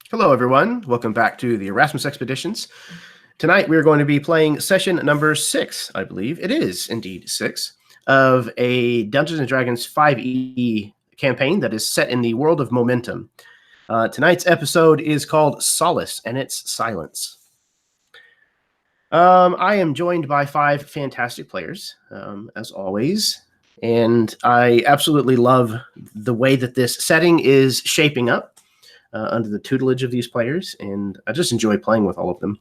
Hello, everyone. Welcome back to the Erasmus Expeditions. Tonight, we're going to be playing session number 6, I believe. It is indeed 6, of a Dungeons & Dragons 5e campaign that is set in the world of Momentum. Tonight's episode is called Solace, and it's Silence. I am joined by 5 fantastic players, as always, and I absolutely love the way that this setting is shaping up. Under the tutelage of these players, and I just enjoy playing with all of them.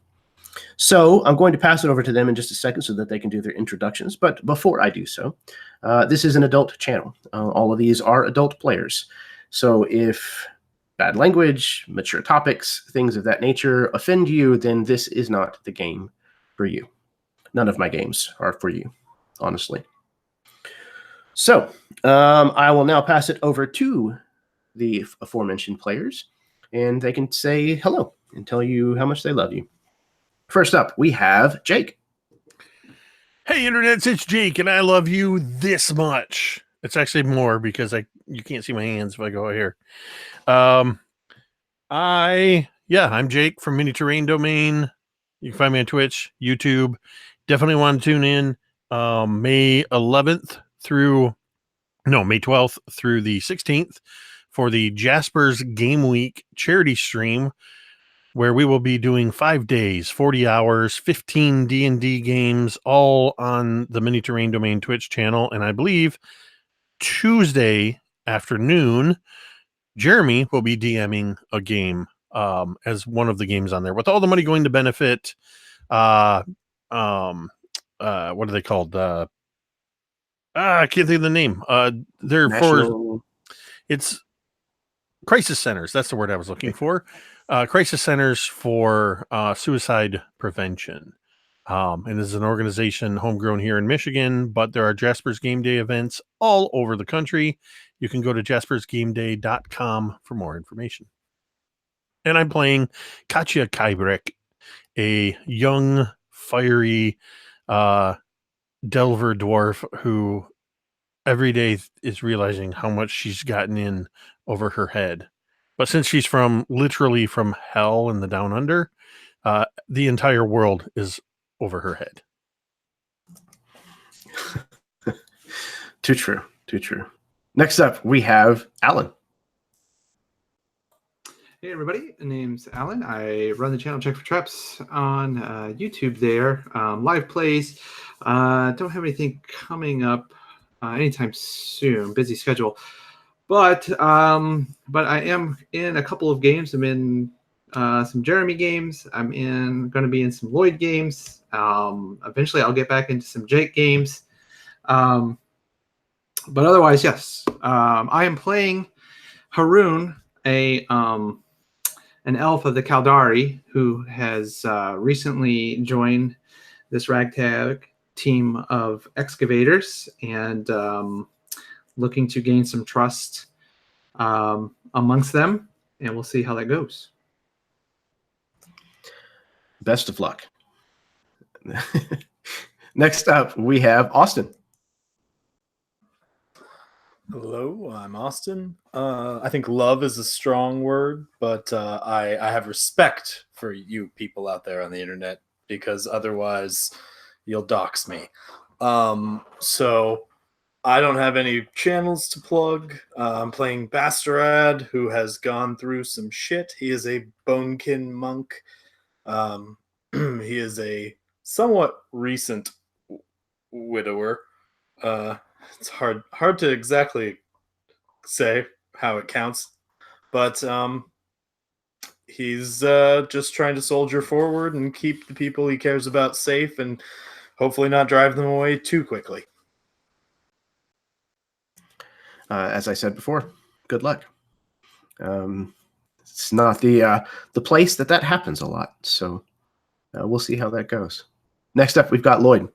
So I'm going to pass it over to them in just a second so that they can do their introductions. But before I do so, this is an adult channel. All of these are adult players. So if bad language, mature topics, things of that nature offend you, then this is not the game for you. None of my games are for you, honestly. So I will now pass it over to the aforementioned players, and they can say hello and tell you how much they love you. First up, we have Jake. Hey, internets, it's Jake, and I love you this much. It's actually more because you can't see my hands if I go out here. I'm Jake from Mini Terrain Domain. You can find me on Twitch, YouTube. Definitely want to tune in May 12th through the 16th. For the Jasper's Game Week charity stream, where we will be doing 5 days, 40 hours, 15 D&D games, all on the Mini Terrain Domain Twitch channel. And I believe Tuesday afternoon, Jeremy will be DMing a game as one of the games on there, with all the money going to benefit. What are they called? I can't think of the name. It's crisis centers. That's the word I was looking for. Crisis centers for suicide prevention. And is an organization homegrown here in Michigan, but there are Jasper's Game Day events all over the country. You can go to jaspersgameday.com for more information. And I'm playing Katya Kybrek, a young, fiery Delver dwarf who every day is realizing how much she's gotten in over her head. But since she's literally from hell in the down under, the entire world is over her head. Too true. Next up, we have Alan. Hey everybody, my name's Alan. I run the channel Check for Traps on YouTube there. Live plays. Don't have anything coming up anytime soon. Busy schedule. But I am in a couple of games. I'm in some Jeremy games. I'm going to be in some Lloyd games. Eventually, I'll get back into some Jake games. But otherwise, yes. I am playing Haroon, an elf of the Caldari, who has recently joined this ragtag team of excavators and looking to gain some trust amongst them, and we'll see how that goes. Best of luck. Next up, we have Austin. Hello, I'm Austin. I think love is a strong word, but I have respect for you people out there on the internet, because otherwise you'll dox me. So I don't have any channels to plug. I'm playing Bastarad, who has gone through some shit. He is a Bonekin monk. He is a somewhat recent widower. It's hard to exactly say how it counts, but he's just trying to soldier forward and keep the people he cares about safe, and hopefully not drive them away too quickly. As I said before, good luck. It's not the place that happens a lot, so we'll see how that goes. Next up, we've got Lloyd.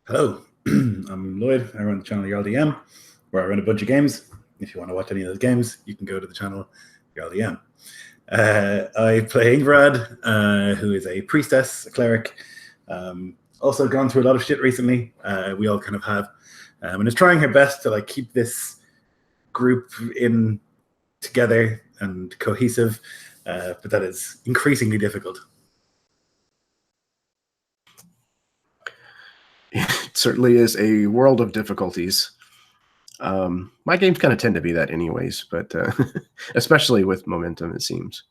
Hello, I'm Lloyd. I run the channel YarlDM, where I run a bunch of games. If you want to watch any of those games, you can go to the channel YarlDM. I play Ingrid, who is a priestess, a cleric. Also gone through a lot of shit recently. We all kind of have. And is trying her best to keep this group in together. and cohesive, but that is increasingly difficult. It certainly is a world of difficulties. My games kind of tend to be that anyways, but especially with momentum, it seems.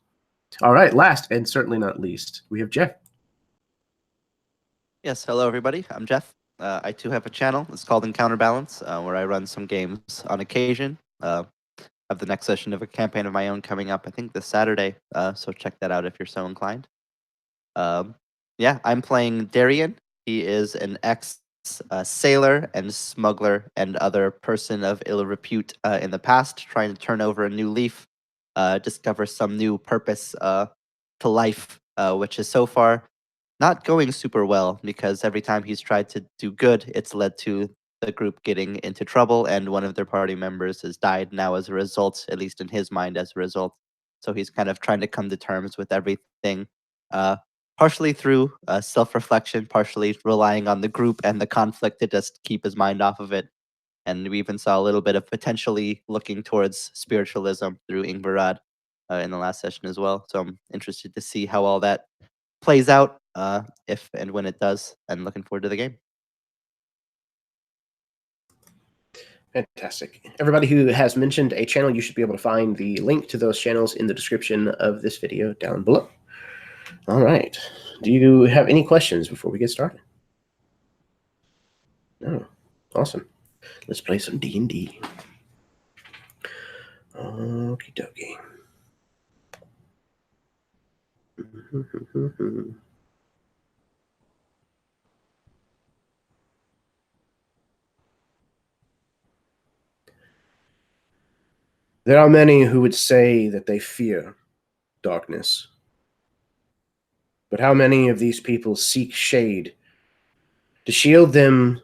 All right, last and certainly not least, we have Jeff. Yes, hello everybody. I'm Jeff. I too have a channel. It's called Encounterbalance, where I run some games on occasion. I have the next session of a campaign of my own coming up, I think this Saturday. So check that out if you're so inclined. Yeah, I'm playing Darian. He is an ex-sailor and smuggler and other person of ill repute in the past, trying to turn over a new leaf, discover some new purpose to life, which is so far not going super well, because every time he's tried to do good, it's led to the group getting into trouble, and one of their party members has died now as a result, at least in his mind as a result. So he's kind of trying to come to terms with everything, partially through self-reflection, partially relying on the group and the conflict to just keep his mind off of it. And we even saw a little bit of potentially looking towards spiritualism through Ingvarad in the last session as well. So I'm interested to see how all that plays out, if and when it does, and looking forward to the game. Fantastic. Everybody who has mentioned a channel, you should be able to find the link to those channels in the description of this video down below. All right. Do you have any questions before we get started? No. Awesome. Let's play some D&D. Okie dokie. There are many who would say that they fear darkness. But how many of these people seek shade to shield them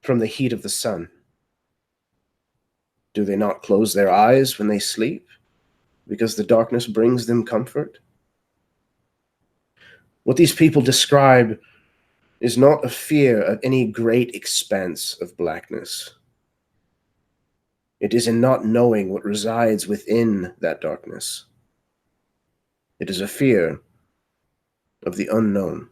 from the heat of the sun? Do they not close their eyes when they sleep because the darkness brings them comfort? What these people describe is not a fear of any great expanse of blackness. It is in not knowing what resides within that darkness. It is a fear of the unknown.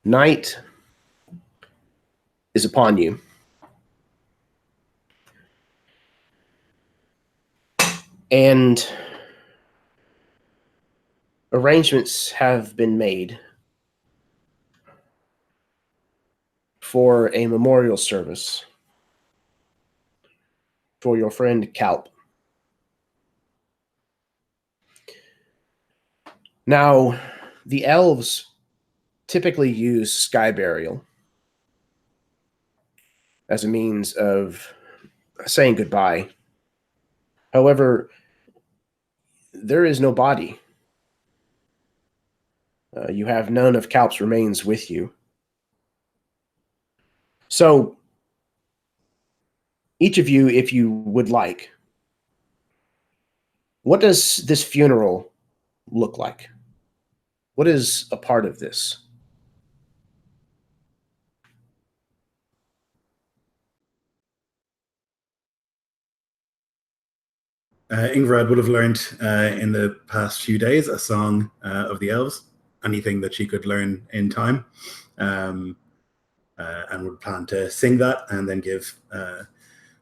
Night is upon you. And arrangements have been made for a memorial service for your friend Kalp. Now, the elves typically use sky burial as a means of saying goodbye. However, there is no body. You have none of Kalp's remains with you. So, each of you, if you would like, what does this funeral look like? What is a part of this? Ingrid would have learned in the past few days a song of the Elves, anything that she could learn in time, and would plan to sing that and then give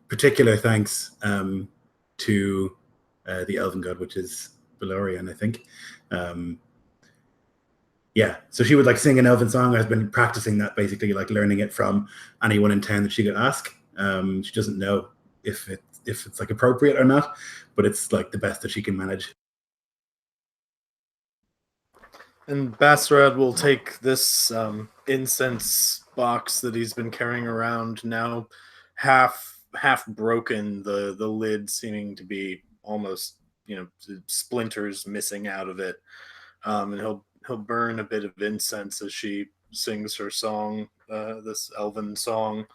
particular thanks to the Elven god, which is Belorion, I think. Yeah, so she would like sing an Elven song. I've been practicing that, basically like learning it from anyone in town that she could ask. She doesn't know if it's like appropriate or not, but it's like the best that she can manage. And Basrad will take this incense box that he's been carrying around, now half broken, the lid seeming to be almost, splinters missing out of it. And he'll burn a bit of incense as she sings her song, this elven song.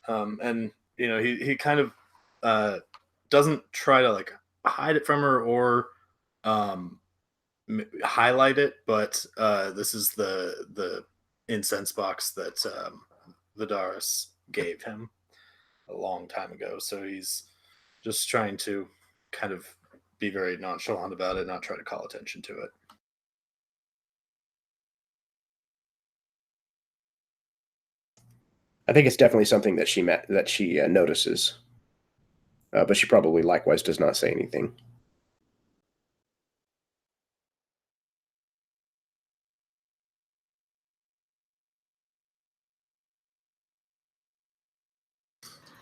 And he kind of doesn't try to like hide it from her or highlight it, but this is the incense box that Vidaris gave him a long time ago. So he's just trying to kind of be very nonchalant about it, not try to call attention to it. I think it's definitely something that she notices, but she probably likewise does not say anything.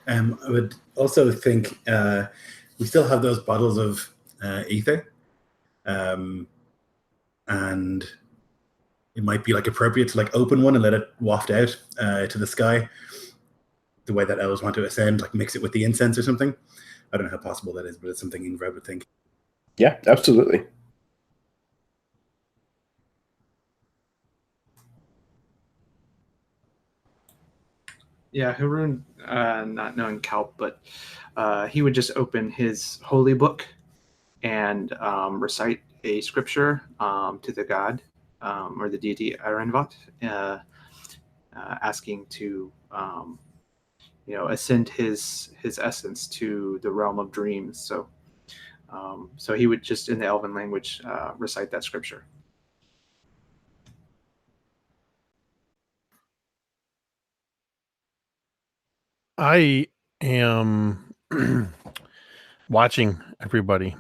I would also think we still have those bottles of ether, and it might be like appropriate to like open one and let it waft out to the sky, the way that elves want to ascend, like mix it with the incense or something. I don't know how possible that is, but it's something Ingrid would think. Yeah, absolutely. Yeah, Haroon, not knowing Kalp, but he would just open his holy book and recite a scripture to the god or the deity Irenvat, asking to ascend his essence to the realm of dreams. So he would just in the Elven language recite that scripture. I am watching everybody,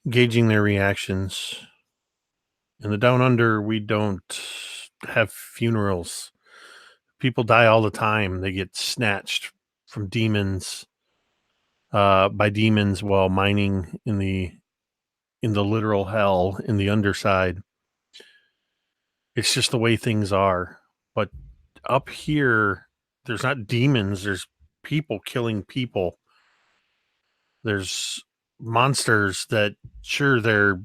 gauging their reactions. In the Down Under, we don't have funerals. People die all the time. They get snatched from demons, by demons while mining in the literal hell in the underside. It's just the way things are. But up here, there's not demons. There's people killing people. There's monsters that, sure, they're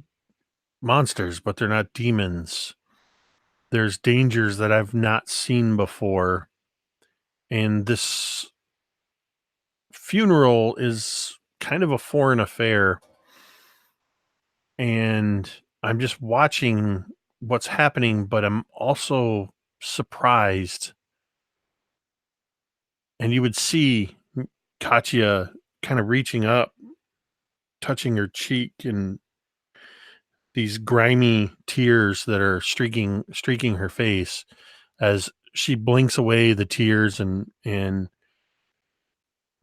monsters, but they're not demons. There's dangers that I've not seen before. And this funeral is kind of a foreign affair. And I'm just watching what's happening, but I'm also surprised. And you would see Katya kind of reaching up, touching her cheek, and these grimy tears that are streaking her face as she blinks away the tears and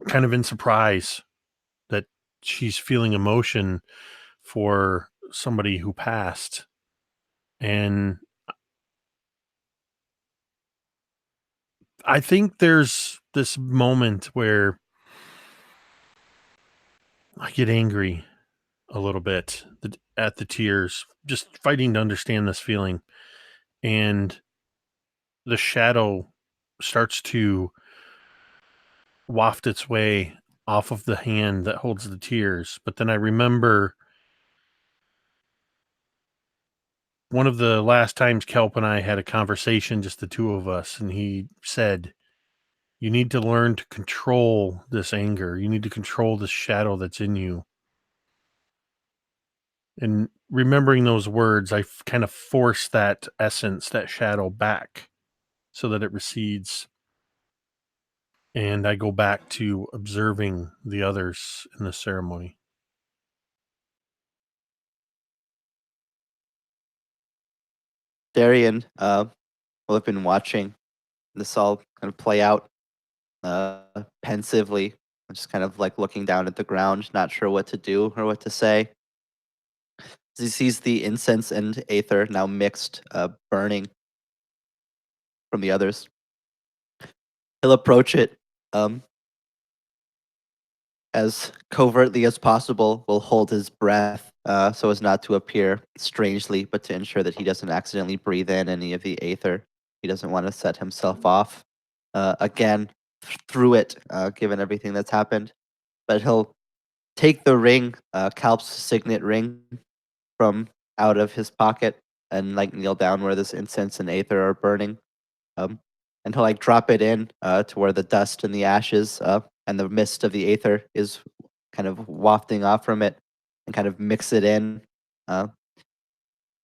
kind of in surprise that she's feeling emotion for somebody who passed. And I think there's this moment where I get angry a little bit at the tears, just fighting to understand this feeling. And the shadow starts to waft its way off of the hand that holds the tears. But then I remember one of the last times Kelp and I had a conversation, just the two of us, and he said, you need to learn to control this anger. You need to control the shadow that's in you. And remembering those words, I kind of force that essence, that shadow back so that it recedes. And I go back to observing the others in the ceremony. Darian will have been watching this all kind of play out pensively, just kind of like looking down at the ground, not sure what to do or what to say. He sees the incense and aether now mixed, burning from the others. He'll approach it as covertly as possible, will hold his breath so as not to appear strangely, but to ensure that he doesn't accidentally breathe in any of the aether. He doesn't want to set himself off again through it, given everything that's happened. But he'll take the ring, Kalp's signet ring, from out of his pocket and like kneel down where this incense and aether are burning. And he'll like drop it in to where the dust and the ashes and the mist of the aether is kind of wafting off from it, and kind of mix it in.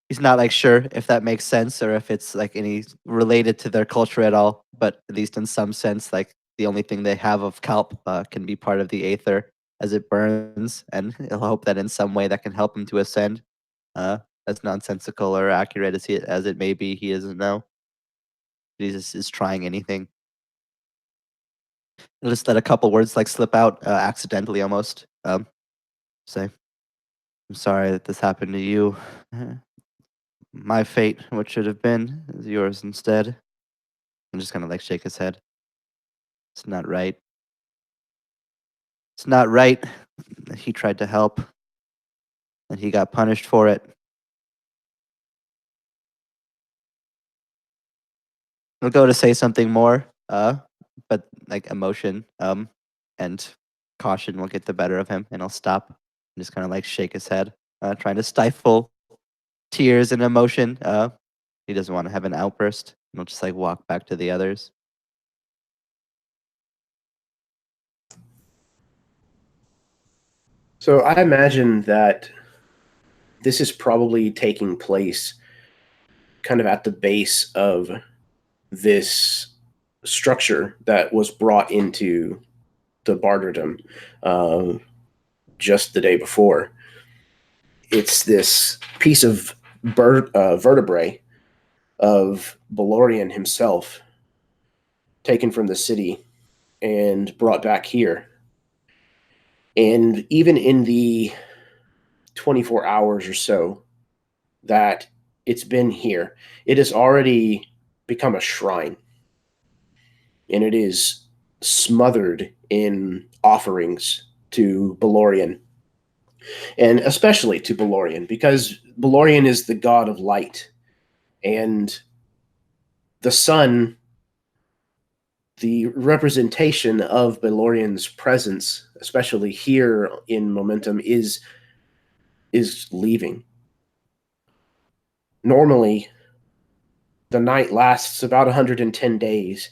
He's not like sure if that makes sense or if it's like any related to their culture at all, but at least in some sense, like the only thing they have of Kalp can be part of the Aether as it burns, and he'll hope that in some way that can help him to ascend. As nonsensical or accurate as it may be, he doesn't know. Jesus is trying anything. He'll just let a couple words like slip out accidentally almost. Say, I'm sorry that this happened to you. My fate, what should have been, is yours instead. And just kind of like shake his head. It's not right. It's not right. He tried to help, and he got punished for it. I'll go to say something more, but like emotion, and caution will get the better of him, and I'll stop and just kind of like shake his head, trying to stifle tears and emotion. He doesn't want to have an outburst. And he'll just like walk back to the others. So I imagine that this is probably taking place kind of at the base of this structure that was brought into the Barterdom just the day before. It's this piece of vertebrae of Belorion himself taken from the city and brought back here. And even in the 24 hours or so that it's been here, it has already become a shrine. And it is smothered in offerings to Belorion. And especially to Belorion, because Belorion is the god of light. And the sun, the representation of Belorion's presence, especially here in Momentum, is leaving. Normally, the night lasts about 110 days,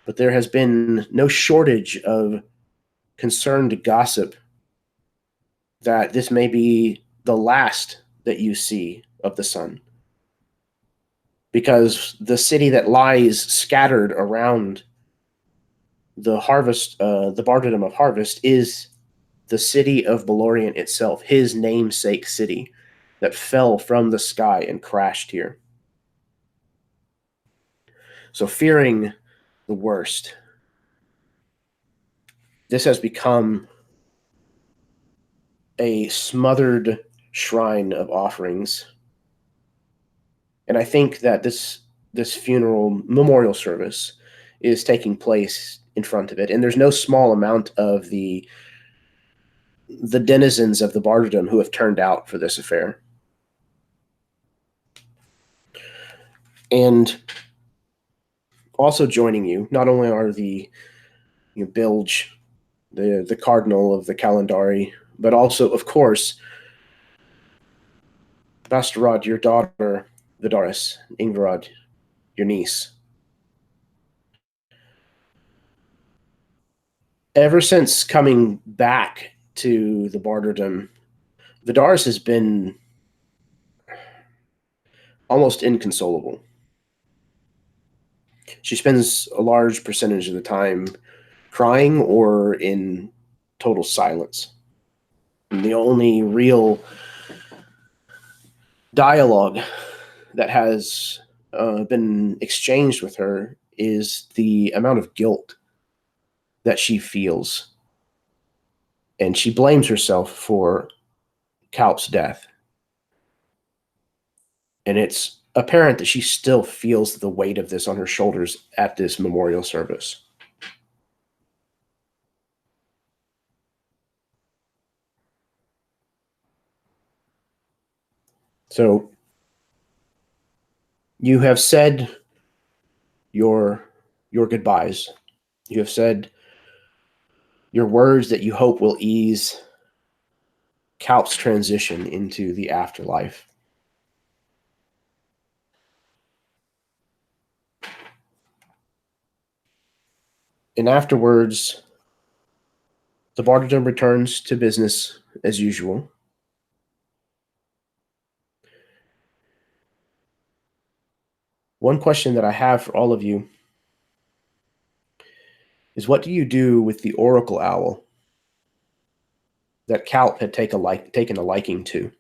but there has been no shortage of concerned gossip that this may be the last that you see of the sun. Because the city that lies scattered around the harvest, the Barterdom of Harvest, is the city of Belorion itself, his namesake city that fell from the sky and crashed here. So fearing the worst, this has become a smothered shrine of offerings. And I think that this funeral memorial service is taking place in front of it. And there's no small amount of the denizens of the Barterdom who have turned out for this affair. And also joining you, not only are the Bilge, the Cardinal of the Kalandari, but also, of course, Basterod, your daughter, Vidaris, Ingvarad, your niece. Ever since coming back to the Barterdom, Vidaris has been almost inconsolable. She spends a large percentage of the time crying or in total silence. And the only real dialogue that has been exchanged with her is the amount of guilt that she feels. And she blames herself for Kalp's death. And it's apparent that she still feels the weight of this on her shoulders at this memorial service. So you have said your goodbyes. You have said your words that you hope will ease Kalp's transition into the afterlife. And afterwards, the Barterdom returns to business as usual. One question that I have for all of you is what do you do with the Oracle Owl that Calp had taken a liking to?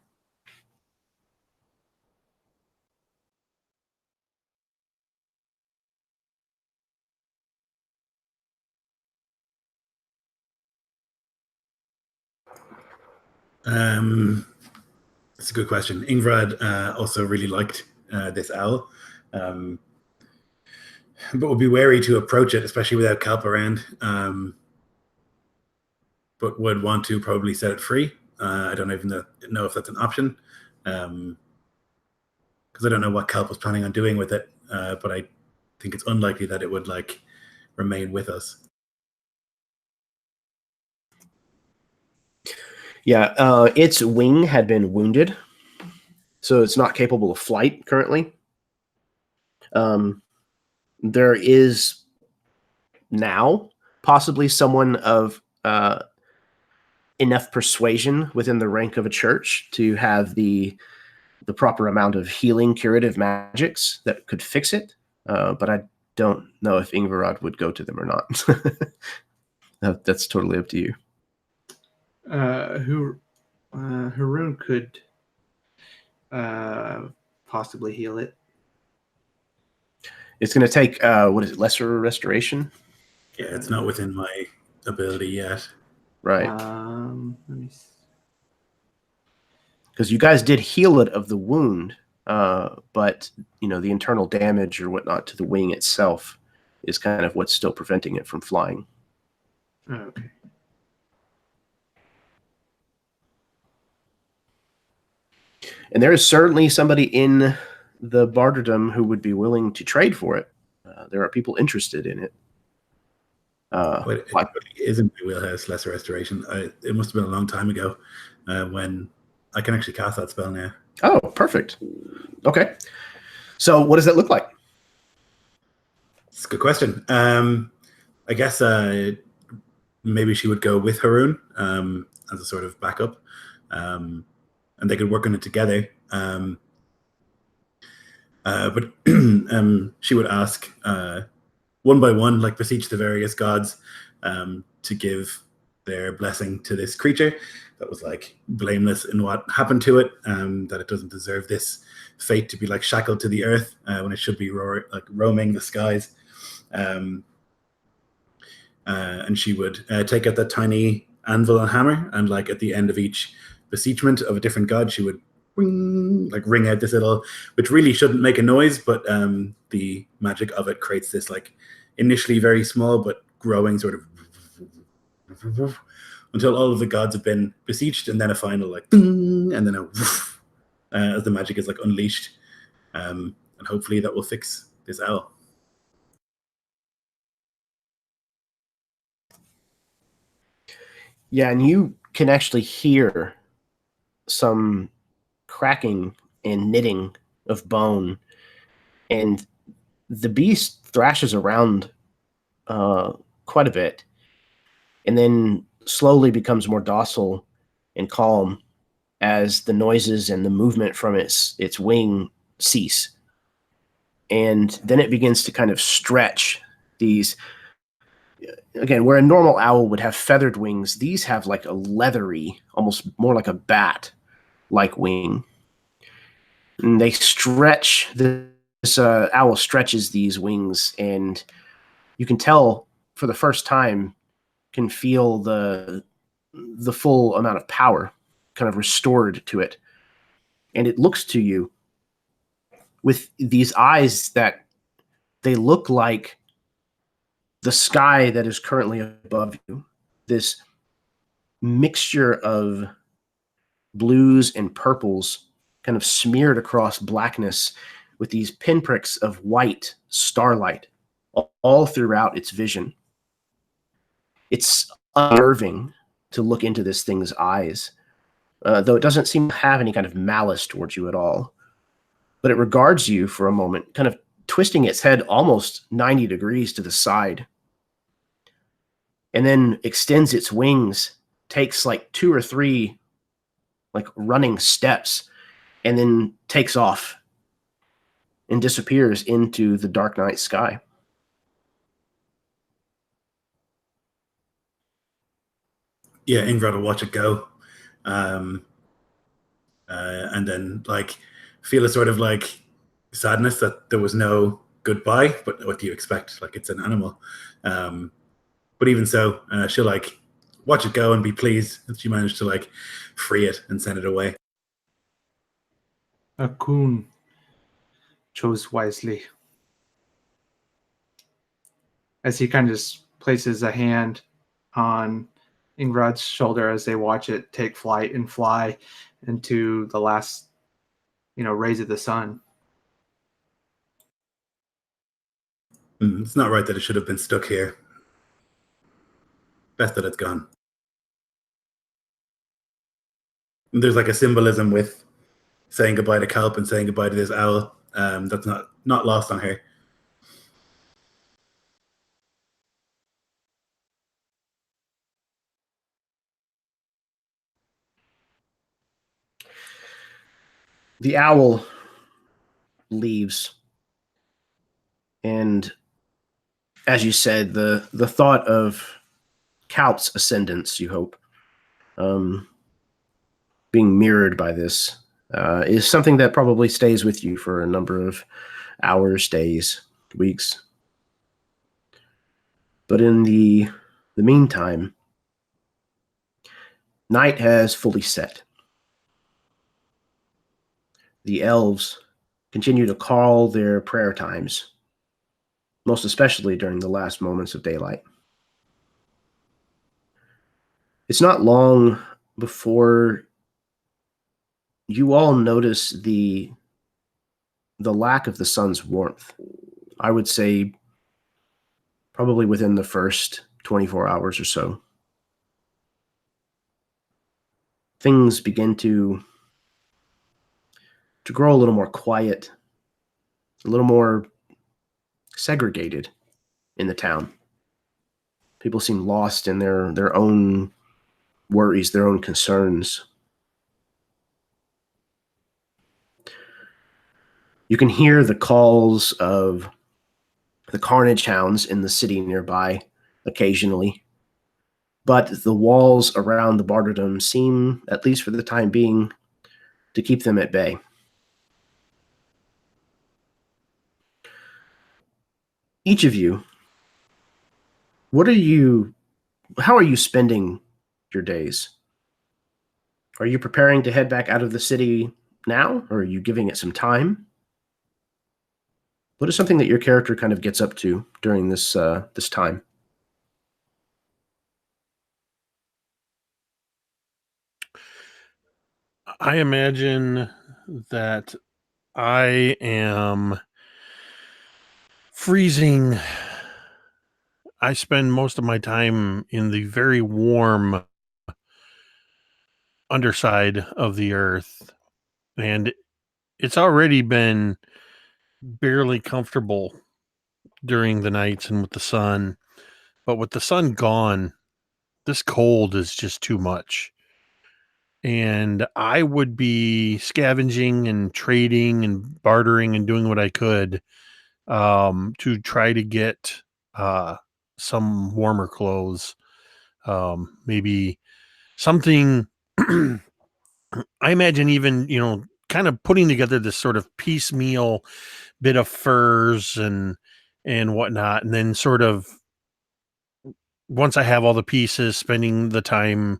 That's a good question. Ingvrad also really liked this owl, but would be wary to approach it, especially without Calp around. But would want to probably set it free. I don't even know if that's an option, because I don't know what Calp was planning on doing with it. But I think it's unlikely that it would like remain with us. Yeah, its wing had been wounded, so it's not capable of flight currently. There is now possibly someone of enough persuasion within the rank of a church to have the proper amount of healing curative magics that could fix it, but I don't know if Ingvarad would go to them or not. That's totally up to you. Haroon could possibly heal it. It's going to take what is it, lesser restoration? Yeah, it's not within my ability yet. Right. Let me see. Because you guys did heal it of the wound, but the internal damage or whatnot to the wing itself is kind of what's still preventing it from flying. Okay. And there is certainly somebody in the Barterdom who would be willing to trade for it. There are people interested in it. But it isn't my wheelhouse, lesser restoration. It must have been a long time ago when I can actually cast that spell now. Oh, perfect. Okay. So what does that look like? It's a good question. I guess maybe she would go with Haroon as a sort of backup, and they could work on it together. But she would ask one by one, like beseech the various gods to give their blessing to this creature that was like blameless in what happened to it, that it doesn't deserve this fate to be like shackled to the earth when it should be roaming the skies. And she would take out that tiny anvil and hammer, and like at the end of each beseechment of a different god, she would ring out this little, which really shouldn't make a noise, but the magic of it creates this like initially very small but growing sort of until all of the gods have been beseeched, and then a final like ding, and then as the magic is like unleashed, and hopefully that will fix this owl. Yeah, and you can actually hear some cracking and knitting of bone, and the beast thrashes around quite a bit, and then slowly becomes more docile and calm as the noises and the movement from its wing cease. And then it begins to kind of stretch these. Again, where a normal owl would have feathered wings, these have like a leathery, almost more like a bat-like wing. And they stretch, this owl stretches these wings, and you can tell for the first time, can feel the full amount of power kind of restored to it. And it looks to you with these eyes that they look like the sky that is currently above you, this mixture of blues and purples kind of smeared across blackness with these pinpricks of white starlight all throughout its vision. It's unnerving to look into this thing's eyes, though it doesn't seem to have any kind of malice towards you at all. But it regards you for a moment, kind of twisting its head almost 90 degrees to the side, and then extends its wings, takes like 2 or 3 like running steps, and then takes off and disappears into the dark night sky. yeah, Ingrid will watch it go, and then like feel a sort of like sadness that there was no goodbye. But what do you expect? Like, it's an animal. But even so, she'll like watch it go and be pleased that she managed to like free it and send it away. Akun chose wisely. As he kind of just places a hand on Ingrad's shoulder as they watch it take flight and fly into the last, rays of the sun. It's not right that it should have been stuck here. Best that it's gone. And there's like a symbolism with saying goodbye to Kelp and saying goodbye to this owl. That's not lost on her. The owl leaves, and as you said, the thought of Kalp's ascendance, you hope, being mirrored by this, is something that probably stays with you for a number of hours, days, weeks. But in the meantime, night has fully set. The elves continue to call their prayer times, most especially during the last moments of daylight. It's not long before you all notice the lack of the sun's warmth. I would say probably within the first 24 hours or so. Things begin to grow a little more quiet, a little more segregated in the town. People seem lost in their own worries, their own concerns. You can hear the calls of the carnage hounds in the city nearby occasionally, but the walls around the Barterdom seem, at least for the time being, to keep them at bay. Each of you, how are you spending your days? Are you preparing to head back out of the city now, or are you giving it some time? What is something that your character kind of gets up to during this time? I imagine that I am freezing. I spend most of my time in the very warm underside of the earth, and it's already been barely comfortable during the nights and with the sun. But with the sun gone, this cold is just too much. And I would be scavenging and trading and bartering and doing what I could to try to get some warmer clothes. Maybe something, I imagine even, kind of putting together this sort of piecemeal bit of furs and whatnot. And then sort of, once I have all the pieces, spending the time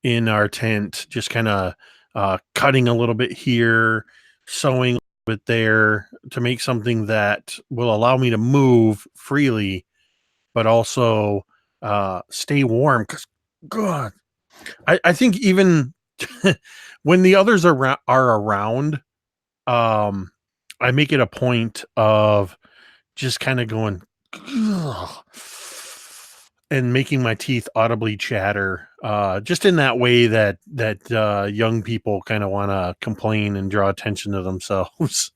in our tent, just kind of cutting a little bit here, sewing a little bit there to make something that will allow me to move freely, but also stay warm. Because, God, I think even when the others are around, I make it a point of just kind of going, ugh, and making my teeth audibly chatter, just in that way that young people kind of want to complain and draw attention to themselves.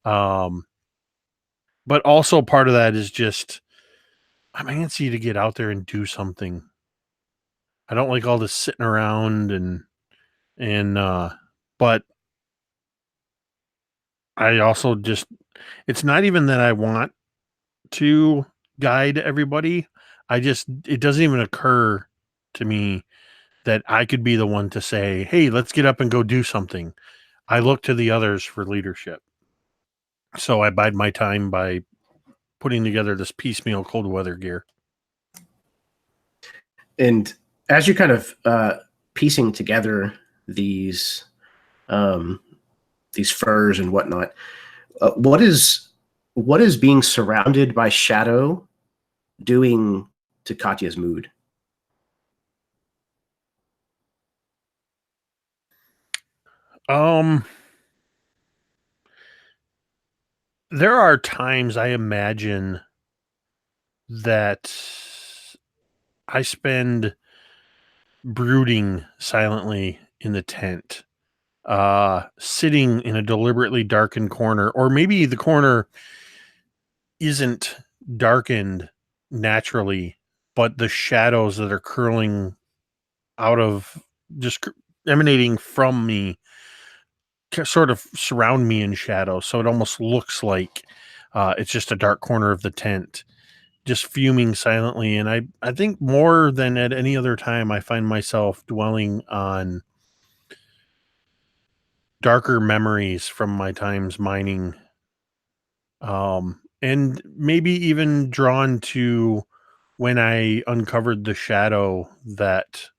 But also part of that is just, I'm antsy to get out there and do something. I don't like all this sitting around but I also just, it's not even that I want to guide everybody. It doesn't even occur to me that I could be the one to say, hey, let's get up and go do something. I look to the others for leadership. So I bide my time by putting together this piecemeal cold weather gear. And as you're kind of piecing together these furs and whatnot, what is being surrounded by shadow doing to Katya's mood? There are times I imagine that I spend brooding silently in the tent, sitting in a deliberately darkened corner, or maybe the corner isn't darkened naturally, but the shadows that are curling out of, just emanating from me, sort of surround me in shadow. So it almost looks like it's just a dark corner of the tent, just fuming silently. And I think more than at any other time, I find myself dwelling on darker memories from my times mining, and maybe even drawn to when I uncovered the shadow that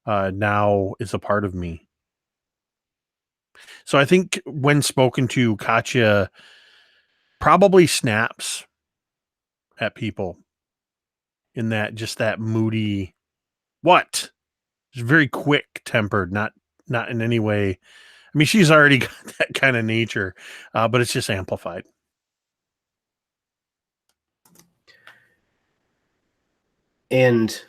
now is a part of me. So I think when spoken to, Katya probably snaps at people in that, just that moody, what? It's very quick tempered, not in any way. I mean, she's already got that kind of nature, but it's just amplified. And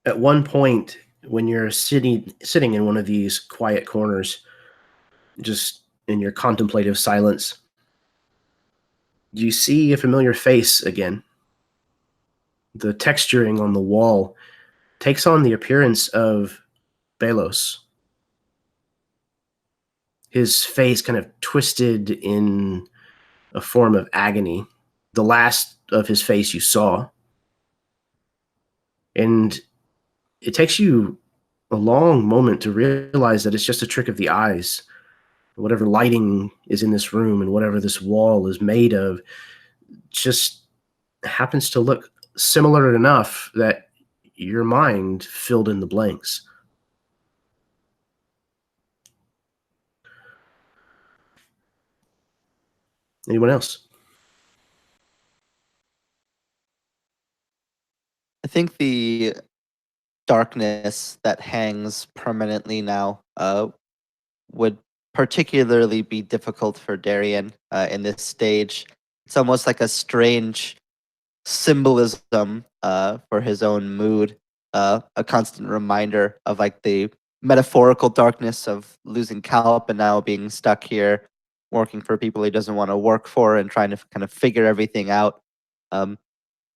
at one point, when you're sitting in one of these quiet corners, just in your contemplative silence, you see a familiar face again. The texturing on the wall takes on the appearance of Belos. His face kind of twisted in a form of agony, the last of his face you saw. And it takes you a long moment to realize that it's just a trick of the eyes. Whatever lighting is in this room and whatever this wall is made of just happens to look similar enough that your mind filled in the blanks. Anyone else? I think the darkness that hangs permanently now would particularly be difficult for Darian in this stage. It's almost like a strange symbolism for his own mood, a constant reminder of like the metaphorical darkness of losing Calp and now being stuck here, working for people he doesn't want to work for and trying to kind of figure everything out.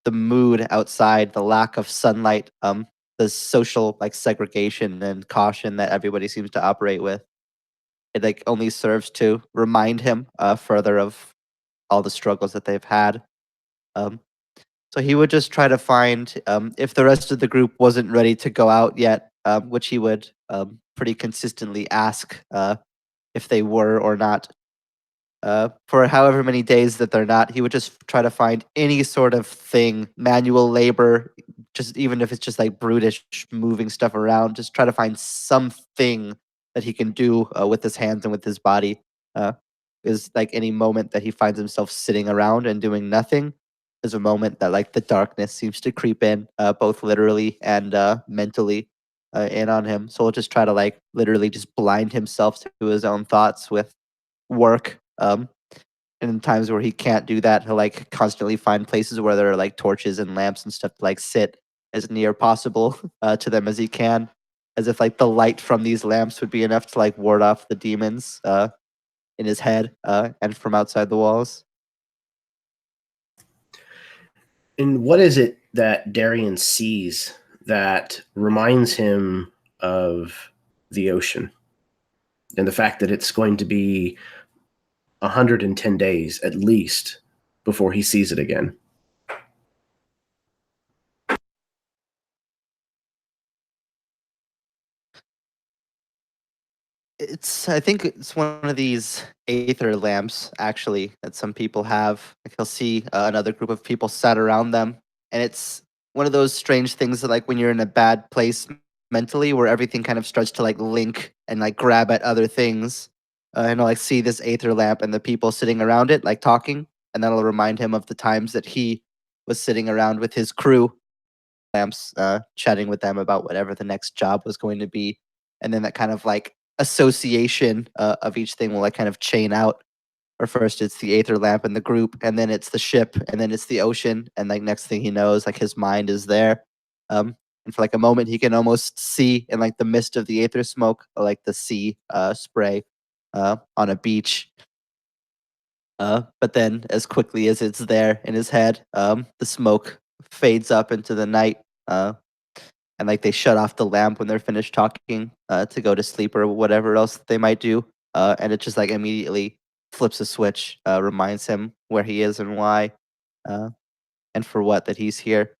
The mood outside, the lack of sunlight, the social like segregation and caution that everybody seems to operate with. It like only serves to remind him further of all the struggles that they've had. So he would just try to find, if the rest of the group wasn't ready to go out yet, which he would pretty consistently ask if they were or not. For however many days that they're not, he would just try to find any sort of thing, manual labor, just even if it's just like brutish moving stuff around, just try to find something that he can do with his hands and with his body. Is like any moment that he finds himself sitting around and doing nothing is a moment that like the darkness seems to creep in, both literally and mentally in on him. So he'll just try to like literally just blind himself to his own thoughts with work. And in times where he can't do that, he'll like constantly find places where there are like torches and lamps and stuff to like sit as near possible to them as he can, as if like the light from these lamps would be enough to like ward off the demons in his head and from outside the walls. And what is it that Darian sees that reminds him of the ocean and the fact that it's going to be 110 days at least before he sees it again? I think it's one of these aether lamps actually that some people have. Like he'll see another group of people sat around them, and it's one of those strange things that like when you're in a bad place mentally, where everything kind of starts to like link and like grab at other things. And I'll like see this aether lamp and the people sitting around it like talking, and that'll remind him of the times that he was sitting around with his crew lamps, chatting with them about whatever the next job was going to be, and then that kind of like association of each thing will like kind of chain out. Or first it's the aether lamp and the group, and then it's the ship, and then it's the ocean, and like next thing he knows, like his mind is there. And for like a moment, he can almost see in like the mist of the aether smoke, like the sea spray on a beach. But then, as quickly as it's there in his head, the smoke fades up into the night, and like they shut off the lamp when they're finished talking to go to sleep or whatever else they might do, and it just like immediately flips a switch, reminds him where he is and why, uh, and for what that he's here.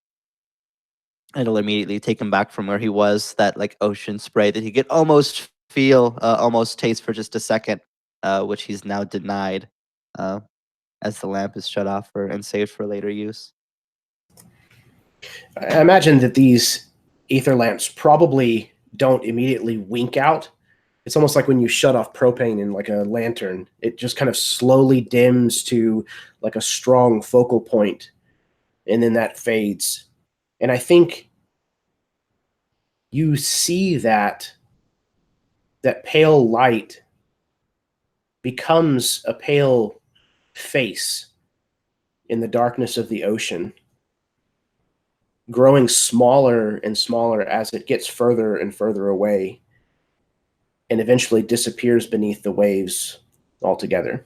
It'll immediately take him back from where he was, that like ocean spray that he could almost feel, almost taste for just a second, which he's now denied. Uh, as the lamp is shut off and saved for later use. I imagine that these ether lamps probably don't immediately wink out. It's almost like when you shut off propane in like a lantern, it just kind of slowly dims to like a strong focal point, and then that fades. And I think you see that pale light becomes a pale face in the darkness of the ocean, growing smaller and smaller as it gets further and further away, and eventually disappears beneath the waves altogether.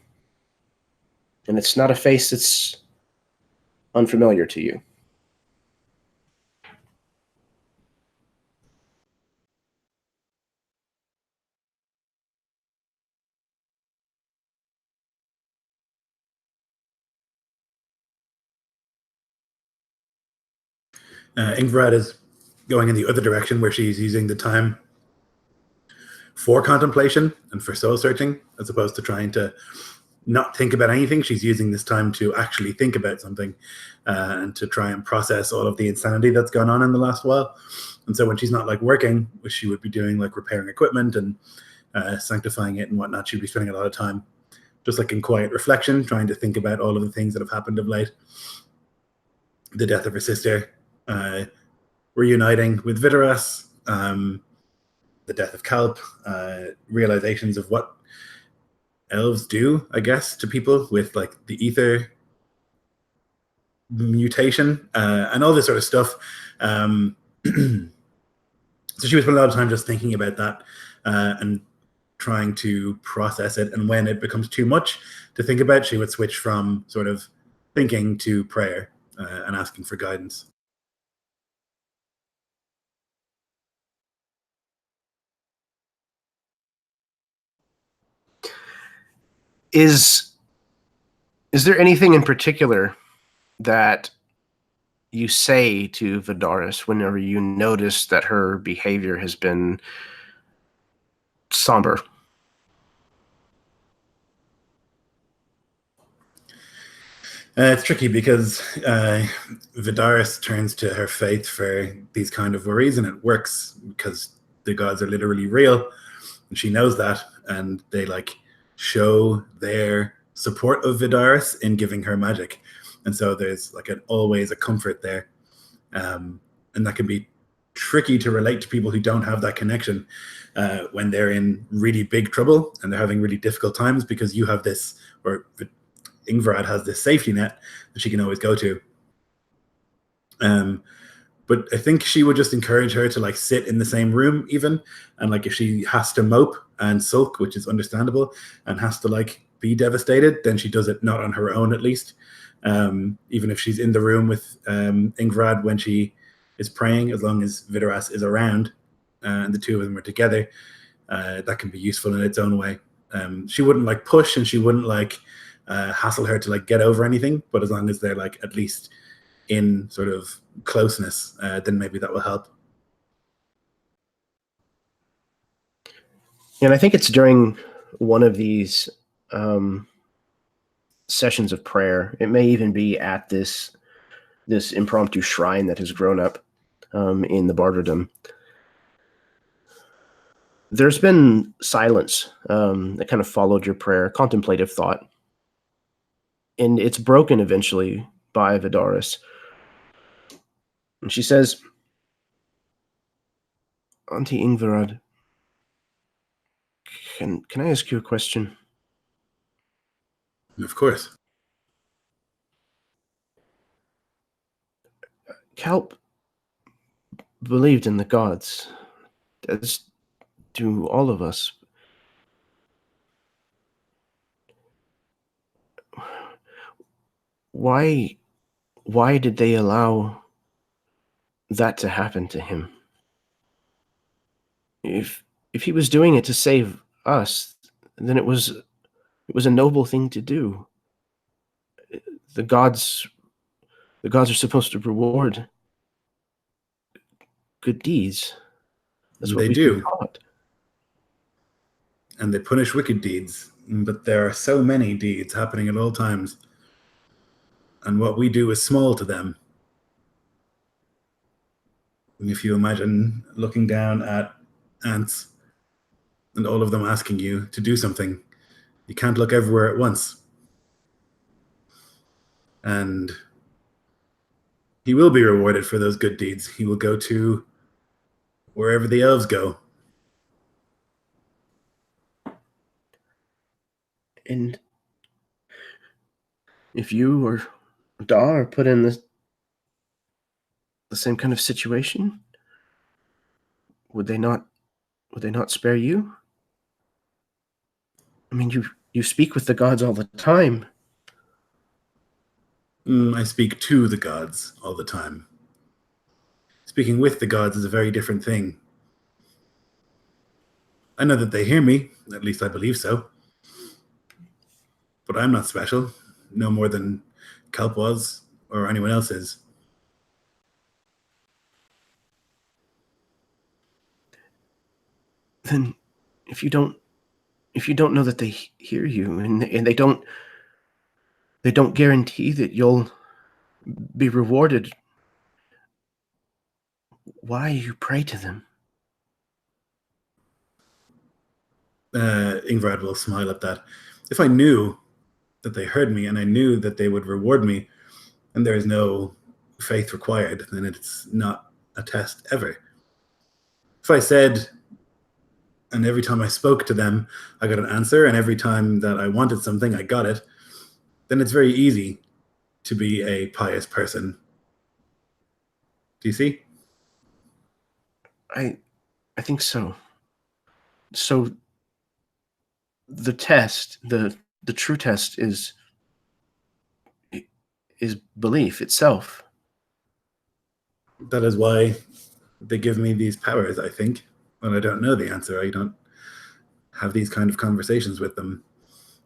And it's not a face that's unfamiliar to you. Ingrid is going in the other direction, where she's using the time for contemplation and for soul searching, as opposed to trying to not think about anything. She's using this time to actually think about something, and to try and process all of the insanity that's gone on in the last while. And so when she's not like working, which she would be doing, like repairing equipment and sanctifying it and whatnot, she'd be spending a lot of time just like in quiet reflection, trying to think about all of the things that have happened of late. The death of her sister, reuniting with Vidoras, the death of Kalp, realizations of what elves do, I guess, to people with like the ether mutation, and all this sort of stuff. So she would spend a lot of time just thinking about that, and trying to process it. And when it becomes too much to think about, she would switch from sort of thinking to prayer, and asking for guidance. Is there anything in particular that you say to Vidaris whenever you notice that her behavior has been somber? It's tricky because Vidaris turns to her faith for these kind of worries, and it works because the gods are literally real, and she knows that, and they like show their support of Vidaris in giving her magic, and so there's like always a comfort there, and that can be tricky to relate to people who don't have that connection when they're in really big trouble and they're having really difficult times, because you have this, or Ingrid has this safety net that she can always go to. But I think she would just encourage her to like sit in the same room even, and like if she has to mope and sulk, which is understandable, and has to like be devastated, then she does it not on her own, at least. Even if she's in the room with Ingrid when she is praying, as long as Vidaras is around, and the two of them are together, that can be useful in its own way. She wouldn't like push, and she wouldn't like hassle her to like get over anything, but as long as they're like at least in sort of closeness, then maybe that will help. And I think it's during one of these sessions of prayer. It may even be at this impromptu shrine that has grown up in the Barterdom. There's been silence that kind of followed your prayer, contemplative thought. And it's broken eventually by Vidaris. And she says, Auntie Ingvarad, can I ask you a question? Of course. Kalp believed in the gods, as do all of us. Why did they allow that to happen to him? If he was doing it to save us, then it was a noble thing to do. The gods are supposed to reward good deeds. That's what They we've been do. taught. And they punish wicked deeds. But there are so many deeds happening at all times. And what we do is small to them. If you imagine looking down at ants and all of them asking you to do something, you can't look everywhere at once. And he will be rewarded for those good deeds. He will go to wherever the elves go. And if you or Da are put in the same kind of situation, would they not spare you? I mean, you speak with the gods all the time. I speak to the gods all the time. Speaking with the gods is a very different thing. I know that they hear me, at least I believe so. But I'm not special, no more than Kelp was or anyone else is. Then if you don't know that they hear you and they don't guarantee that you'll be rewarded, why you pray to them? Ingvarad will smile at that. If I knew that they heard me and I knew that they would reward me, and there is no faith required, then it's not a test ever. If I said, and every time I spoke to them, I got an answer, and every time that I wanted something, I got it, then it's very easy to be a pious person. Do you see? I think so. So the test, the true test is belief itself. That is why they give me these powers, I think. When I don't know the answer, I don't have these kind of conversations with them.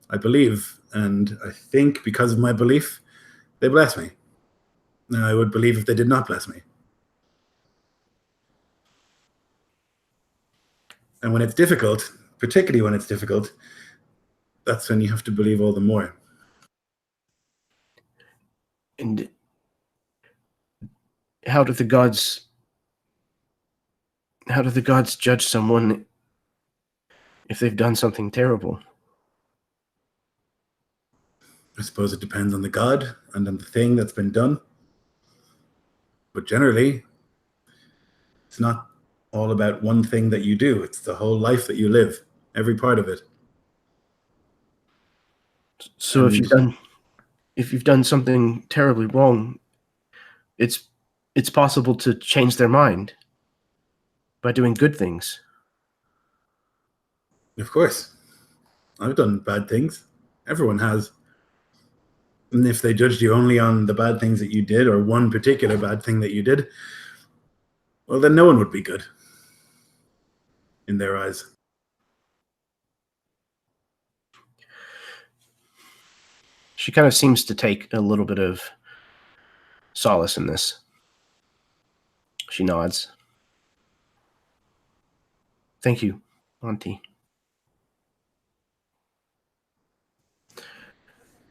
I believe, and I think because of my belief, they bless me. And I would believe if they did not bless me. And when it's difficult, particularly when it's difficult, that's when you have to believe all the more. And how do the gods judge someone if they've done something terrible? I suppose it depends on the god and on the thing that's been done. But generally, it's not all about one thing that you do. It's the whole life that you live, every part of it. So if you've done something terribly wrong, it's possible to change their mind by doing good things. Of course. I've done bad things. Everyone has. And if they judged you only on the bad things that you did, or one particular bad thing that you did, well, then no one would be good in their eyes. She kind of seems to take a little bit of solace in this. She nods. Thank you, Auntie.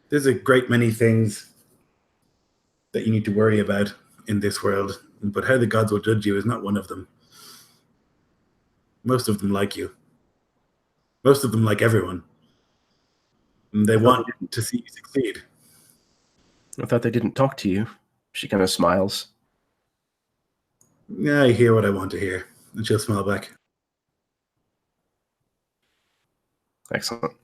There's a great many things that you need to worry about in this world, but how the gods will judge you is not one of them. Most of them like you. Most of them like everyone. And they want to see you succeed. I thought they didn't talk to you. She kind of smiles. Yeah, I hear what I want to hear. And she'll smile back. Excellent.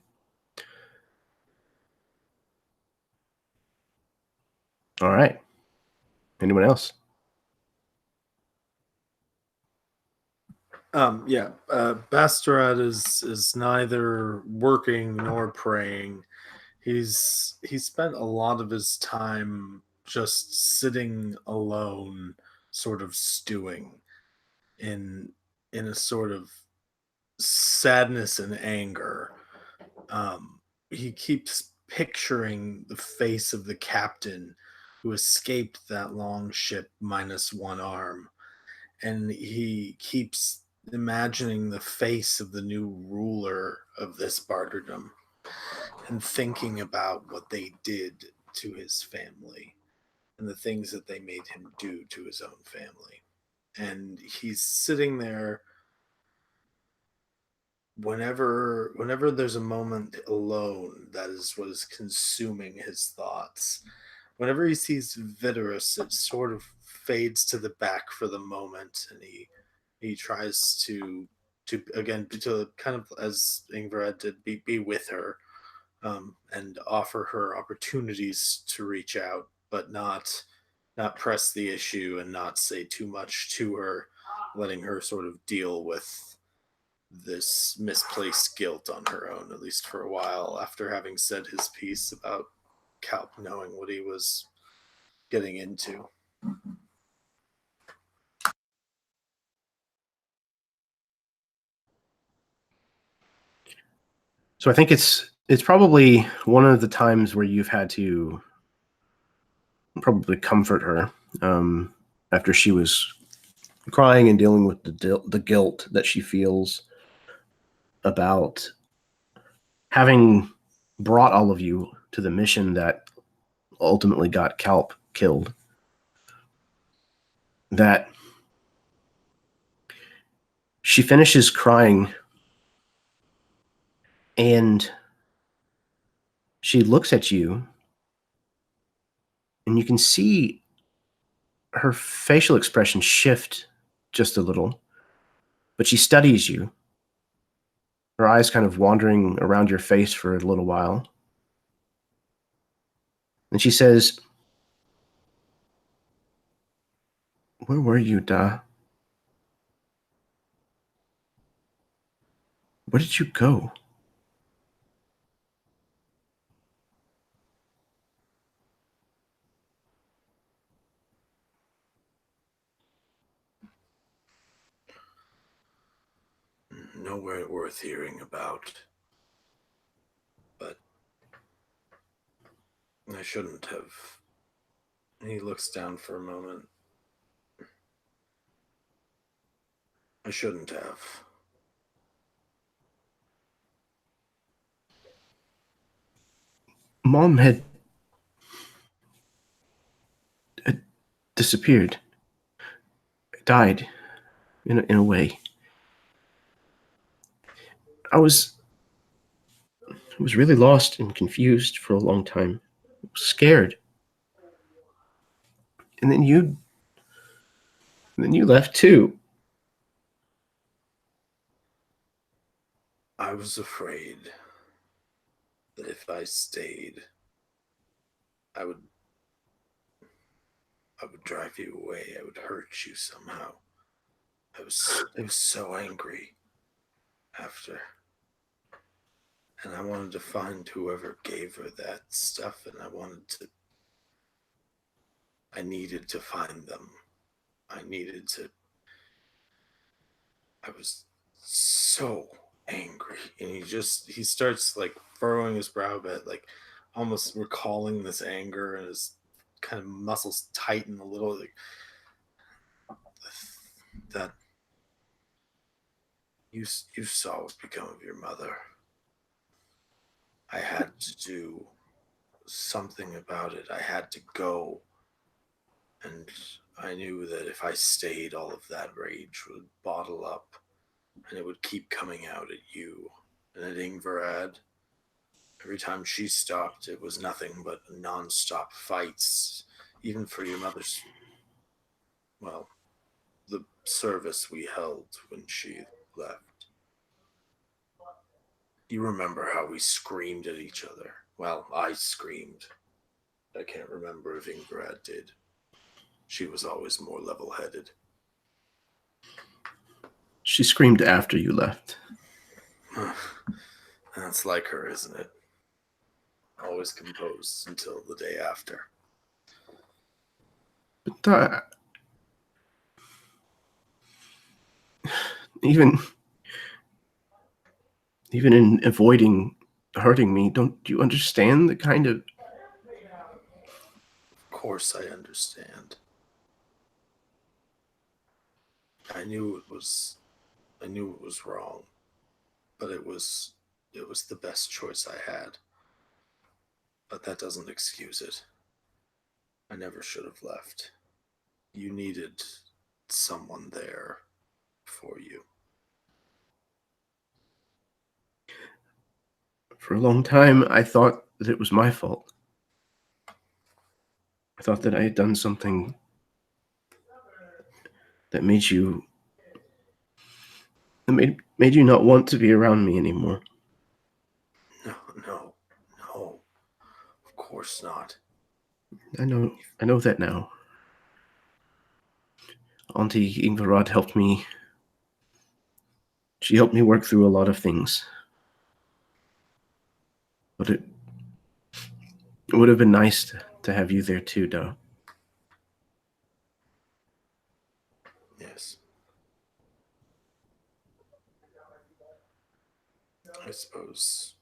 All right. Anyone else? Bastarat is neither working nor praying. He spent a lot of his time just sitting alone, sort of stewing in a sort of sadness and anger. He keeps picturing the face of the captain who escaped that long ship minus one arm, and he keeps imagining the face of the new ruler of this Barterdom and thinking about what they did to his family and the things that they made him do to his own family. And he's sitting there whenever there's a moment alone, that is what is consuming his thoughts. Whenever he sees Vidorus, it sort of fades to the back for the moment, and he tries to again to kind of, as Ingvar did, be with her, and offer her opportunities to reach out, but not press the issue and not say too much to her, letting her sort of deal with this misplaced guilt on her own, at least for a while, after having said his piece about Kalp knowing what he was getting into. So I think it's probably one of the times where you've had to probably comfort her after she was crying and dealing with the guilt that she feels about having brought all of you to the mission that ultimately got Kalp killed. That she finishes crying and she looks at you, and you can see her facial expression shift just a little, but she studies you, her eyes kind of wandering around your face for a little while. And she says, "Where were you, Da? Where did you go?" Nowhere worth hearing about. But I shouldn't have. He looks down for a moment. I shouldn't have. Mom had disappeared, died in a way. I was really lost and confused for a long time. I was scared. And then you left too. I was afraid that if I stayed, I would drive you away. I would hurt you somehow. I was so angry after. And I wanted to find whoever gave her that stuff, and I needed to find them. I was so angry. And he starts like furrowing his brow a bit, like almost recalling this anger, and his kind of muscles tighten a little, like that you saw what become of your mother. I had to do something about it. I had to go. And I knew that if I stayed, all of that rage would bottle up, and it would keep coming out at you and at Ingvarad. Every time she stopped, it was nothing but non-stop fights, even for your mother's, well, the service we held when she left. You remember how we screamed at each other? Well, I screamed. I can't remember if Ingvarad did. She was always more level-headed. She screamed after you left. That's like her, isn't it? Always composed until the day after. But even in avoiding hurting me, don't you understand the kind of... Of course I understand. I knew it was wrong, but it was the best choice I had. But that doesn't excuse it. I never should have left. You needed someone there for you. For a long time, I thought that it was my fault. I thought that I had done something that made you not want to be around me anymore. No. Of course not. I know that now. Auntie Ingvarad helped me. She helped me work through a lot of things. But it would have been nice to have you there too, though. Yes. I suppose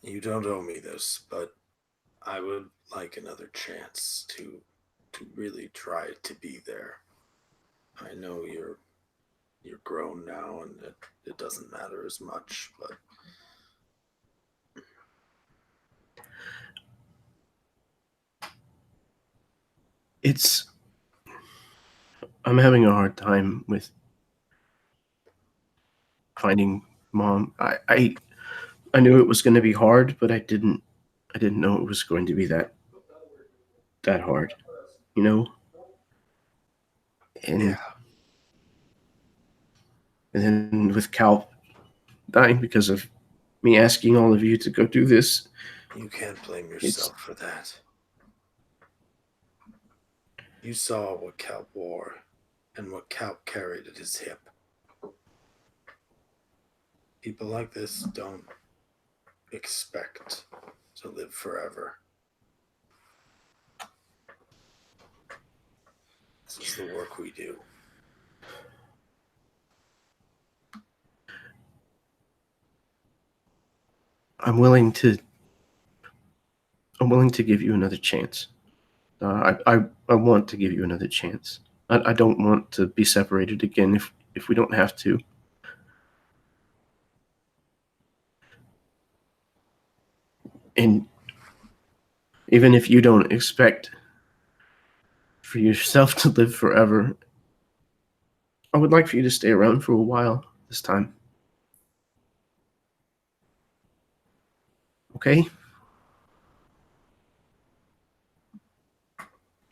you don't owe me this, but I would like another chance to really try to be there. I know you're grown now and it doesn't matter as much, but I'm having a hard time with finding Mom. I knew it was going to be hard, but I didn't know it was going to be that hard, you know? And yeah. And then with Cal dying because of me asking all of you to go do this. You can't blame yourself for that. You saw what Cal wore and what Cal carried at his hip. People like this don't expect to live forever. This is the work we do. I'm willing to give you another chance. I want to give you another chance. I don't want to be separated again if we don't have to. And even if you don't expect for yourself to live forever, I would like for you to stay around for a while this time. Okay?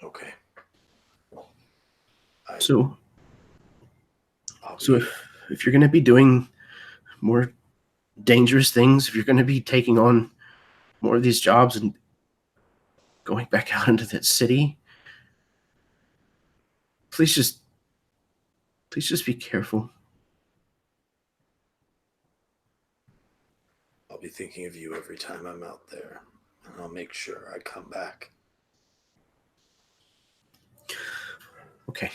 Okay. So if you're going to be doing more dangerous things, if you're going to be taking on more of these jobs and going back out into that city, please just be careful. I'll be thinking of you every time I'm out there, and I'll make sure I come back. Okay.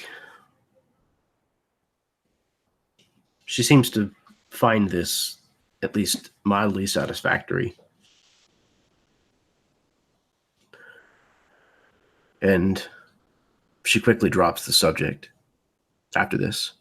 She seems to find this at least mildly satisfactory. And she quickly drops the subject after this.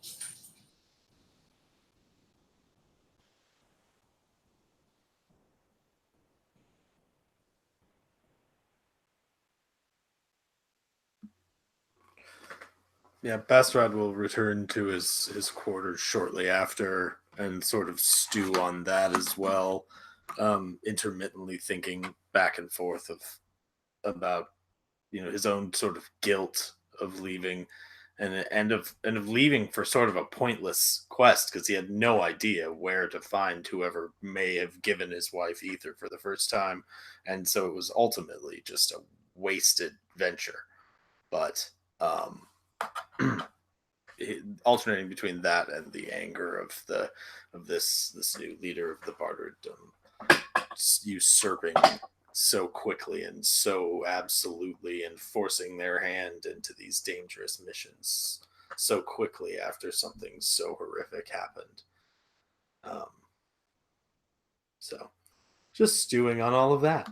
Yeah, Bastrad will return to his quarters shortly after and sort of stew on that as well, intermittently thinking back and forth about his own sort of guilt of leaving and of leaving for sort of a pointless quest because he had no idea where to find whoever may have given his wife ether for the first time, and so it was ultimately just a wasted venture. But alternating between that and the anger of this new leader of the Barterdom usurping so quickly and so absolutely and forcing their hand into these dangerous missions so quickly after something so horrific happened. So just stewing on all of that.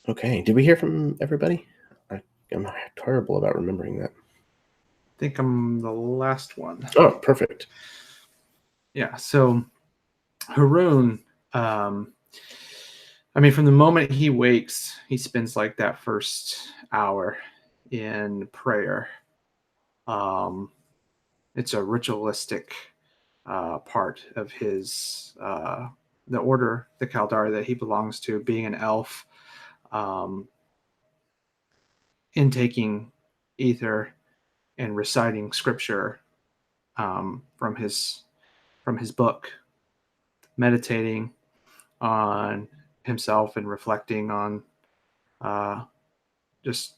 Okay. Did we hear from everybody? I'm terrible about remembering that. I think I'm the last one. Oh, perfect. Yeah. So Haroon, from the moment he wakes, he spends like that first hour in prayer. It's a ritualistic part of his the order, the Kalandari that he belongs to, being an elf, intaking ether and reciting scripture from his book, meditating on himself and reflecting on just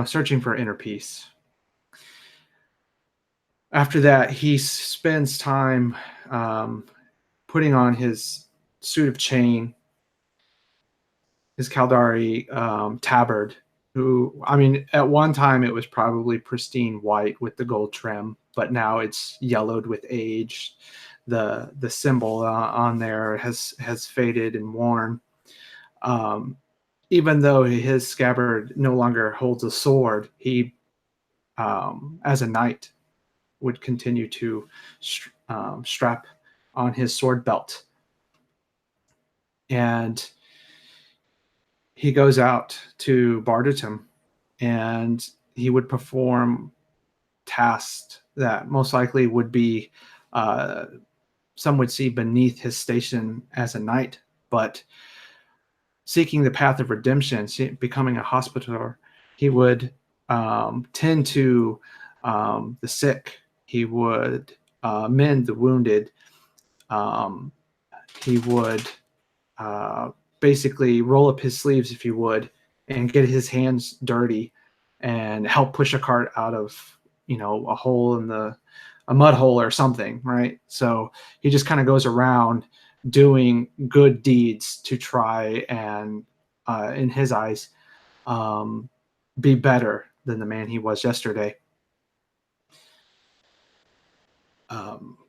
searching for inner peace. After that, he spends time putting on his suit of chain, his Kalandari tabard, at one time it was probably pristine white with the gold trim, but now it's yellowed with age. The symbol on there has faded and worn. Even though his scabbard no longer holds a sword, he, as a knight, would continue to strap on his sword belt. And he goes out to Barterdom, and he would perform tasks that most likely would be, some would see beneath his station as a knight, but seeking the path of redemption, becoming a hospitaller, he would tend to the sick. He would mend the wounded. He would basically roll up his sleeves, if you would, and get his hands dirty and help push a cart out of a hole in a mud hole or something, right? So he just kind of goes around doing good deeds to try and, in his eyes, be better than the man he was yesterday.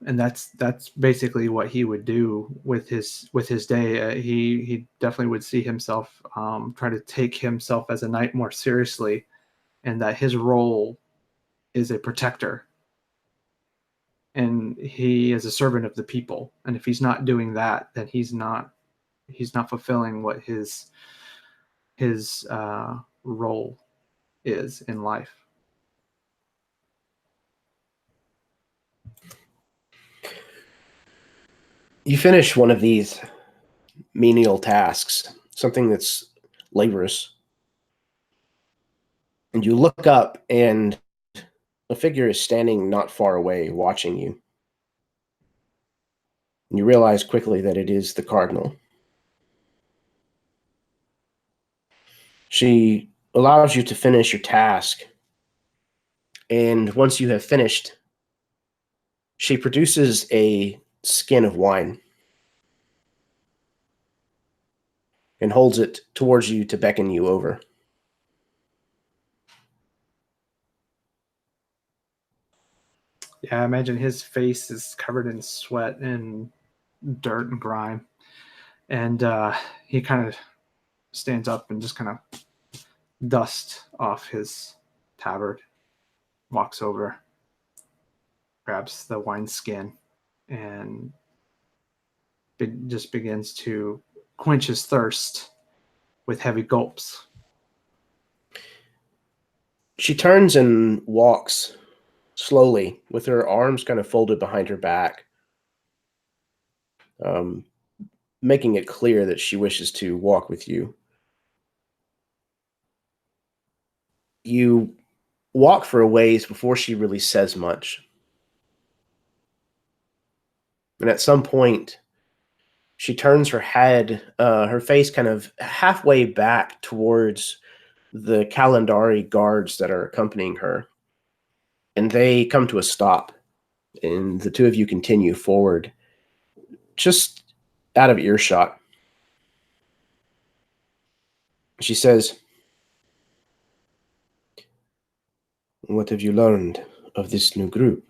And that's basically what he would do with his day. He definitely would see himself try to take himself as a knight more seriously, and that his role is a protector, and he is a servant of the people. And if he's not doing that, then he's not fulfilling what his role is in life. You finish one of these menial tasks, something that's laborious, and you look up, and a figure is standing not far away watching you. And you realize quickly that it is the Cardinal. She allows you to finish your task, and once you have finished, she produces a skin of wine and holds it towards you to beckon you over. Yeah, I imagine his face is covered in sweat and dirt and grime. And he kind of stands up and just kind of dusts off his tabard, walks over, grabs the wineskin and just begins to quench his thirst with heavy gulps. She turns and walks slowly with her arms kind of folded behind her back, making it clear that she wishes to walk with you. You walk for a ways before she really says much. And at some point, she turns her head, her face kind of halfway back towards the Kalandari guards that are accompanying her. And they come to a stop. And the two of you continue forward, just out of earshot. She says, "What have you learned of this new group?"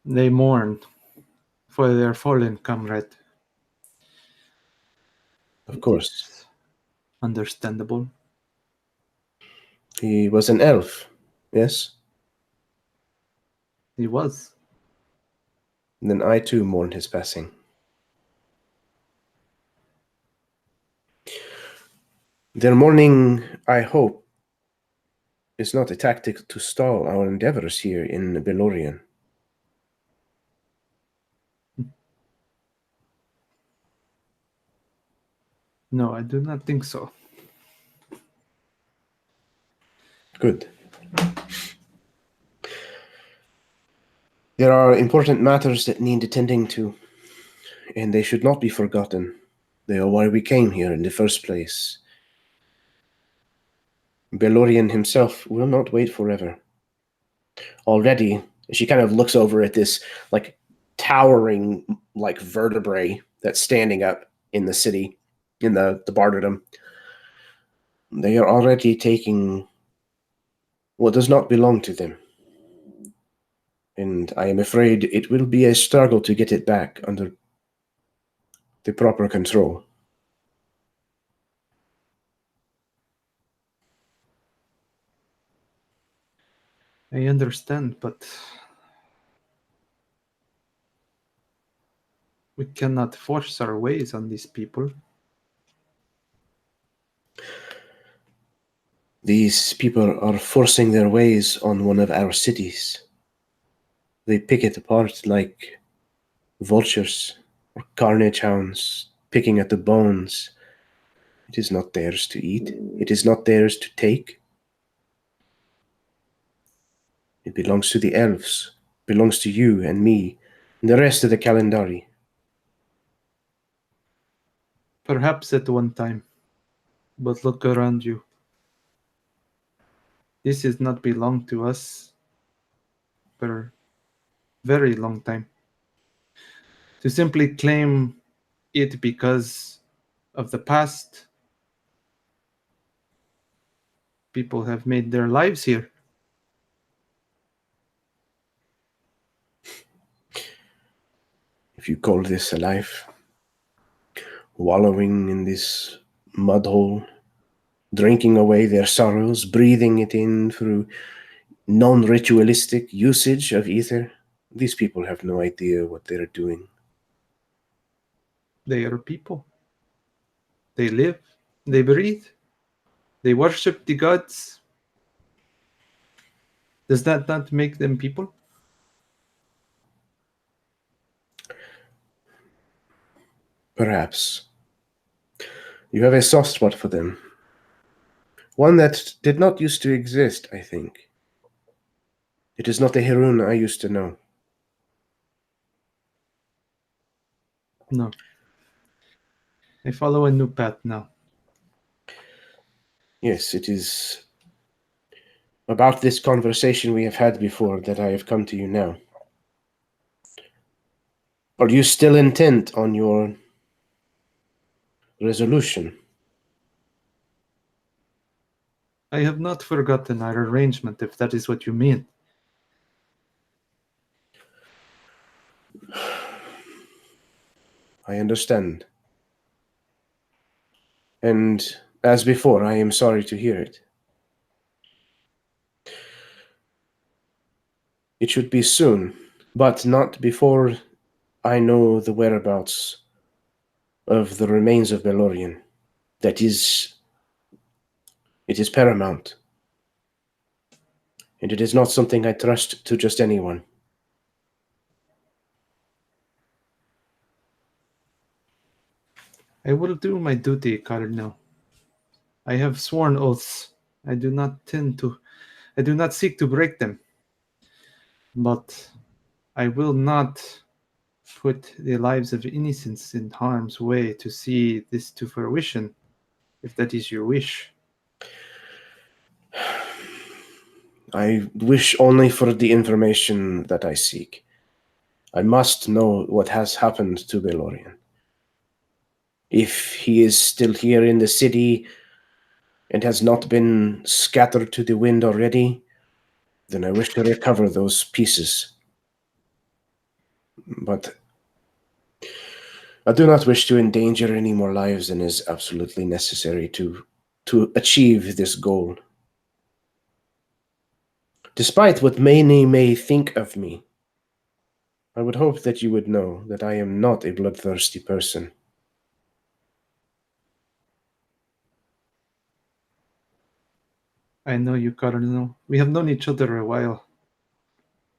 They mourn for their fallen comrade. Of course. Understandable. He was an elf, yes? He was. Then I too mourn his passing. Their mourning, I hope, is not a tactic to stall our endeavors here in Belorion. No, I do not think so. Good. There are important matters that need attending to, and they should not be forgotten. They are why we came here in the first place. Belorion himself will not wait forever. Already, she kind of looks over at this, like, towering, like, vertebrae that's standing up in the city, in the Barterdom. They are already taking what does not belong to them. And I am afraid it will be a struggle to get it back under the proper control. I understand, but we cannot force our ways on these people. These people are forcing their ways on one of our cities. They pick it apart like vultures or carnage hounds picking at the bones. It is not theirs to eat. It is not theirs to take. It belongs to the elves, belongs to you and me, and the rest of the Kalandari. Perhaps at one time, but look around you. This has not belonged to us for a very long time. To simply claim it because of the past, people have made their lives here. If you call this a life, wallowing in this mud hole, drinking away their sorrows, breathing it in through non-ritualistic usage of ether, these people have no idea what they're doing. They are people. They live, they breathe, they worship the gods. Does that not make them people? Perhaps. You have a soft spot for them. One that did not used to exist, I think. It is not the Herun I used to know. No. I follow a new path now. Yes, it is about this conversation we have had before that I have come to you now. Are you still intent on your resolution? I have not forgotten our arrangement, if that is what you mean. I understand. And As before, I am sorry to hear it. It should be soon, but not before I know the whereabouts of the remains of Belorion. It is paramount. And it is not something I trust to just anyone. I will do my duty, Cardinal. I have sworn oaths. I do not seek to break them. But I will not put the lives of innocents in harm's way to see this to fruition, if that is your wish. I wish only for the information that I seek. I must know what has happened to Belorion. If he is still here in the city and has not been scattered to the wind already, then I wish to recover those pieces. But I do not wish to endanger any more lives than is absolutely necessary to achieve this goal. Despite what many may think of me, I would hope that you would know that I am not a bloodthirsty person. I know you, Cardinal. We have known each other a while.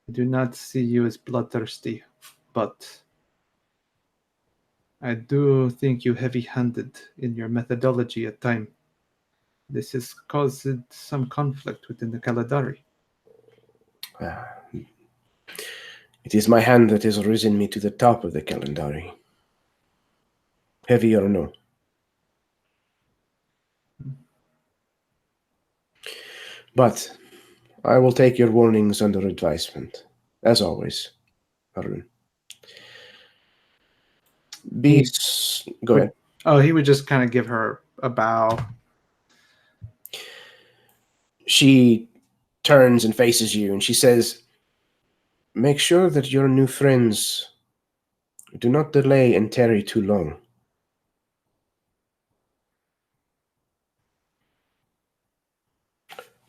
I do not see you as bloodthirsty, but I do think you heavy-handed in your methodology at times. This has caused some conflict within the Kalandari. It is my hand that has risen me to the top of the Kalandari. Heavy or no. But I will take your warnings under advisement, as always, Harun. Go ahead. Oh, he would just kind of give her a bow. She turns and faces you, and she says, "Make sure that your new friends do not delay and tarry too long.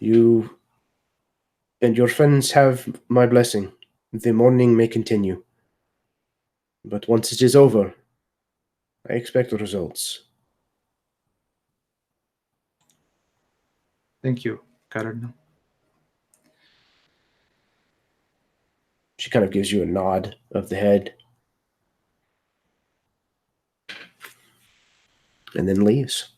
You and your friends have my blessing. The mourning may continue. But once it is over, I expect results." Thank you, Cardinal. She kind of gives you a nod of the head and then leaves.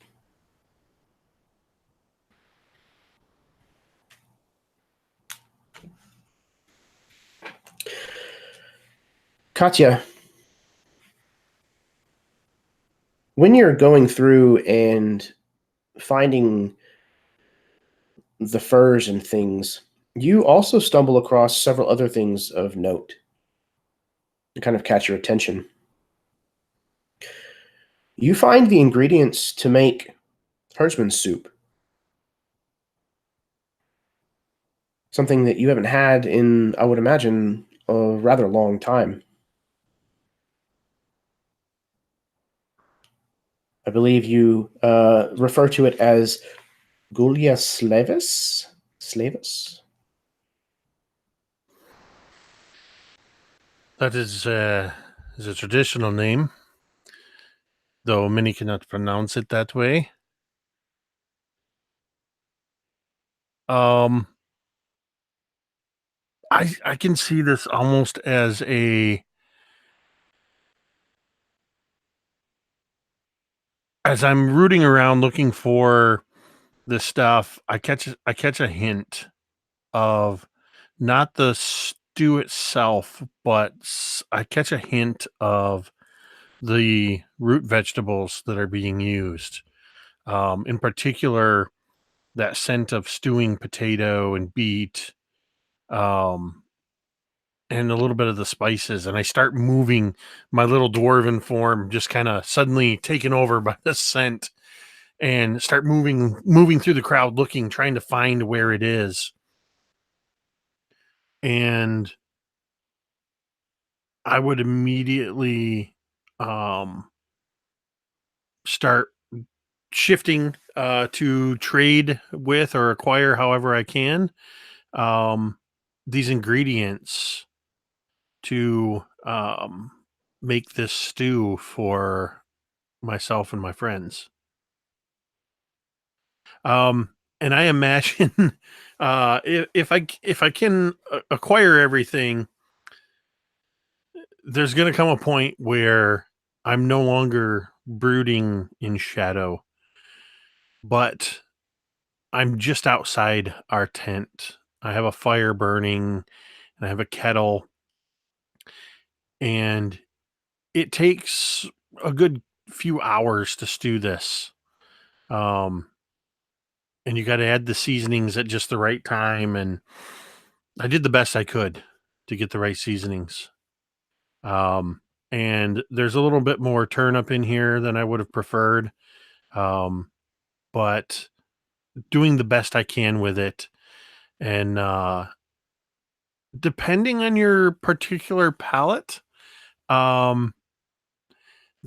Katya, when you're going through and finding the furs and things, you also stumble across several other things of note to kind of catch your attention. You find the ingredients to make Parchment Soup. Something that you haven't had in, I would imagine, a rather long time. I believe you refer to it as Gulia Slavis? Slavis? That is a traditional name, though many cannot pronounce it that way. I can see this almost as as I'm rooting around looking for this stuff, I catch a hint of not the stew itself, but I catch a hint of the root vegetables that are being used. In particular, that scent of stewing potato and beet, and a little bit of the spices. And I start moving my little dwarven form, just kind of suddenly taken over by the scent, and start moving through the crowd, trying to find where it is. And I would immediately start shifting to trade with or acquire however I can these ingredients to make this stew for myself and my friends. And I imagine if I can acquire everything, there's going to come a point where I'm no longer brooding in shadow, but I'm just outside our tent. I have a fire burning and I have a kettle, and it takes a good few hours to stew this. And you got to add the seasonings at just the right time. And I did the best I could to get the right seasonings. And there's a little bit more turnip in here than I would have preferred. But doing the best I can with it. And depending on your particular palate, the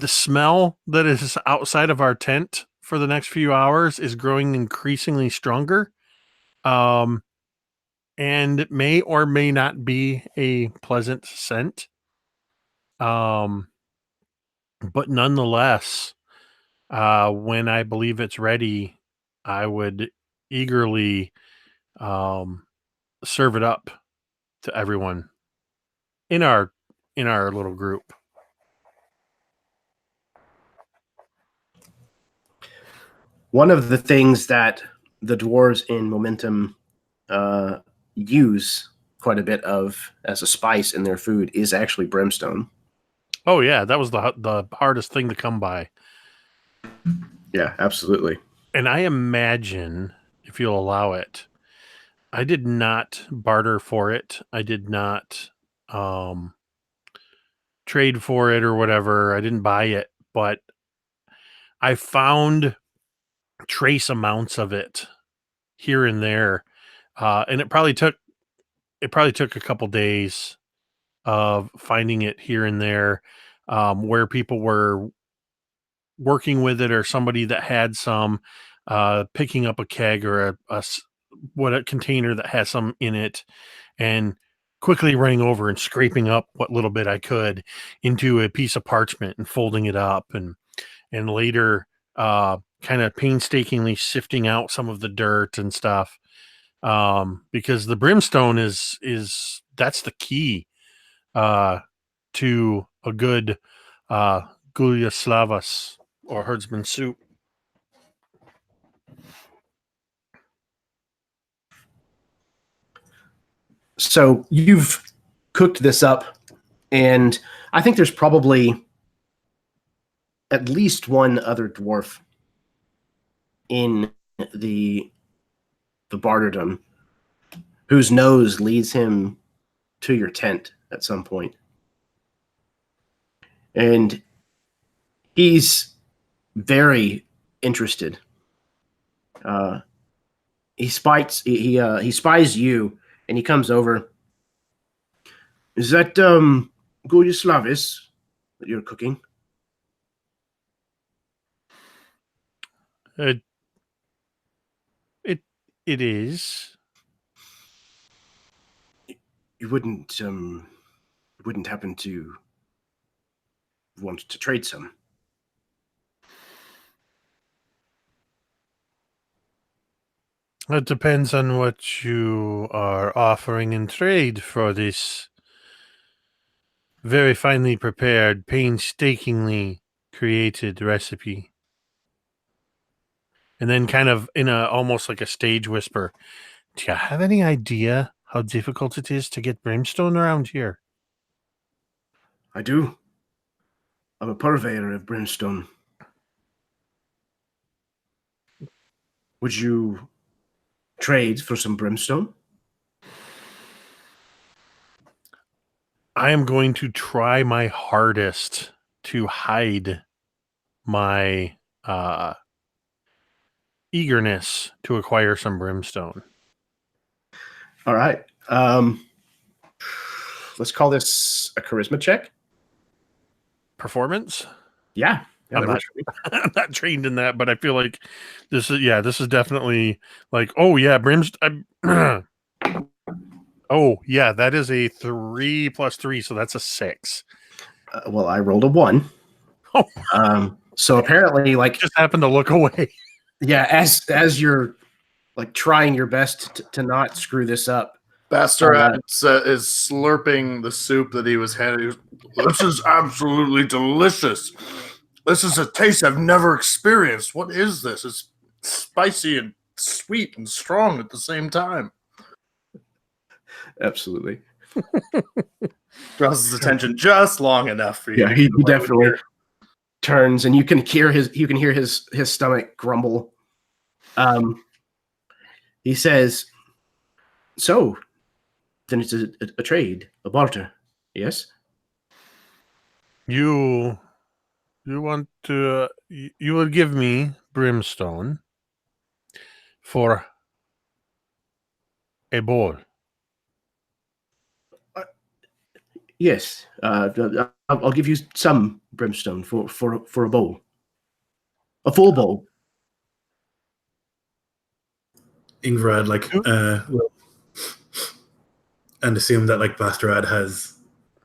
smell that is outside of our tent for the next few hours is growing increasingly stronger. And it may or may not be a pleasant scent. But nonetheless, when I believe it's ready, I would eagerly serve it up to everyone in our little group. One of the things that the dwarves in Momentum use quite a bit of as a spice in their food is actually brimstone. Oh yeah, that was the hardest thing to come by. Yeah, absolutely. And I imagine, if you'll allow it, I did not barter for it. I did not trade for it or whatever. I didn't buy it, but I found trace amounts of it here and there. And it probably took a couple days of finding it here and there, where people were working with it, or somebody that had some, picking up a keg or a container that has some in it, and quickly running over and scraping up what little bit I could into a piece of parchment and folding it up, and later kind of painstakingly sifting out some of the dirt and stuff, because the brimstone is that's the key to a good Gulyaslavas or herdsman soup. So you've cooked this up, and I think there's probably at least one other dwarf in the Barterdom whose nose leads him to your tent at some point. And he's very interested. He spies you, and he comes over. Is that Gulyaslavas that you're cooking? It is. You wouldn't happen to want to trade some? It depends on what you are offering in trade for this very finely prepared, painstakingly created recipe. And then kind of in a almost like a stage whisper, do you have any idea how difficult it is to get brimstone around here? I do. I'm a purveyor of brimstone. Would you trade for some brimstone? I am going to try my hardest to hide my eagerness to acquire some brimstone. All right. Let's call this a charisma check. Performance? Yeah. Yeah, I'm that not, works for me. I'm not trained in that, but I feel like this is definitely like, oh yeah, brimstone. Oh yeah, that is a 3 + 3, so that's a 6. Well, I rolled a 1. Oh. So apparently, like, Just happened to look away. yeah, as you're like trying your best to not screw this up. Bastard is slurping the soup that he was handed. This is absolutely delicious. This is a taste I've never experienced. What is this? It's spicy and sweet and strong at the same time. Absolutely. Draws his attention just long enough for you. Yeah, to he get away with definitely your- turns, and you can hear his stomach grumble. He says, "So, then it's a trade, a barter, yes?" You want to? You will give me brimstone for a bowl. Yes. I'll give you some brimstone for a bowl, a full bowl. Ingvarad will and assume that like Basterad has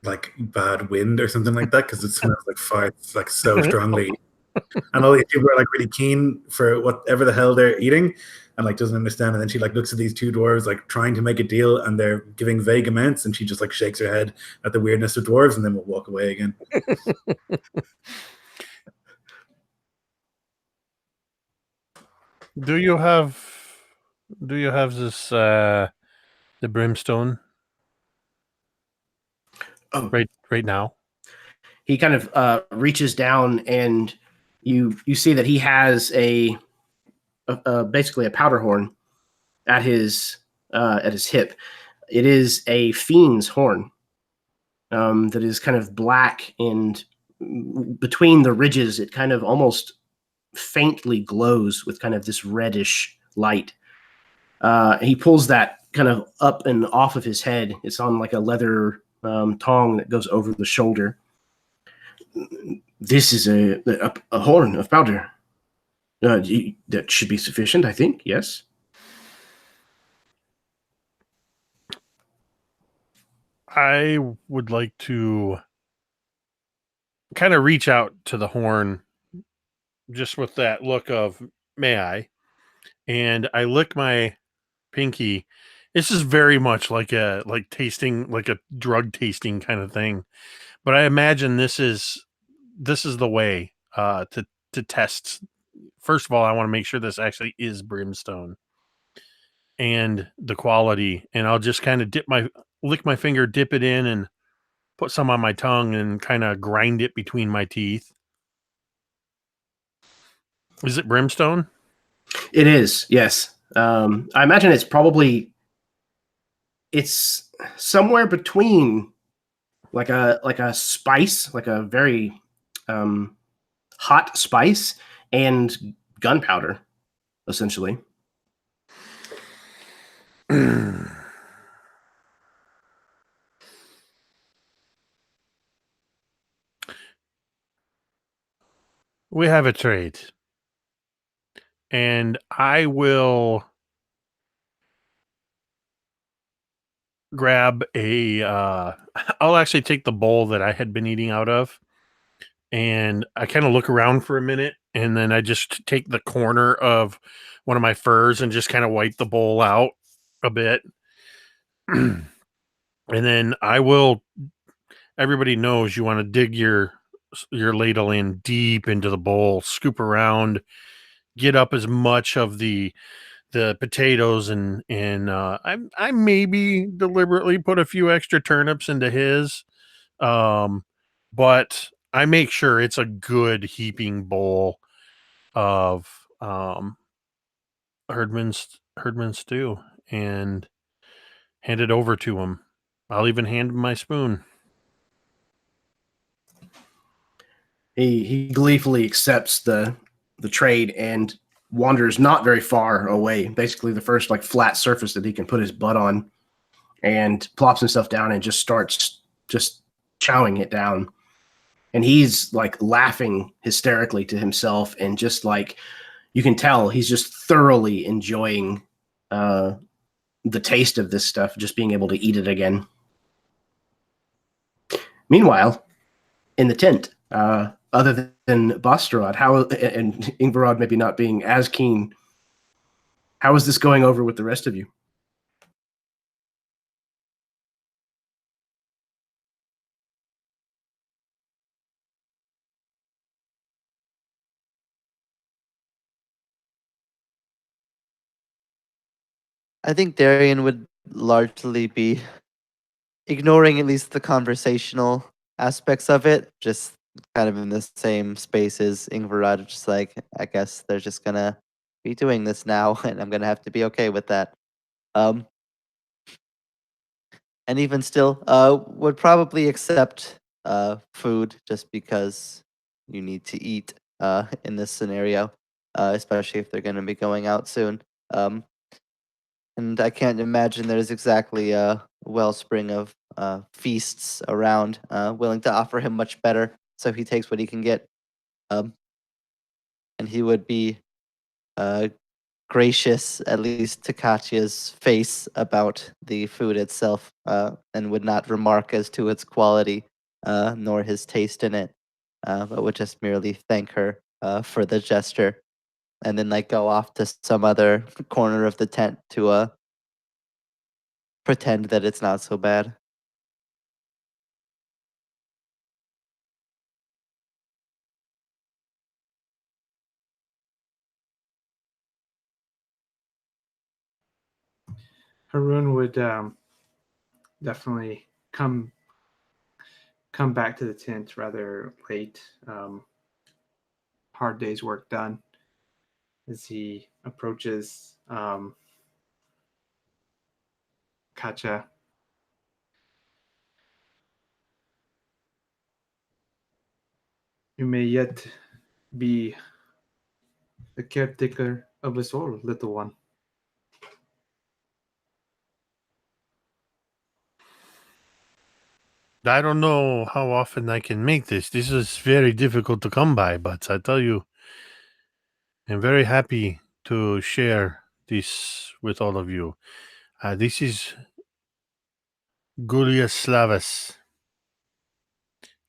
like bad wind or something like that because it smells like farts like so strongly, and all these people are like really keen for whatever the hell they're eating, and like doesn't understand. And then she like looks at these two dwarves like trying to make a deal, and they're giving vague amounts, and she just like shakes her head at the weirdness of dwarves, and then we'll walk away again. Do you have this the brimstone? Oh, right now. he kind of reaches down, and you see that he has a basically a powder horn at his hip. It is a fiend's horn that is kind of black, and between the ridges, it kind of almost faintly glows with kind of this reddish light. He pulls that kind of up and off of his head. It's on like a leather tong that goes over the shoulder. This is a horn of powder. That should be sufficient, I think. Yes. I would like to kind of reach out to the horn just with that look of, may I? And I lick my pinky. This is very much like a drug tasting kind of thing. But I imagine this is the way to test. First of all, I want to make sure this actually is brimstone and the quality. And I'll just kind of lick my finger, dip it in, and put some on my tongue and kind of grind it between my teeth. Is it brimstone? It is, yes. I imagine it's somewhere between like a spice, like a very hot spice, and gunpowder, essentially. We have a trade. And I will grab I'll actually take the bowl that I had been eating out of, and I kind of look around for a minute, and then I just take the corner of one of my furs and just kind of wipe the bowl out a bit. And then everybody knows you want to dig your ladle in deep into the bowl, scoop around, get up as much of the potatoes, and I maybe deliberately put a few extra turnips into his, but I make sure it's a good heaping bowl of herdman stew and hand it over to him. I'll even hand him my spoon. He gleefully accepts the trade and wanders not very far away, basically the first like flat surface that he can put his butt on, and plops himself down and just starts just chowing it down. And he's like laughing hysterically to himself, and just like you can tell he's just thoroughly enjoying the taste of this stuff, just being able to eat it again. Meanwhile, in the tent, other than Bosterod, how and Ingvarad maybe not being as keen, how is this going over with the rest of you? I think Darian would largely be ignoring at least the conversational aspects of it, just kind of in the same space as Ingvarad, just like, I guess they're just gonna be doing this now, and I'm gonna have to be okay with that. Um, and even still, would probably accept food just because you need to eat in this scenario, especially if they're gonna be going out soon. And I can't imagine there's exactly a wellspring of feasts around willing to offer him much better. So he takes what he can get. And he would be gracious, at least to Katya's face, about the food itself, and would not remark as to its quality nor his taste in it, but would just merely thank her for the gesture. And then like go off to some other corner of the tent to pretend that it's not so bad. Haroon would definitely come back to the tent rather late. Hard day's work done. As he approaches Katya. You may yet be the caretaker of us all, little one. I don't know how often I can make this. This is very difficult to come by, but I tell you, I'm very happy to share this with all of you. This is Gulia Slavas.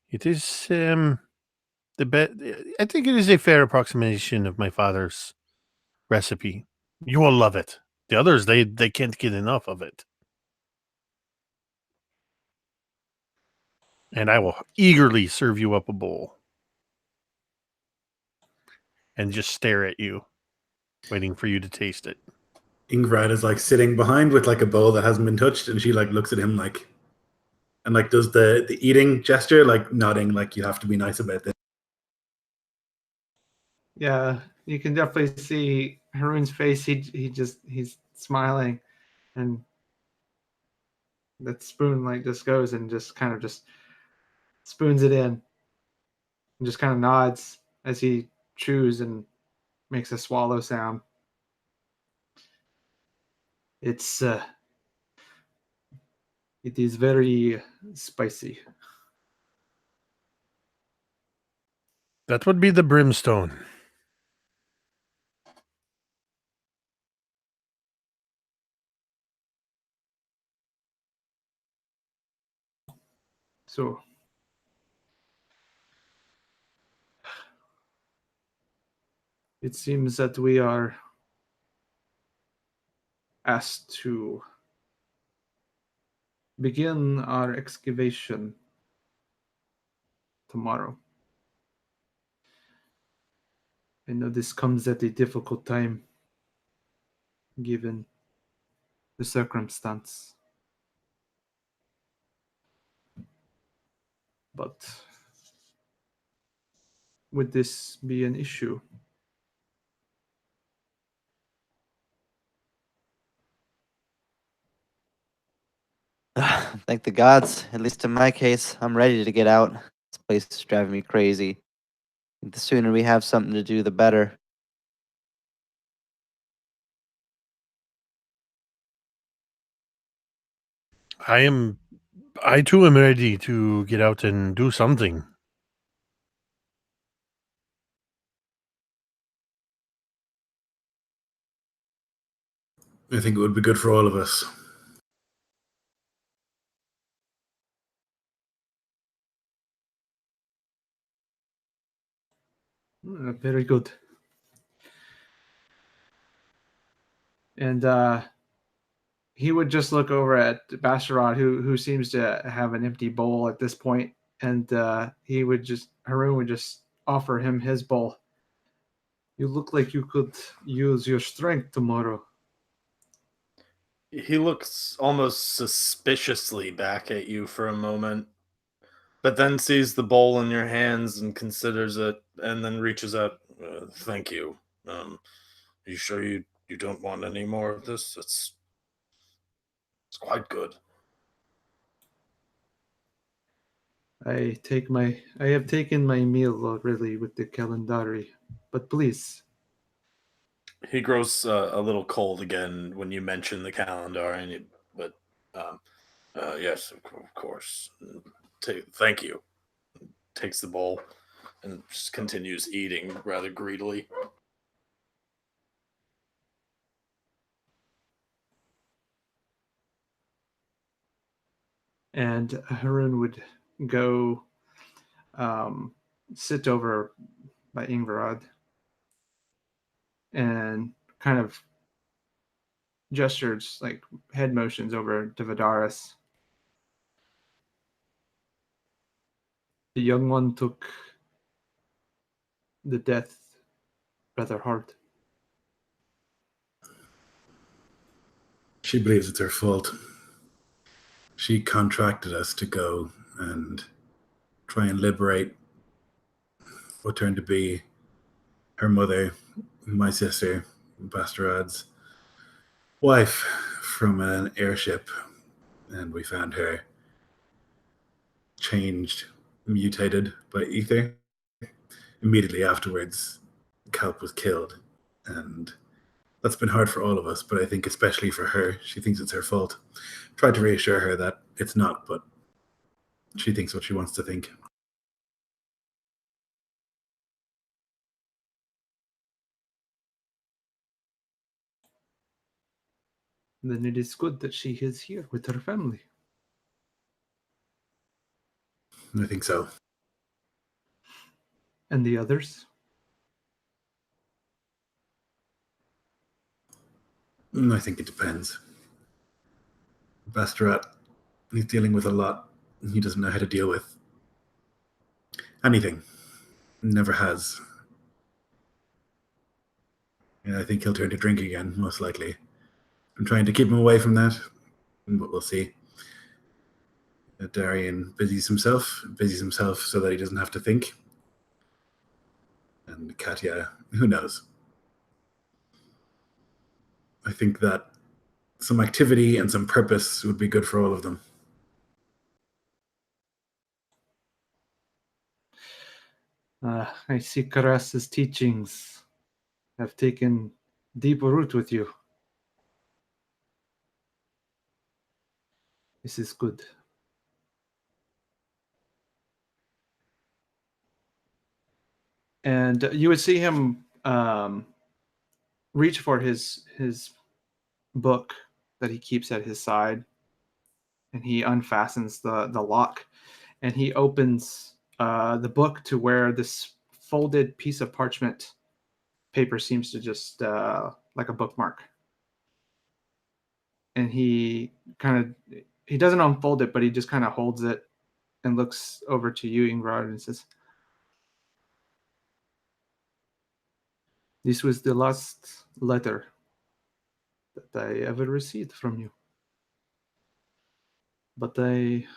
It is the best. I think it is a fair approximation of my father's recipe. You will love it. The others, they can't get enough of it. And I will eagerly serve you up a bowl. And just stare at you, waiting for you to taste it. Ingrid is like sitting behind with like a bowl that hasn't been touched, and she like looks at him like, and like does the eating gesture, like nodding, like you have to be nice about this. Yeah, you can definitely see Haroon's face. He's smiling, and that spoon like just goes and just kind of just spoons it in, and just kind of nods as he chews and makes a swallow sound. It is very spicy. That would be the brimstone. So it seems that we are asked to begin our excavation tomorrow. I know this comes at a difficult time given the circumstance. But would this be an issue? Thank the gods, at least in my case, I'm ready to get out. This place is driving me crazy. The sooner we have something to do, the better. I too am ready to get out and do something. I think it would be good for all of us. Very good. And he would just look over at Basharad, who seems to have an empty bowl at this point, and Haroon would just offer him his bowl. You look like you could use your strength tomorrow. He looks almost suspiciously back at you for a moment, but then sees the bowl in your hands and considers it, and then reaches out. Thank you. You sure you don't want any more of this? It's quite good. I have taken my meal already with the Kalandari, but please. He grows a little cold again when you mention the calendar, but yes, of course. Thank you. Takes the bowl and just continues eating rather greedily. And Haroon would go sit over by Ingvarad and kind of gestures, like head motions over to Vidaris. The young one took the death rather hard. She believes it's her fault. She contracted us to go and try and liberate what turned to be her mother, my sister, Bastarad's wife, from an airship. And we found her changed, mutated by ether. Immediately afterwards, Kalp was killed. And that's been hard for all of us, but I think especially for her. She thinks it's her fault. Tried to reassure her that it's not, but she thinks what she wants to think. Then it is good that she is here with her family. I think so. And the others? I think it depends. Bastarat, he's dealing with a lot he doesn't know how to deal with. Anything. Never has. And I think he'll turn to drink again, most likely. I'm trying to keep him away from that, but we'll see. Darian busies himself so that he doesn't have to think. And Katya, who knows? I think that some activity and some purpose would be good for all of them. I see Karas's teachings have taken deep root with you. This is good. And you would see him reach for his book that he keeps at his side, and he unfastens the lock, and he opens the book to where this folded piece of parchment paper seems to just like a bookmark. And he doesn't unfold it, but he just kind of holds it and looks over to you, Ingvar, and says, "This was the last letter that I ever received from you. But I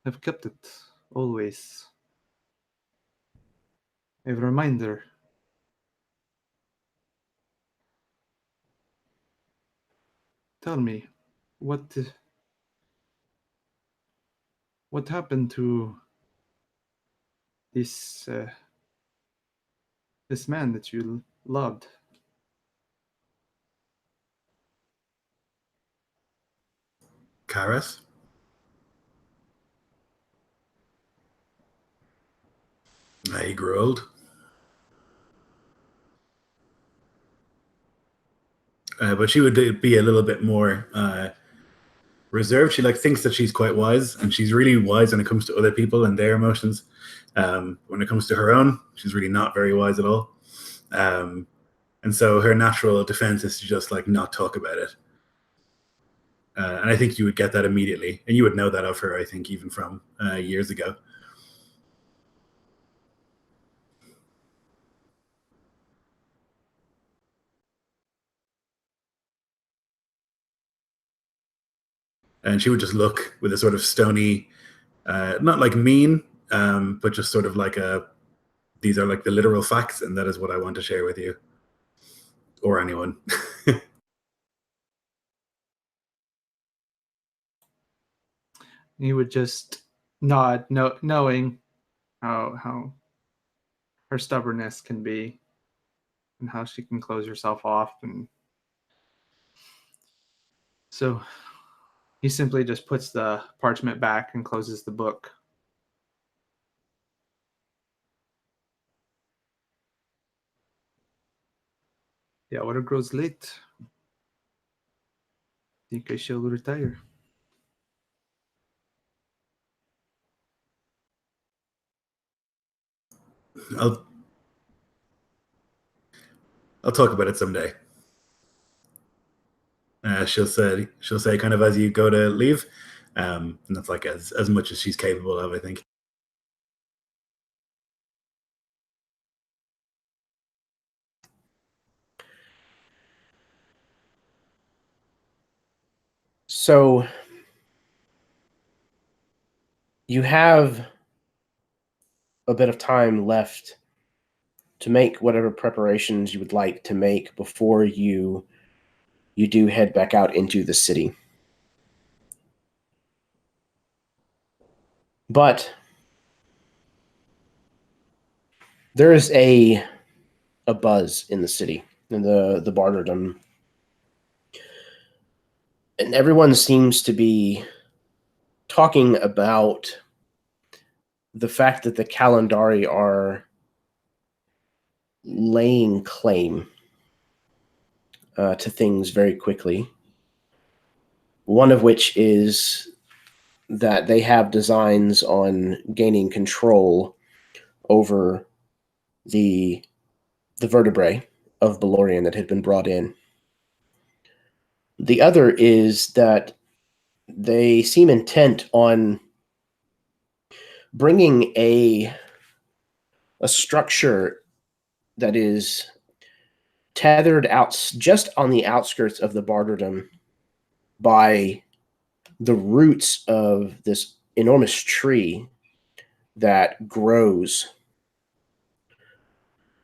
have kept it always. A reminder. Tell me, what happened to this this man that you loved?" Karas? He grew old. but she would be a little bit more reserved. She thinks that she's quite wise, and she's really wise when it comes to other people and their emotions. When it comes to her own, she's really not very wise at all. And so her natural defense is to just not talk about it. And I think you would get that immediately, and you would know that of her, I think, even from years ago. And she would just look with a sort of stony, not mean, but just sort of these are the literal facts, and that is what I want to share with you. Or anyone. He would just nod, knowing how her stubbornness can be, and how she can close herself off. And so he simply just puts the parchment back and closes the book. The hour grows late. Think I shall retire. I'll talk about it someday. She'll say kind of as you go to leave, and that's as much as she's capable of, I think. So you have a bit of time left to make whatever preparations you would like to make before you do head back out into the city. But there is a buzz in the city, in the Barterdom. And everyone seems to be talking about the fact that the Kalandari are laying claim to things very quickly. One of which is that they have designs on gaining control over the vertebrae of Belorion that had been brought in. The other is that they seem intent on bringing a structure that is tethered out just on the outskirts of the Barterdom by the roots of this enormous tree that grows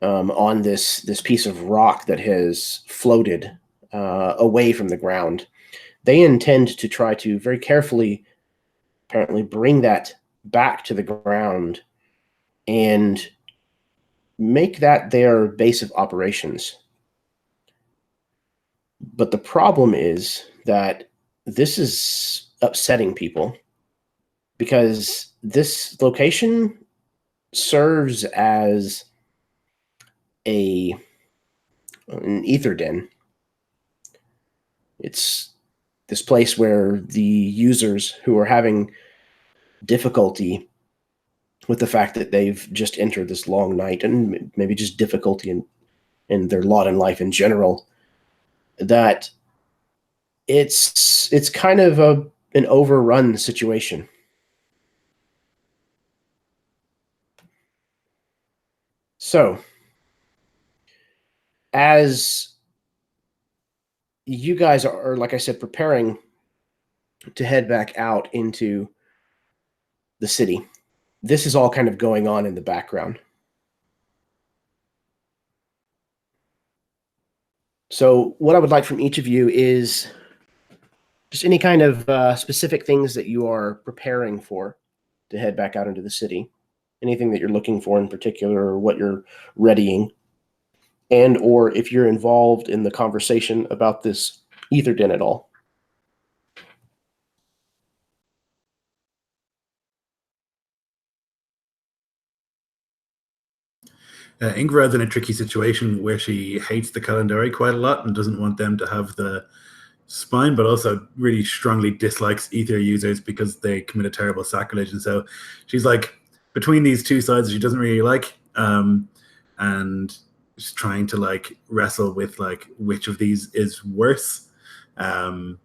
on this piece of rock that has floated away from the ground. They intend to try to very carefully, apparently, bring that back to the ground and make that their base of operations. But the problem is that this is upsetting people because this location serves as an ether den. It's this place where the users who are having difficulty with the fact that they've just entered this long night, and maybe just difficulty in their lot in life in general, that it's kind of an overrun situation. So, as you guys are, like I said, preparing to head back out into the city, this is all kind of going on in the background. So what I would like from each of you is just any kind of specific things that you are preparing for to head back out into the city. Anything that you're looking for in particular, or what you're readying. And or if you're involved in the conversation about this ether den at all. Ingrad's in a tricky situation where she hates the Kalandari quite a lot and doesn't want them to have the spine, but also really strongly dislikes ether users because they commit a terrible sacrilege. And so she's like between these two sides she doesn't really like, and she's trying to like wrestle with like which of these is worse, and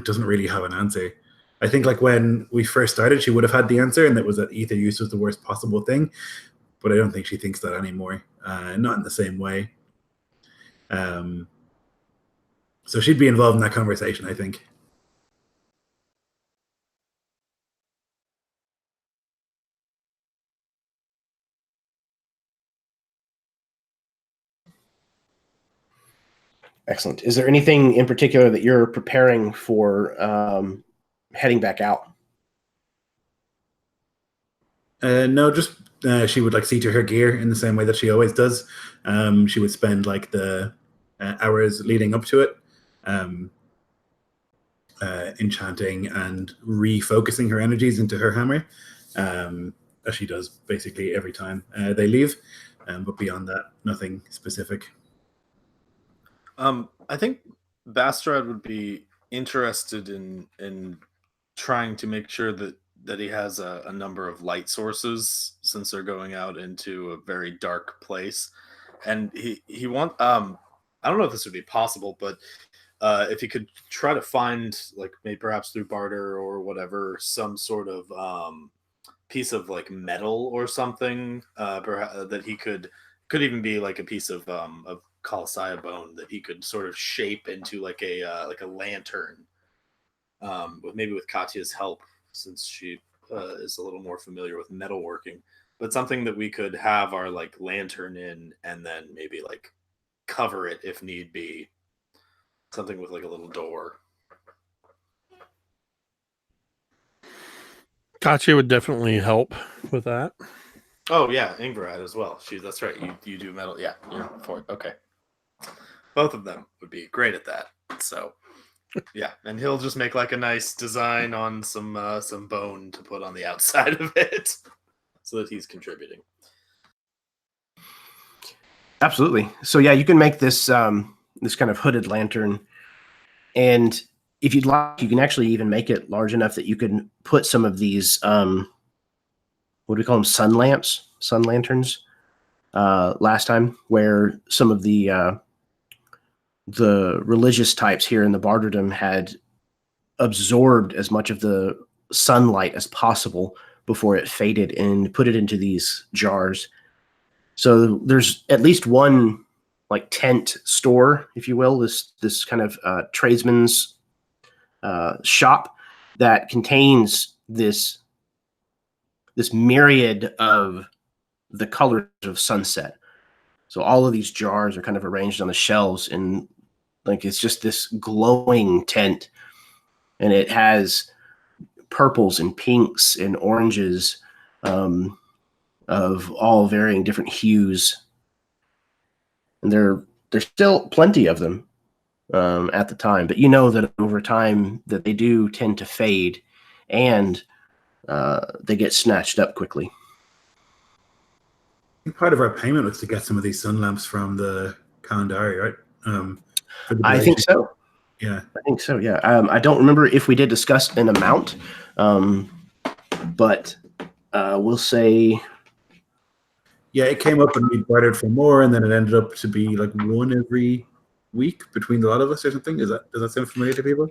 doesn't really have an answer. I think like when we first started, she would have had the answer, and that was that ether use was the worst possible thing. But I don't think she thinks that anymore. Not in the same way. So she'd be involved in that conversation, I think. Excellent. Is there anything in particular that you're preparing for heading back out? No, just she would like see to her gear in the same way that she always does. She would spend like the hours leading up to it, enchanting and refocusing her energies into her hammer, as she does basically every time they leave. But beyond that, nothing specific. I think Bastrad would be interested in trying to make sure that he has a number of light sources, since they're going out into a very dark place, and he want I don't know if this would be possible, but if he could try to find, like, maybe perhaps through barter or whatever, some sort of piece of like metal or something, that he could even be like a piece of Colossiah bone that he could sort of shape into like a lantern, with Katya's help, since she is a little more familiar with metalworking, but something that we could have our like lantern in, and then maybe like cover it if need be, something with like a little door. Katya would definitely help with that. Oh yeah, Ingrid as well. That's right. You do metal. Yeah, you're for it. Okay. Both of them would be great at that. So yeah, and he'll just make like a nice design on some bone to put on the outside of it, so that he's contributing. Absolutely. So yeah, you can make this this kind of hooded lantern, and if you'd like, you can actually even make it large enough that you can put some of these what do we call them? Sun lamps, sun lanterns. Last time, where some of the religious types here in the Barterdom had absorbed as much of the sunlight as possible before it faded, and put it into these jars. So there's at least one like tent store, if you will, this kind of tradesman's shop that contains this myriad of the colors of sunset. So all of these jars are kind of arranged on the shelves, and like it's just this glowing tent, and it has purples and pinks and oranges, of all varying different hues. And there's still plenty of them at the time, but you know that over time that they do tend to fade, and they get snatched up quickly. I think part of our payment was to get some of these sun lamps from the Kalandari, right? I think so. Yeah. I think so, yeah. I don't remember if we did discuss an amount, but we'll say... Yeah, it came up and we bartered for more, and then it ended up to be like one every week between a lot of us or something. Does that sound familiar to people?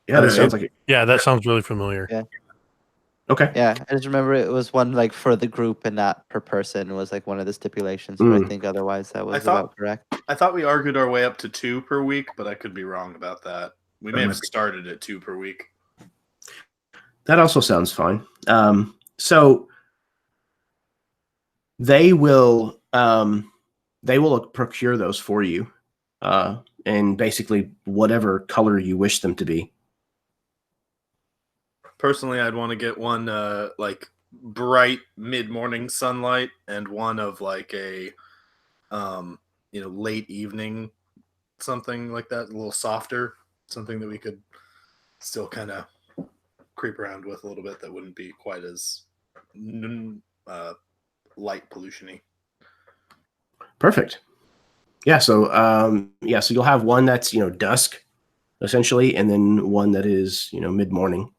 Yeah, that sounds like it. Yeah, that sounds really familiar. Yeah. Okay. Yeah, I just remember it was one like for the group and not per person was like one of the stipulations, but I think otherwise that was about correct. I thought we argued our way up to 2 per week, but I could be wrong about that. We may have started at 2 per week. That also sounds fine. So they will procure those for you, and basically whatever color you wish them to be. Personally, I'd want to get one like bright mid-morning sunlight, and one of like a late evening, something like that, a little softer, something that we could still kind of creep around with a little bit, that wouldn't be quite as light pollution-y. Perfect. Yeah. So so you'll have one that's dusk, essentially, and then one that is mid morning.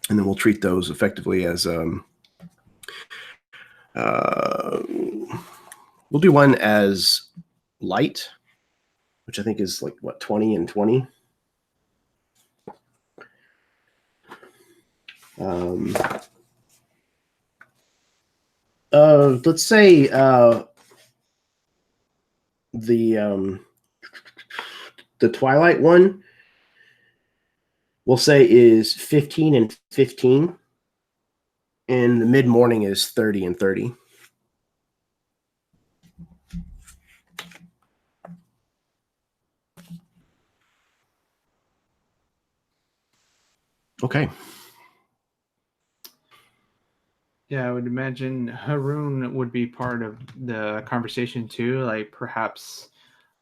And then we'll treat those effectively as we'll do one as light, which I think is like 20 and 20. Let's say the Twilight one we'll say is 15 and 15, and the mid morning is 30 and 30. Okay. Yeah, I would imagine Haroon would be part of the conversation too. Like perhaps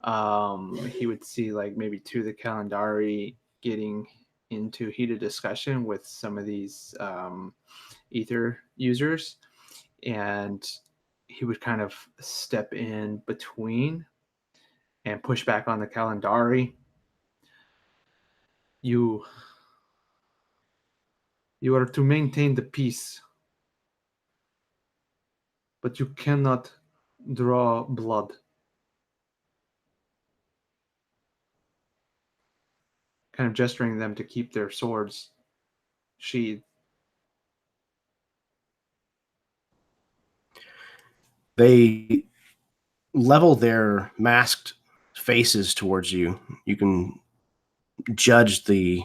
he would see like maybe two of the Kalandari getting into heated discussion with some of these ether users, and he would kind of step in between and push back on the Kalandari. You are to maintain the peace, but you cannot draw blood. Kind of gesturing them to keep their swords sheathed. They level their masked faces towards you. You can judge the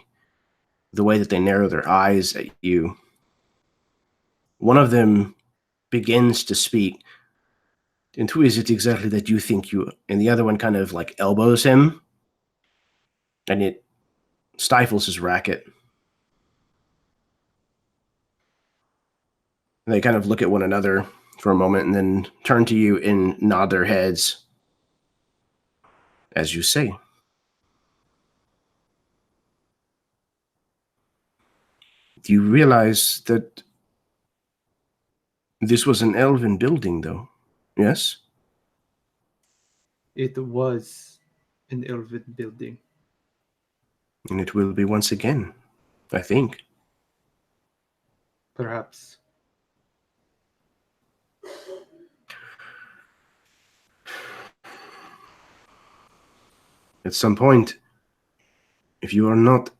way that they narrow their eyes at you. One of them begins to speak. And who is it exactly that you think you... And the other one kind of like elbows him, and it stifles his racket. And they kind of look at one another for a moment and then turn to you and nod their heads. As you say. Do you realize that this was an elven building, though? Yes? It was an elven building. And it will be once again, I think. Perhaps. At some point, if you are not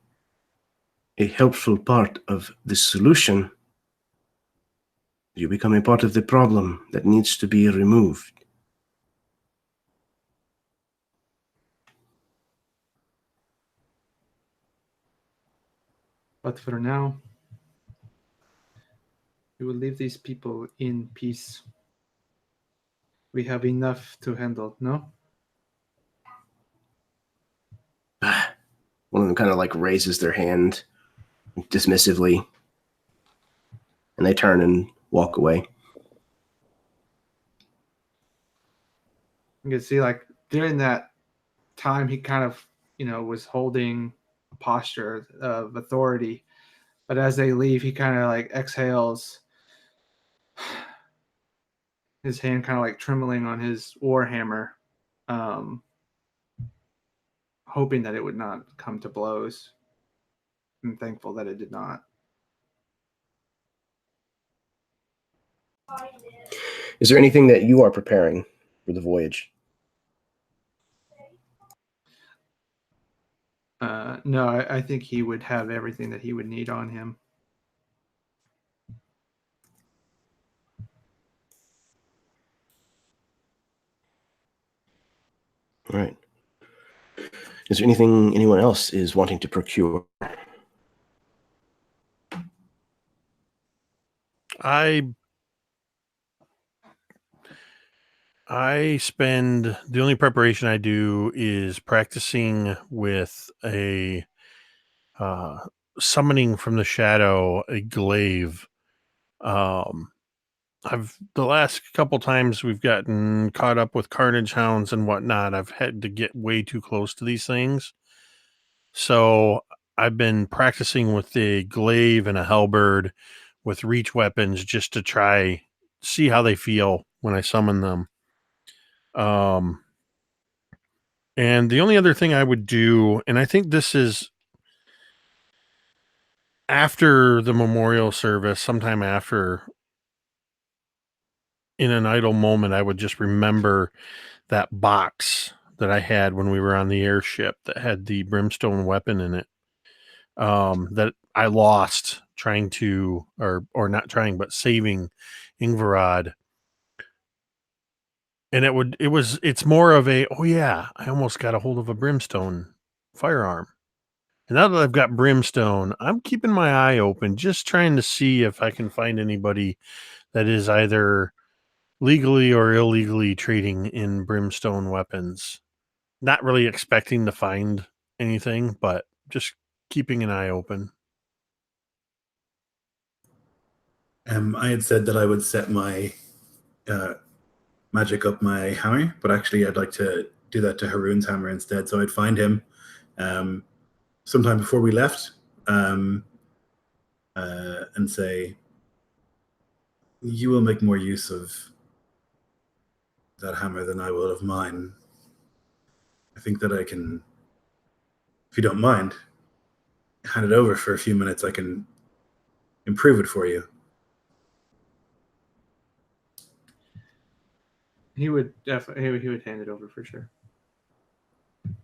a helpful part of the solution, you become a part of the problem that needs to be removed. But for now, we will leave these people in peace. We have enough to handle, no? One of them kind of like raises their hand dismissively, and they turn and walk away. You can see, like, during that time, he kind of, was holding a posture of authority. But as they leave, he kind of, like, exhales, his hand kind of, like, trembling on his warhammer, hoping that it would not come to blows. I'm thankful that it did not. Is there anything that you are preparing for the voyage? No, I think he would have everything that he would need on him. All right. Is there anything anyone else is wanting to procure? I spend, the only preparation I do is practicing with a summoning from the shadow, a glaive. The last couple times we've gotten caught up with carnage hounds and whatnot, I've had to get way too close to these things. So I've been practicing with a glaive and a halberd with reach weapons just to try see how they feel when I summon them. And the only other thing I would do, and I think this is after the memorial service, sometime after, in an idle moment, I would just remember that box that I had when we were on the airship that had the brimstone weapon in it, that I lost trying to, or not trying, but saving Ingvarad. And it's more of a, oh yeah, I almost got a hold of a brimstone firearm. And now that I've got brimstone, I'm keeping my eye open, just trying to see if I can find anybody that is either legally or illegally trading in brimstone weapons. Not really expecting to find anything, but just keeping an eye open. I had said that I would set my magic up my hammer, but actually I'd like to do that to Haroon's hammer instead. So I'd find him sometime before we left and say, you will make more use of that hammer than I will of mine. I think that I can, if you don't mind, hand it over for a few minutes. I can improve it for you. He would definitely. He would hand it over for sure.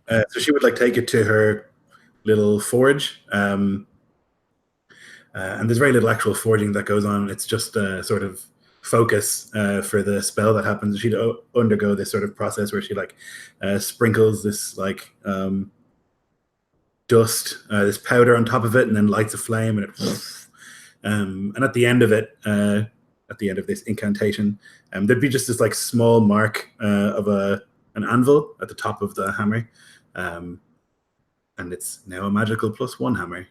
So she would take it to her little forge, and there's very little actual forging that goes on. It's just a sort of focus for the spell that happens. She'd undergo this sort of process where she sprinkles this dust, this powder on top of it, and then lights a flame, and and at the end of it, at the end of this incantation, there'd be just this small mark of an anvil at the top of the hammer, and it's now a magical +1 hammer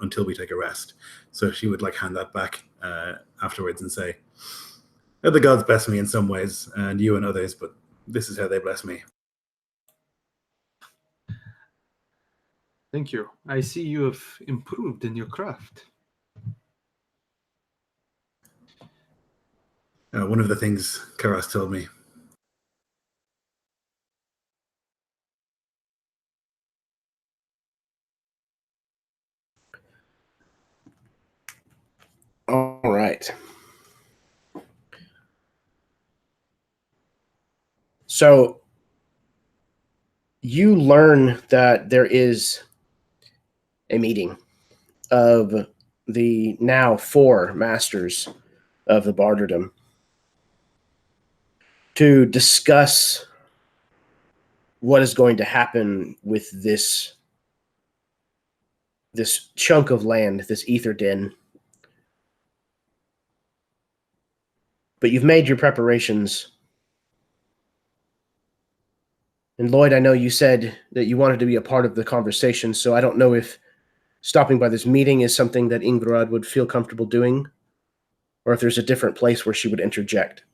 until we take a rest. So she would hand that back afterwards and say, the gods bless me in some ways, and you in others, but this is how they bless me. Thank you. I see you have improved in your craft. One of the things Karas told me. All right. So you learn that there is a meeting of the now 4 masters of the Barterdom to discuss what is going to happen with this chunk of land, this ether den. But you've made your preparations. And Lloyd, I know you said that you wanted to be a part of the conversation, so I don't know if stopping by this meeting is something that Ingvarad would feel comfortable doing, or if there's a different place where she would interject.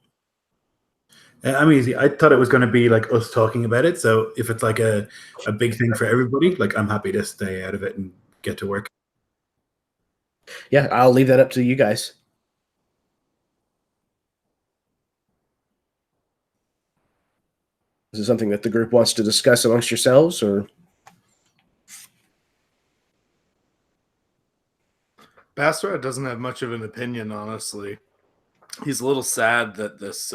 I'm easy. I thought it was going to be us talking about it, so if it's a big thing for everybody, I'm happy to stay out of it and get to work. Yeah, I'll leave that up to you guys. Is it something that the group wants to discuss amongst yourselves, or? Basra doesn't have much of an opinion, honestly. He's a little sad that this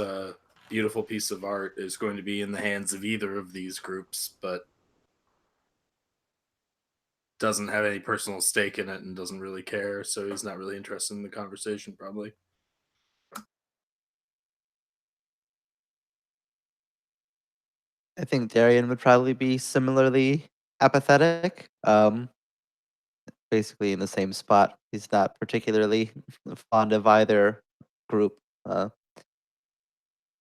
beautiful piece of art is going to be in the hands of either of these groups, but doesn't have any personal stake in it and doesn't really care, so he's not really interested in the conversation, probably. I think Darian would probably be similarly apathetic. Basically in the same spot. He's not particularly fond of either group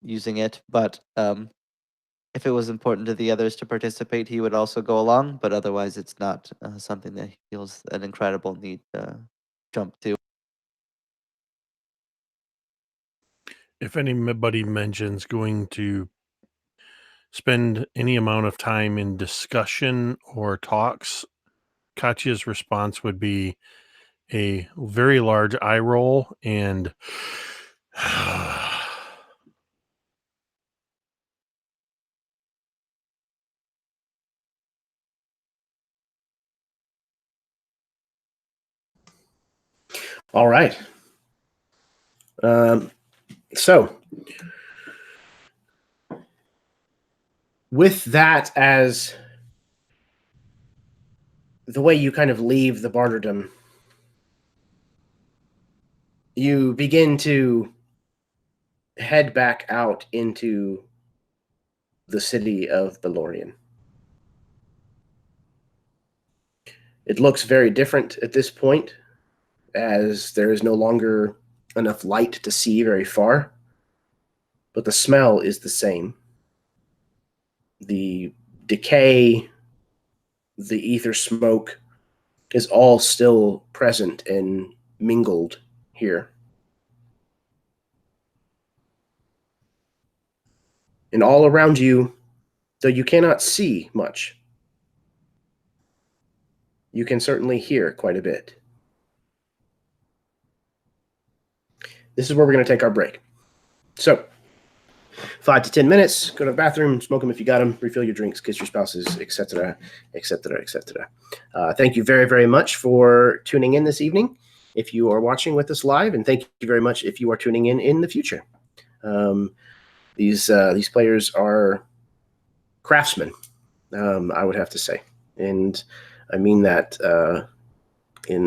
using it, but if it was important to the others to participate, he would also go along, but otherwise it's not something that he feels an incredible need to jump to. If anybody mentions going to spend any amount of time in discussion or talks Katya's response would be a very large eye roll and All right. So, with that as the way you kind of leave the Barterdom, you begin to head back out into the city of Belorion. It looks very different at this point, as there is no longer enough light to see very far, but the smell is the same. The decay, the ether smoke is all still present and mingled here. And all around you, though you cannot see much, you can certainly hear quite a bit. This is where we're going to take our break. So, 5 to 10 minutes, go to the bathroom, smoke them if you got them, refill your drinks, kiss your spouses, etc., etc., etc. Thank you very, very much for tuning in this evening if you are watching with us live, and thank you very much if you are tuning in the future. These players are craftsmen, I would have to say, and I mean that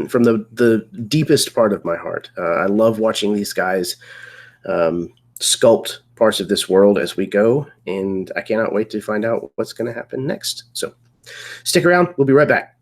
from the deepest part of my heart. I love watching these guys sculpt parts of this world as we go, and I cannot wait to find out what's going to happen next. So stick around. We'll be right back.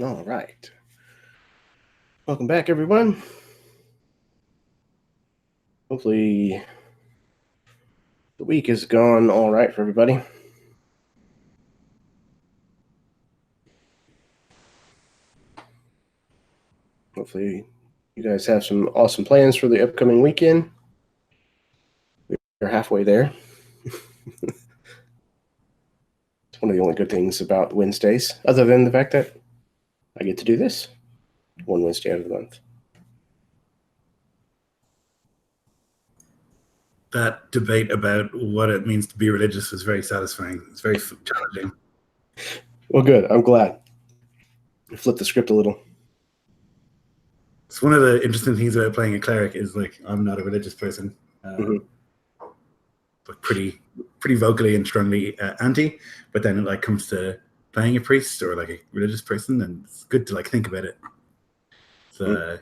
All right. Welcome back, everyone. Hopefully the week has gone all right for everybody. Hopefully you guys have some awesome plans for the upcoming weekend. We're halfway there. It's one of the only good things about Wednesdays, other than the fact that I get to do this one Wednesday out of the month. That debate about what it means to be religious was very satisfying. It's very challenging. Well, good. I'm glad. Flip the script a little. It's one of the interesting things about playing a cleric is like I'm not a religious person, but pretty vocally and strongly anti. But then it like comes to playing a priest or like a religious person, and it's good to like think about it. So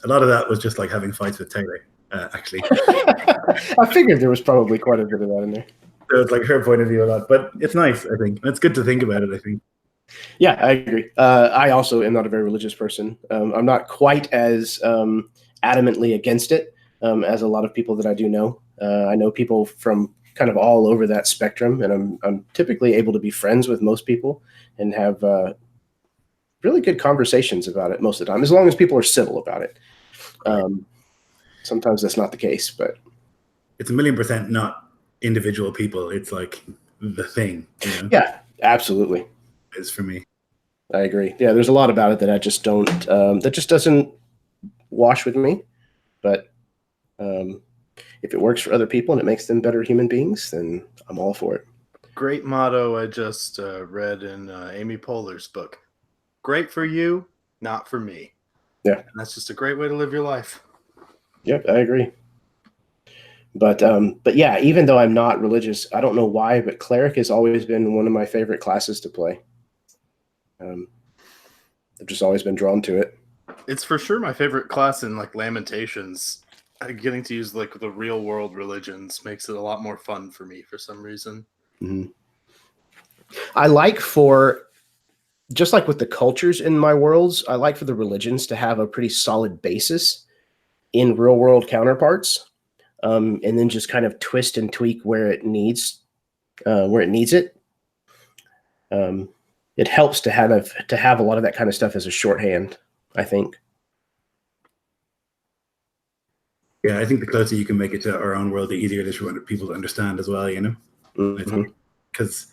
a lot of that was just like having fights with Taylor. Actually, I figured there was probably quite a bit of that in there. So it's like her point of view a lot, but it's nice. I think it's good to think about it. I think. Yeah, I agree. I also am not a very religious person. I'm not quite as adamantly against it as a lot of people that I do know. I know people from kind of all over that spectrum, and I'm typically able to be friends with most people and have really good conversations about it most of the time, as long as people are civil about it. Sometimes that's not the case, but it's 1,000,000% not individual people. It's like the thing. You know? Yeah, absolutely. Is for me. I agree. Yeah, there's a lot about it that I just don't, that just doesn't wash with me. But if it works for other people and it makes them better human beings, then I'm all for it. Great motto I just read in Amy Poehler's book. Great for you, not for me. Yeah. And that's just a great way to live your life. Yep, I agree. But yeah, even though I'm not religious, I don't know why, but cleric has always been one of my favorite classes to play. I've just always been drawn to it. It's for sure my favorite class in like Lamentations. Getting to use like the real world religions makes it a lot more fun for me for some reason. Mm-hmm. I like just like with the cultures in my worlds, I like for the religions to have a pretty solid basis in real world counterparts, and then just kind of twist and tweak where it needs it. It helps to have a lot of that kind of stuff as a shorthand, I think. Yeah, I think the closer you can make it to our own world, the easier it is for people to understand as well, you know? Because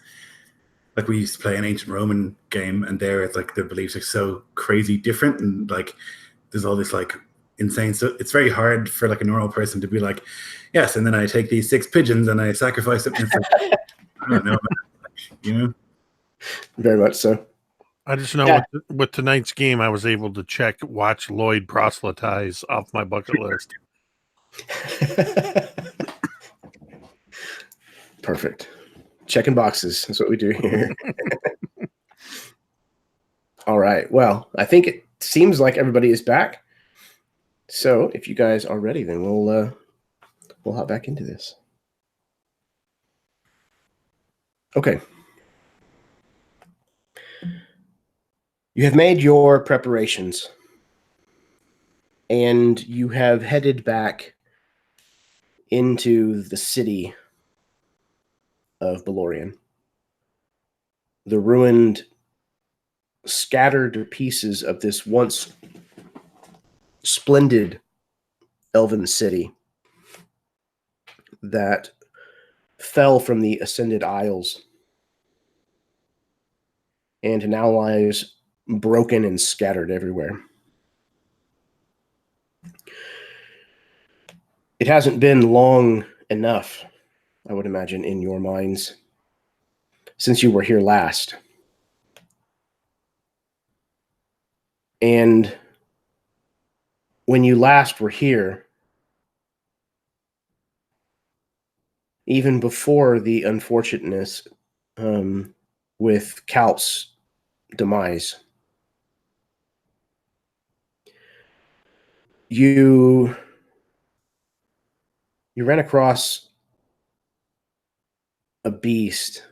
like we used to play an ancient Roman game, and there it's like their beliefs are so crazy different, and like there's all this like insane. So it's very hard for like a normal person to be like, yes, and then I take these 6 pigeons and I sacrifice them. It's like, I don't know, you know? Very much so. I just know with tonight's game, I was able to watch Lloyd proselytize off my bucket list. Perfect. Checking boxes. That's what we do here. All right. Well, I think it seems like everybody is back. So if you guys are ready, then we'll hop back into this. Okay. You have made your preparations, and you have headed back into the city of Belorion. The ruined, scattered pieces of this once splendid elven city that fell from the Ascended Isles and now lies broken and scattered everywhere. It hasn't been long enough, I would imagine, in your minds, since you were here last. And when you last were here, even before the unfortunateness with Kalp's demise, you ran across a beast,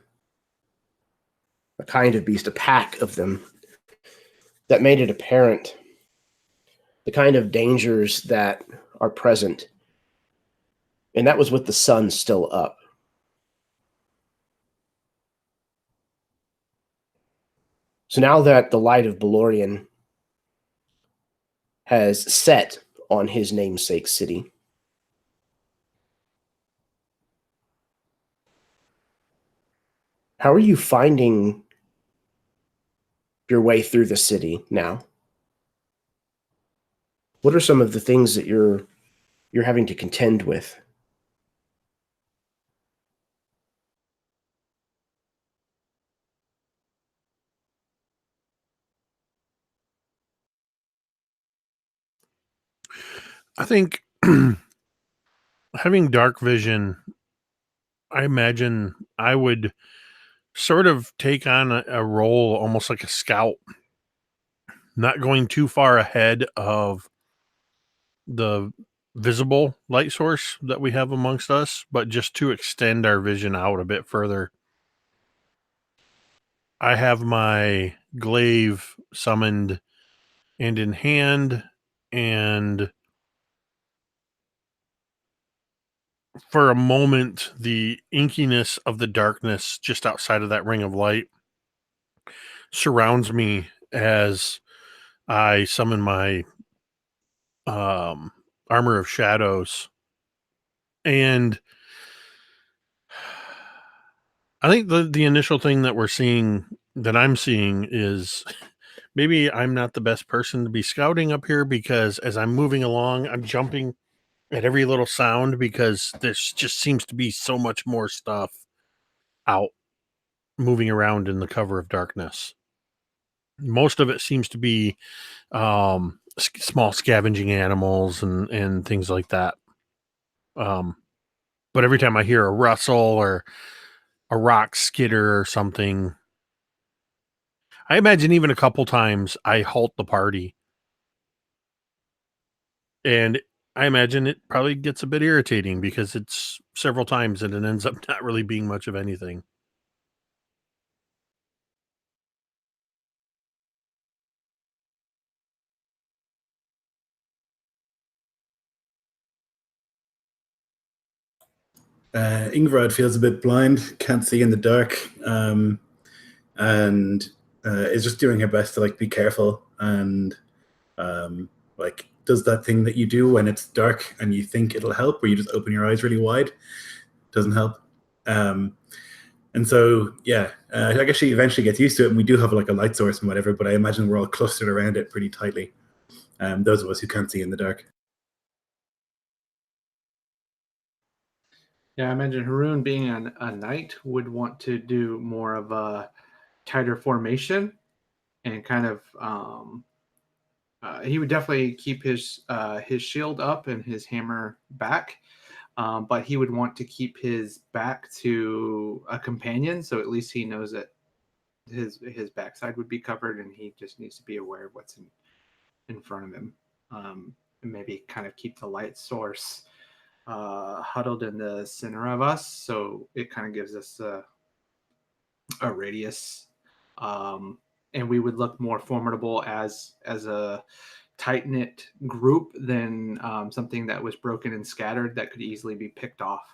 a kind of beast, a pack of them that made it apparent the kind of dangers that are present. And that was with the sun still up. So now that the light of Belorion has set on his namesake city, how are you finding your way through the city now? What are some of the things that you're having to contend with? I think having dark vision, I imagine I would sort of take on a role almost like a scout, not going too far ahead of the visible light source that we have amongst us, but just to extend our vision out a bit further. I have my glaive summoned and in hand, and for a moment, the inkiness of the darkness just outside of that ring of light surrounds me as I summon my armor of shadows. And I think the initial thing that I'm seeing is maybe I'm not the best person to be scouting up here, because as I'm moving along, I'm jumping at every little sound because there just seems to be so much more stuff out moving around in the cover of darkness. Most of it seems to be small scavenging animals and things like that. But every time I hear a rustle or a rock skitter or something, I imagine even a couple times I halt the party. And I imagine it probably gets a bit irritating because it's several times and it ends up not really being much of anything. Ingvarad feels a bit blind, can't see in the dark, and is just doing her best to like be careful and like does that thing that you do when it's dark and you think it'll help, where you just open your eyes really wide. Doesn't help. And so, yeah, I guess she eventually gets used to it, and we do have like a light source and whatever, but I imagine we're all clustered around it pretty tightly. Those of us who can't see in the dark. Yeah, I imagine Haroon, being a knight, would want to do more of a tighter formation and kind of. He would definitely keep his shield up and his hammer back, but he would want to keep his back to a companion, so at least he knows that his backside would be covered, and he just needs to be aware of what's in front of him, and maybe kind of keep the light source huddled in the center of us, so it kind of gives us a radius, and we would look more formidable as a tight knit group than something that was broken and scattered that could easily be picked off.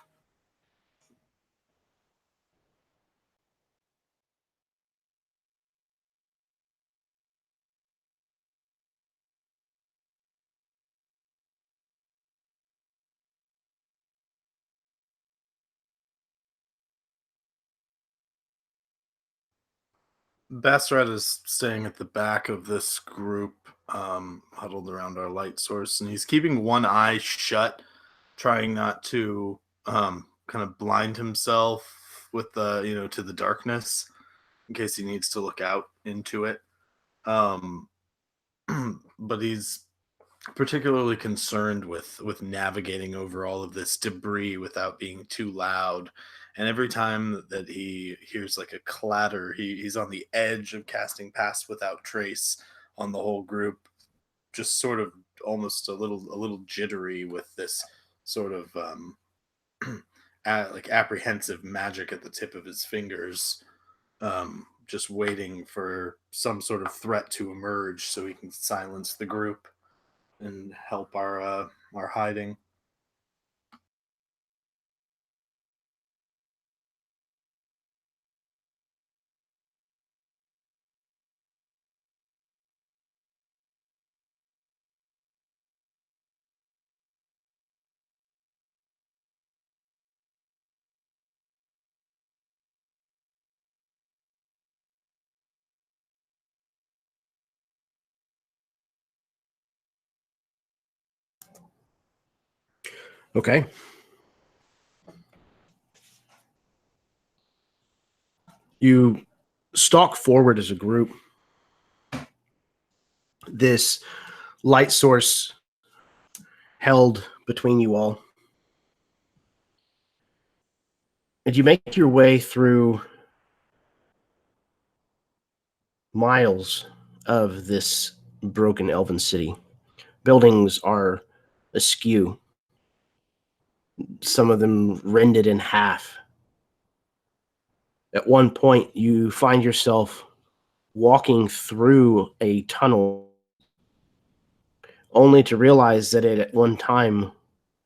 Basrat is staying at the back of this group, huddled around our light source, and he's keeping one eye shut, trying not to kind of blind himself with to the darkness in case he needs to look out into it. But he's particularly concerned with navigating over all of this debris without being too loud. And every time that he hears like a clatter, he's on the edge of casting Pass Without Trace on the whole group, just sort of almost a little jittery with this sort of like apprehensive magic at the tip of his fingers. just waiting for some sort of threat to emerge so he can silence the group and help our hiding. Okay. You stalk forward as a group. This light source held between you all. And you make your way through miles of this broken elven city. Buildings are askew, some of them rended in half. At one point, you find yourself walking through a tunnel, only to realize that it at one time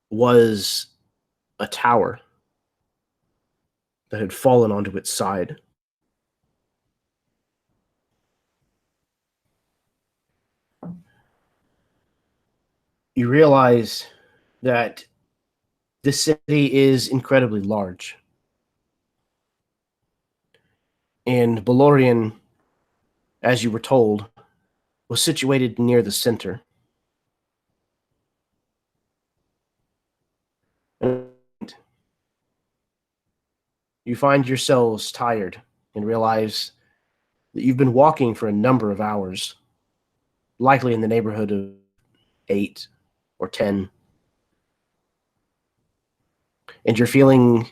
was a tower that had fallen onto its side. You realize that this city is incredibly large. And Belorion, as you were told, was situated near the center. And you find yourselves tired and realize that you've been walking for a number of hours, likely in the neighborhood of 8 or 10. And you're feeling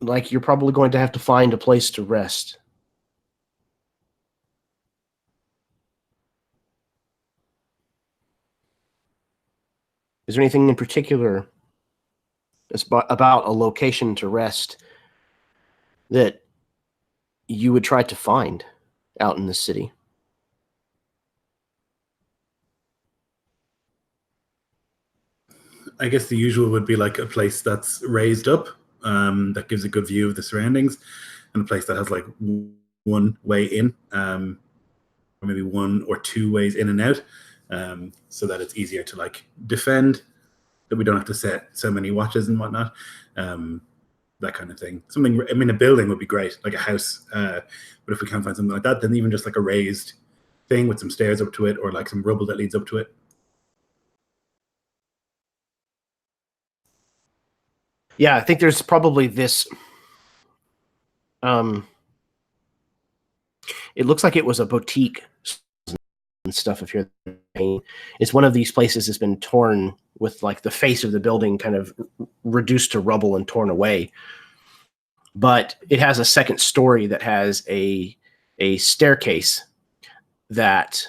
like you're probably going to have to find a place to rest. Is there anything in particular about a location to rest that you would try to find out in the city? I guess the usual would be like a place that's raised up, that gives a good view of the surroundings, and a place that has like one way in, or maybe one or two ways in and out, so that it's easier to like defend, that we don't have to set so many watches and whatnot, that kind of thing. Something, I mean, a building would be great, like a house, but if we can't find something like that, then even just like a raised thing with some stairs up to it, or like some rubble that leads up to it. Yeah, I think there's probably this. It looks like it was a boutique and stuff. If you're, it's one of these places that's been torn with like the face of the building kind of reduced to rubble and torn away. But it has a second story that has a staircase that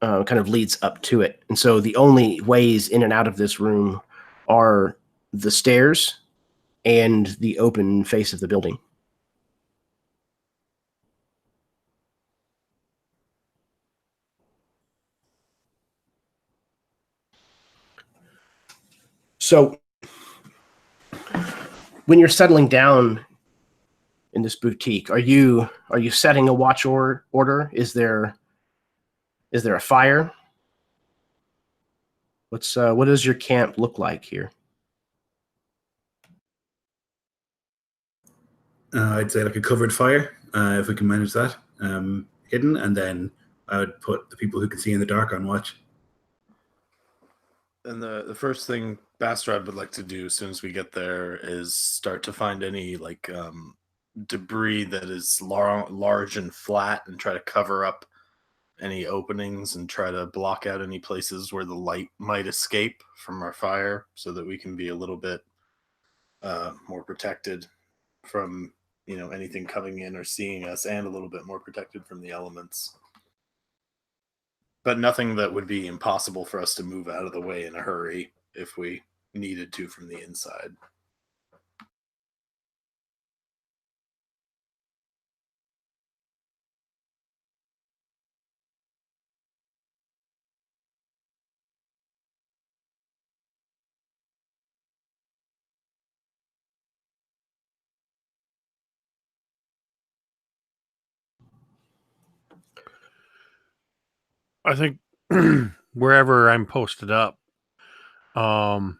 kind of leads up to it. And so the only ways in and out of this room are the stairs and the open face of the building. So when you're settling down in this boutique, are you setting a watch order? Is there a fire? What does your camp look like here? I'd say like a covered fire, if we can manage that, hidden, and then I would put the people who can see in the dark on watch. And the first thing Bastrad would like to do as soon as we get there is start to find any like debris that is large and flat, and try to cover up any openings and try to block out any places where the light might escape from our fire, so that we can be a little bit more protected from anything coming in or seeing us, and a little bit more protected from the elements. But nothing that would be impossible for us to move out of the way in a hurry if we needed to from the inside. I think wherever I'm posted up, I'm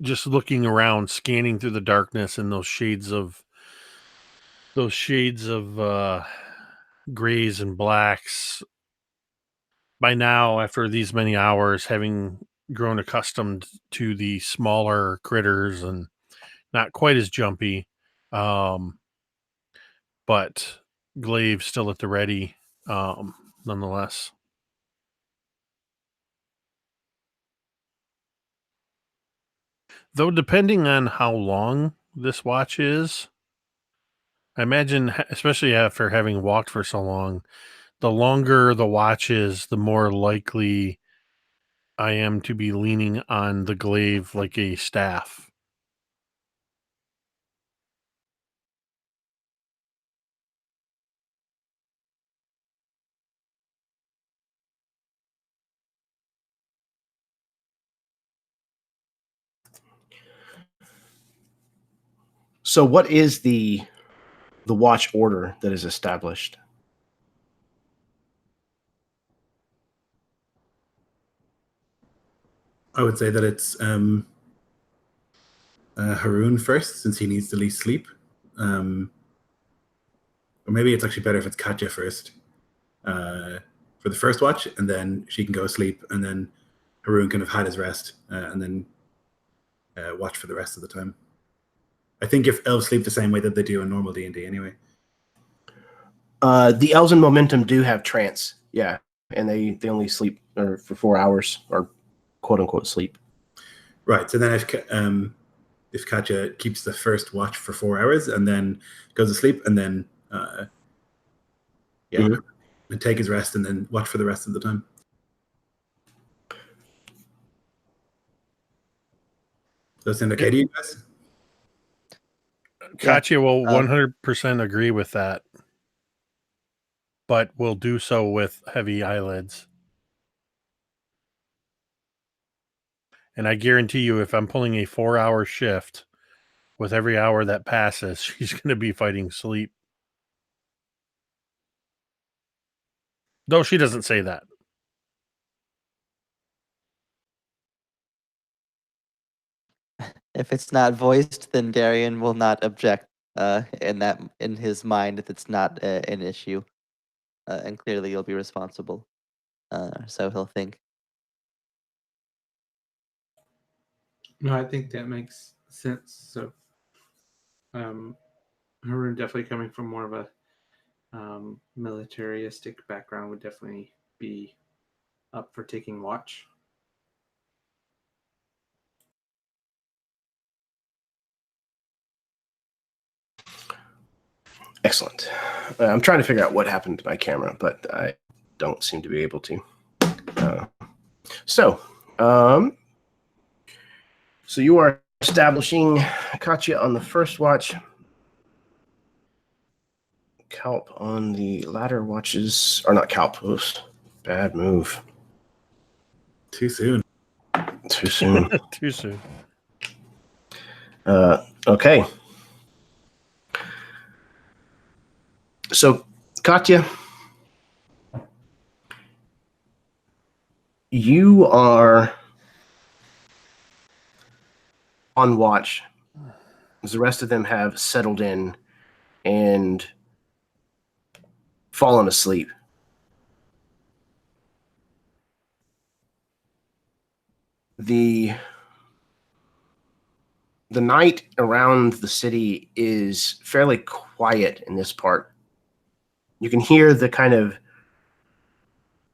just looking around, scanning through the darkness and those shades of grays and blacks. By now, after these many hours, having grown accustomed to the smaller critters and not quite as jumpy, but glaive still at the ready, nonetheless. Though, depending on how long this watch is, I imagine, especially after having walked for so long, the longer the watch is, the more likely I am to be leaning on the glaive like a staff. So, what is the watch order that is established? I would say that it's Haroon first, since he needs the least sleep. Or maybe it's actually better if it's Katya first for the first watch, and then she can go sleep, and then Haroon can have had his rest, and then watch for the rest of the time. I think if elves sleep the same way that they do in normal D&D anyway. The elves in Momentum do have trance, yeah, and they only sleep for 4 hours, or quote unquote sleep. Right. So then if Katya keeps the first watch for 4 hours and then goes to sleep, and then and take his rest, and then watch for the rest of the time. Does that sound okay to you guys? Katya will 100% agree with that, but will do so with heavy eyelids. And I guarantee you, if I'm pulling a 4-hour shift, with every hour that passes, she's going to be fighting sleep. Though she doesn't say that. If it's not voiced, then Darian will not object. In his mind, if it's not an issue, and clearly you'll be responsible. So he'll think. No, I think that makes sense. So, Haroon definitely coming from more of a militaristic background would definitely be up for taking watch. Excellent. I'm trying to figure out what happened to my camera, but I don't seem to be able to. So you are establishing Katya on the first watch, Kalp on the latter watches, or not Kalp. Oops, bad move. Too soon. Too soon. Too soon. Okay. So, Katya, you are on watch as the rest of them have settled in and fallen asleep. The night around the city is fairly quiet in this part. You can hear the kind of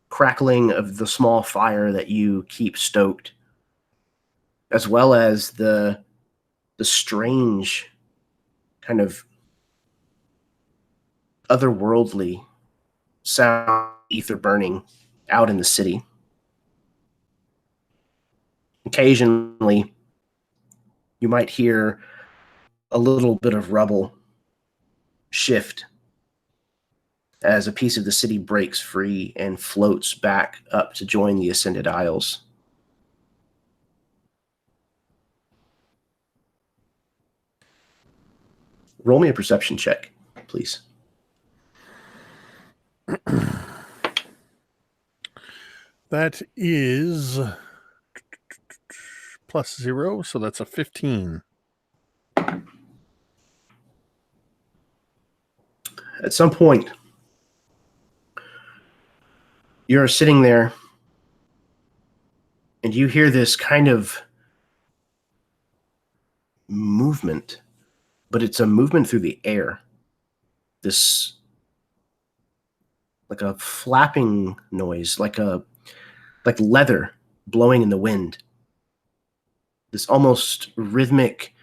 crackling of the small fire that you keep stoked, as well as the strange kind of otherworldly sound, ether burning out in the city. Occasionally, you might hear a little bit of rubble shift as a piece of the city breaks free and floats back up to join the Ascended Isles. Roll me a perception check, please. That is +0, so that's a 15. At some point, you're sitting there and you hear this kind of movement, but it's a movement through the air. This, like a flapping noise, like leather blowing in the wind. This almost rhythmic,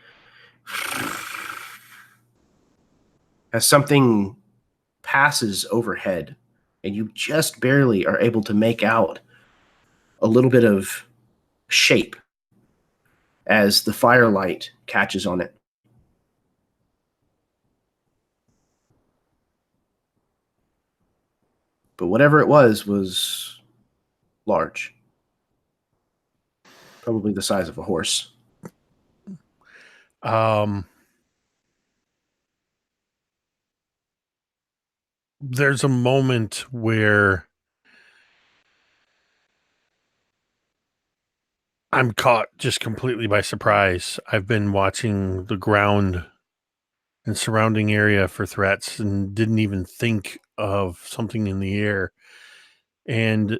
as something passes overhead, and you just barely are able to make out a little bit of shape as the firelight catches on it. But whatever it was large. Probably the size of a horse. There's a moment where I'm caught just completely by surprise. I've been watching the ground and surrounding area for threats and didn't even think of something in the air. And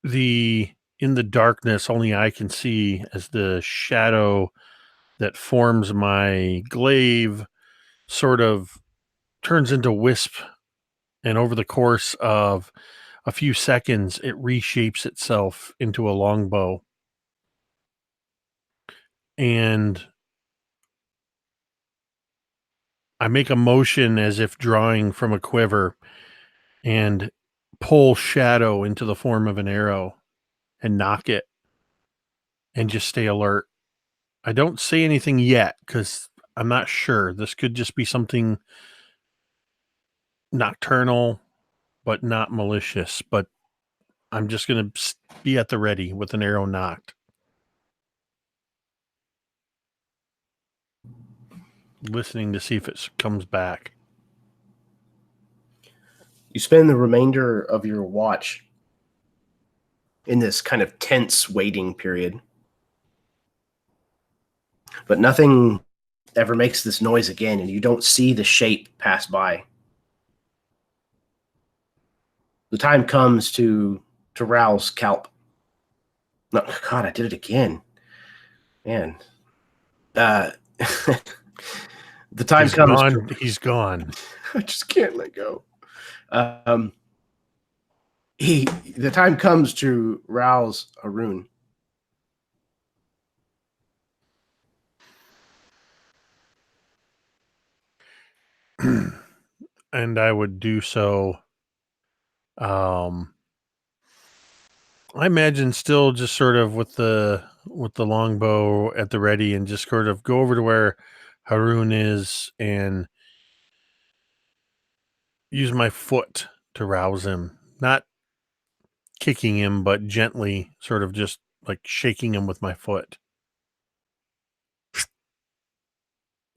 in the darkness, only I can see as the shadow that forms my glaive sort of turns into wisp. And over the course of a few seconds, it reshapes itself into a longbow. And I make a motion as if drawing from a quiver and pull shadow into the form of an arrow and knock it and just stay alert. I don't say anything yet because I'm not sure. This could just be something nocturnal, but not malicious. But I'm just going to be at the ready with an arrow knocked. Listening to see if it comes back. You spend the remainder of your watch in this kind of tense waiting period. But nothing ever makes this noise again, and you don't see the shape pass by. The time comes to rouse Kalp. No, God, I did it again. Man. The time comes. He's gone. I just can't let go. The time comes to rouse Haroon. And I would do so. I imagine still just sort of with the longbow at the ready and just sort of go over to where Haroon is and use my foot to rouse him. Not kicking him, but gently sort of just like shaking him with my foot.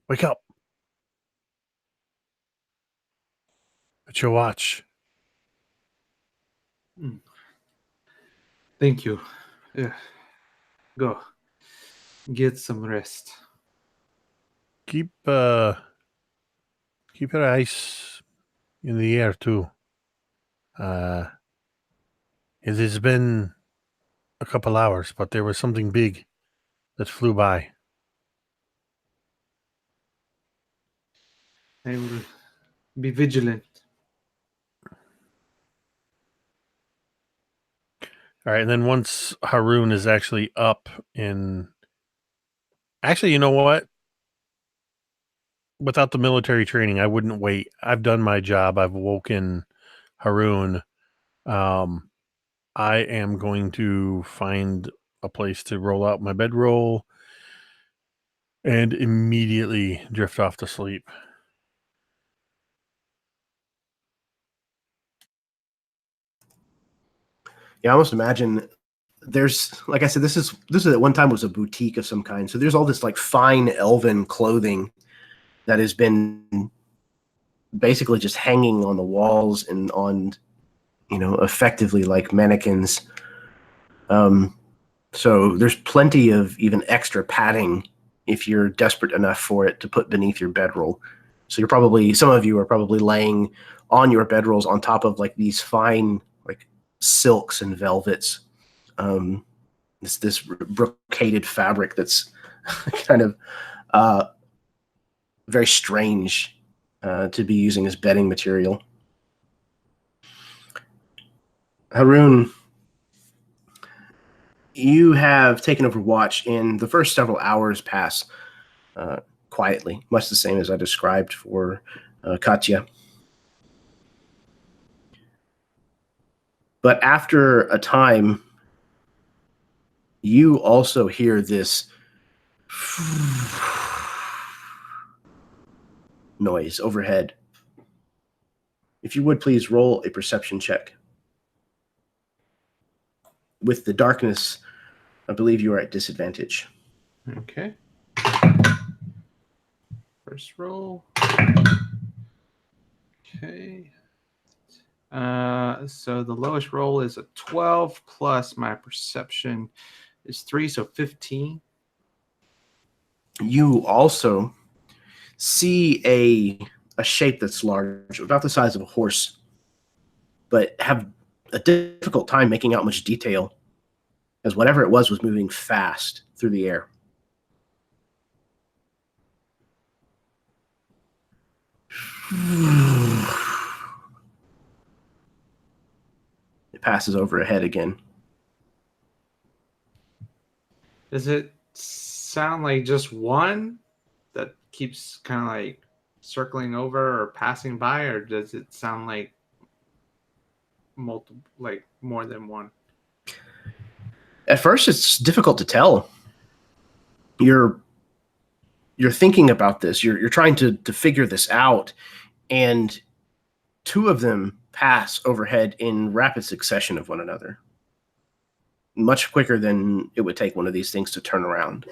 Wake up. It's your watch. Thank you. Yeah. Go. Get some rest. Keep your eyes in the air too. It has been a couple hours, but there was something big that flew by. I will be vigilant. All right, and then once Haroon is actually up in... Actually, you know what? Without the military training, I wouldn't wait. I've done my job. I've woken Haroon. I am going to find a place to roll out my bedroll and immediately drift off to sleep. Yeah, I almost imagine there's, like I said, this is at one time was a boutique of some kind. So there's all this like fine elven clothing that has been basically just hanging on the walls and on, effectively like mannequins. So there's plenty of even extra padding if you're desperate enough for it to put beneath your bedroll. So some of you are probably laying on your bedrolls on top of like these fine like silks and velvets. This brocaded fabric that's kind of very strange to be using as bedding material. Haroon, you have taken over watch, and the first several hours pass quietly, much the same as I described for Katya. But after a time, you also hear this noise overhead. If you would please roll a perception check. With the darkness, I believe you are at disadvantage. Okay. First roll. Okay. So the lowest roll is a 12 plus my perception is 3, so 15. You also see a shape that's large, about the size of a horse, but have a difficult time making out much detail, as whatever it was moving fast through the air. It passes overhead again. Does it sound like just one that keeps kind of like circling over or passing by, or does it sound like multiple, like more than one? At first, it's difficult to tell. You're thinking about this. You're trying to figure this out, and two of them pass overhead in rapid succession of one another, much quicker than it would take one of these things to turn around.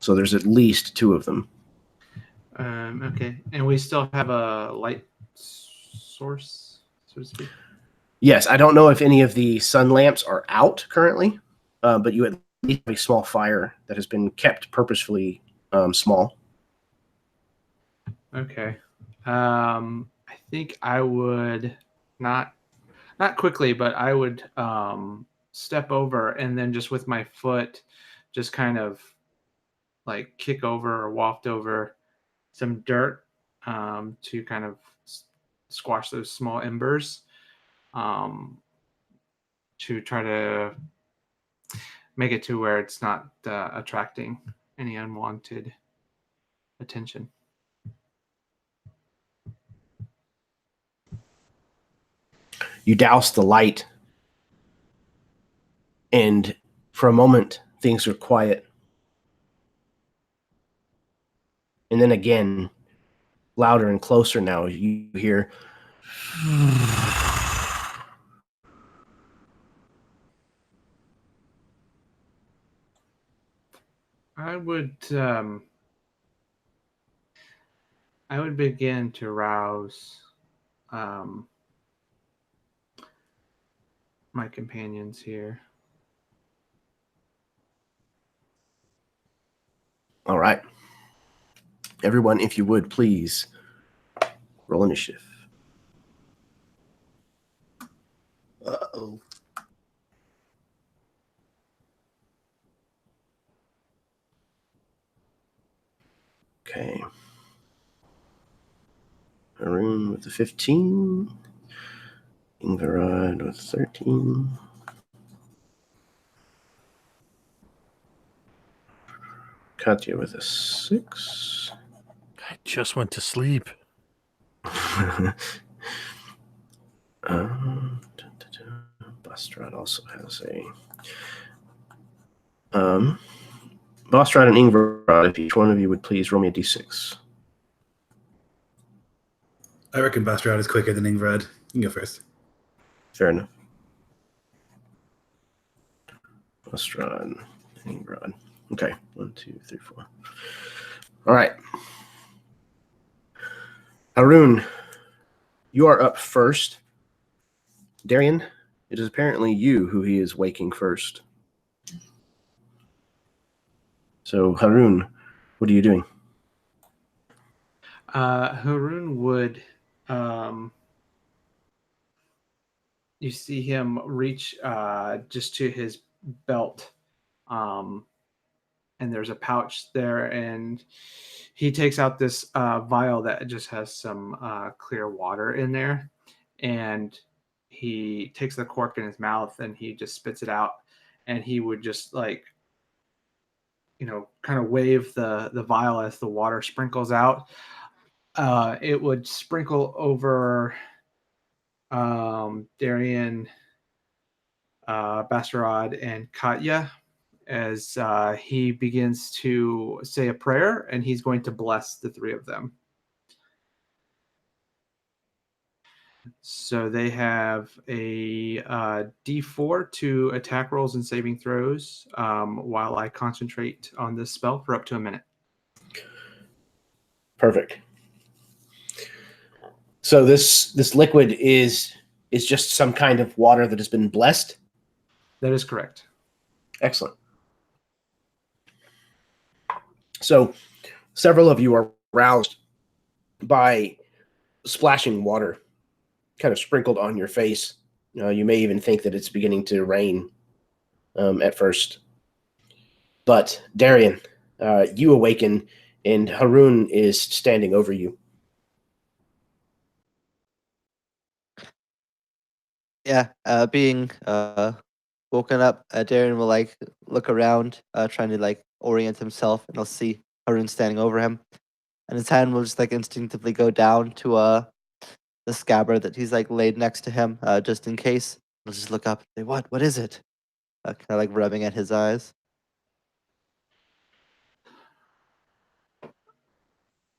So there's at least two of them. Okay, and we still have a light source, so to speak. Yes, I don't know if any of the sun lamps are out currently, but you at least have a small fire that has been kept purposefully small. Okay. I think I would not quickly, but I would step over and then just with my foot just kind of like kick over or waft over some dirt to kind of squash those small embers to try to make it to where it's not attracting any unwanted attention. You douse the light, and for a moment, things are quiet. And then again, louder and closer now, you hear... I would begin to rouse my companions here. All right. Everyone, if you would, please roll initiative. Uh-oh. Okay. Haroon with the 15. Ingvarad with 13. Katya with a 6. I just went to sleep. Bastrad also has a... Bastrad and Ingvarad, if each one of you would please roll me a d6. I reckon Bastrad is quicker than Ingvarad. You can go first. Fair enough. Bastrad, Ingvarad. Okay, 1, 2, 3, 4. All right. Haroon, you are up first. Darian, it is apparently you who he is waking first. So, Haroon, what are you doing? Haroon would, you see him reach just to his belt, and there's a pouch there, and he takes out this vial that just has some clear water in there, and he takes the cork in his mouth and he just spits it out, and he would just like, kind of wave the vial as the water sprinkles out. It would sprinkle over Darian, Bastarad, and Katya as he begins to say a prayer, and he's going to bless the three of them. So they have a D4 to attack rolls and saving throws while I concentrate on this spell for up to a minute. Perfect. So this liquid is just some kind of water that has been blessed? That is correct. Excellent. So several of you are roused by splashing water kind of sprinkled on your face. You may even think that it's beginning to rain at first. But Darian, you awaken, and Haroon is standing over you. Yeah, being woken up, Darian will like look around, trying to like orient himself, and he'll see Haroon standing over him, and his hand will just like instinctively go down to the scabbard that he's like laid next to him, just in case. He'll just look up and say, What is it?" Kind of like rubbing at his eyes.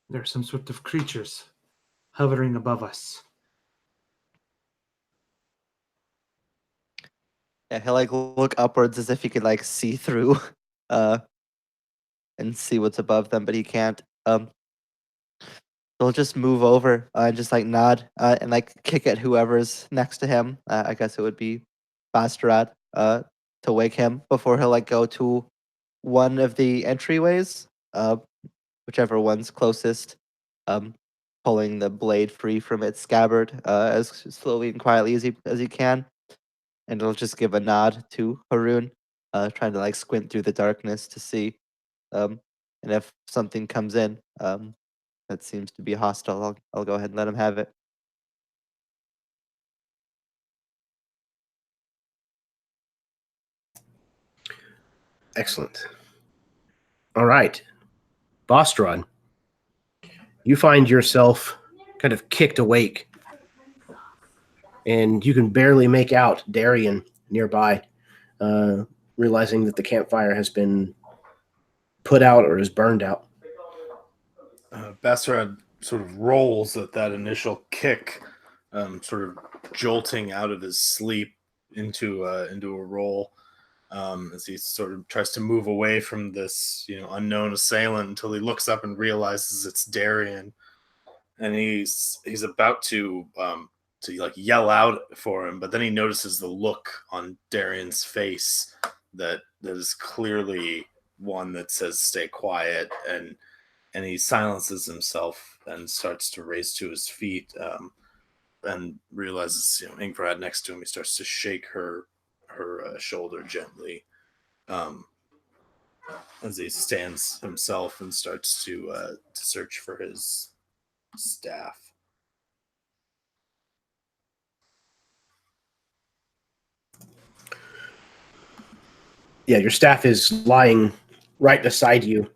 There are some sort of creatures hovering above us. Yeah, he'll like look upwards as if he could like see through, and see what's above them, but he can't. He'll just move over and just like nod and like kick at whoever's next to him. I guess it would be Bastrad to wake him before he'll like go to one of the entryways, whichever one's closest, pulling the blade free from its scabbard as slowly and quietly as he can. And it'll just give a nod to Haroon, trying to like squint through the darkness to see. And if something comes in, that seems to be hostile, I'll go ahead and let him have it. Excellent. All right. Bostron, you find yourself kind of kicked awake, and you can barely make out Darian nearby, realizing that the campfire has been put out or is burned out. Bastarad sort of rolls at that initial kick, sort of jolting out of his sleep into a roll, as he sort of tries to move away from this unknown assailant until he looks up and realizes it's Darian, and he's about to like yell out for him, but then he notices the look on Darian's face that is clearly one that says stay quiet, and he silences himself and starts to raise to his feet, and realizes Ingvarad next to him. He starts to shake her shoulder gently, as he stands himself and starts to search for his staff. Yeah, your staff is lying right beside you,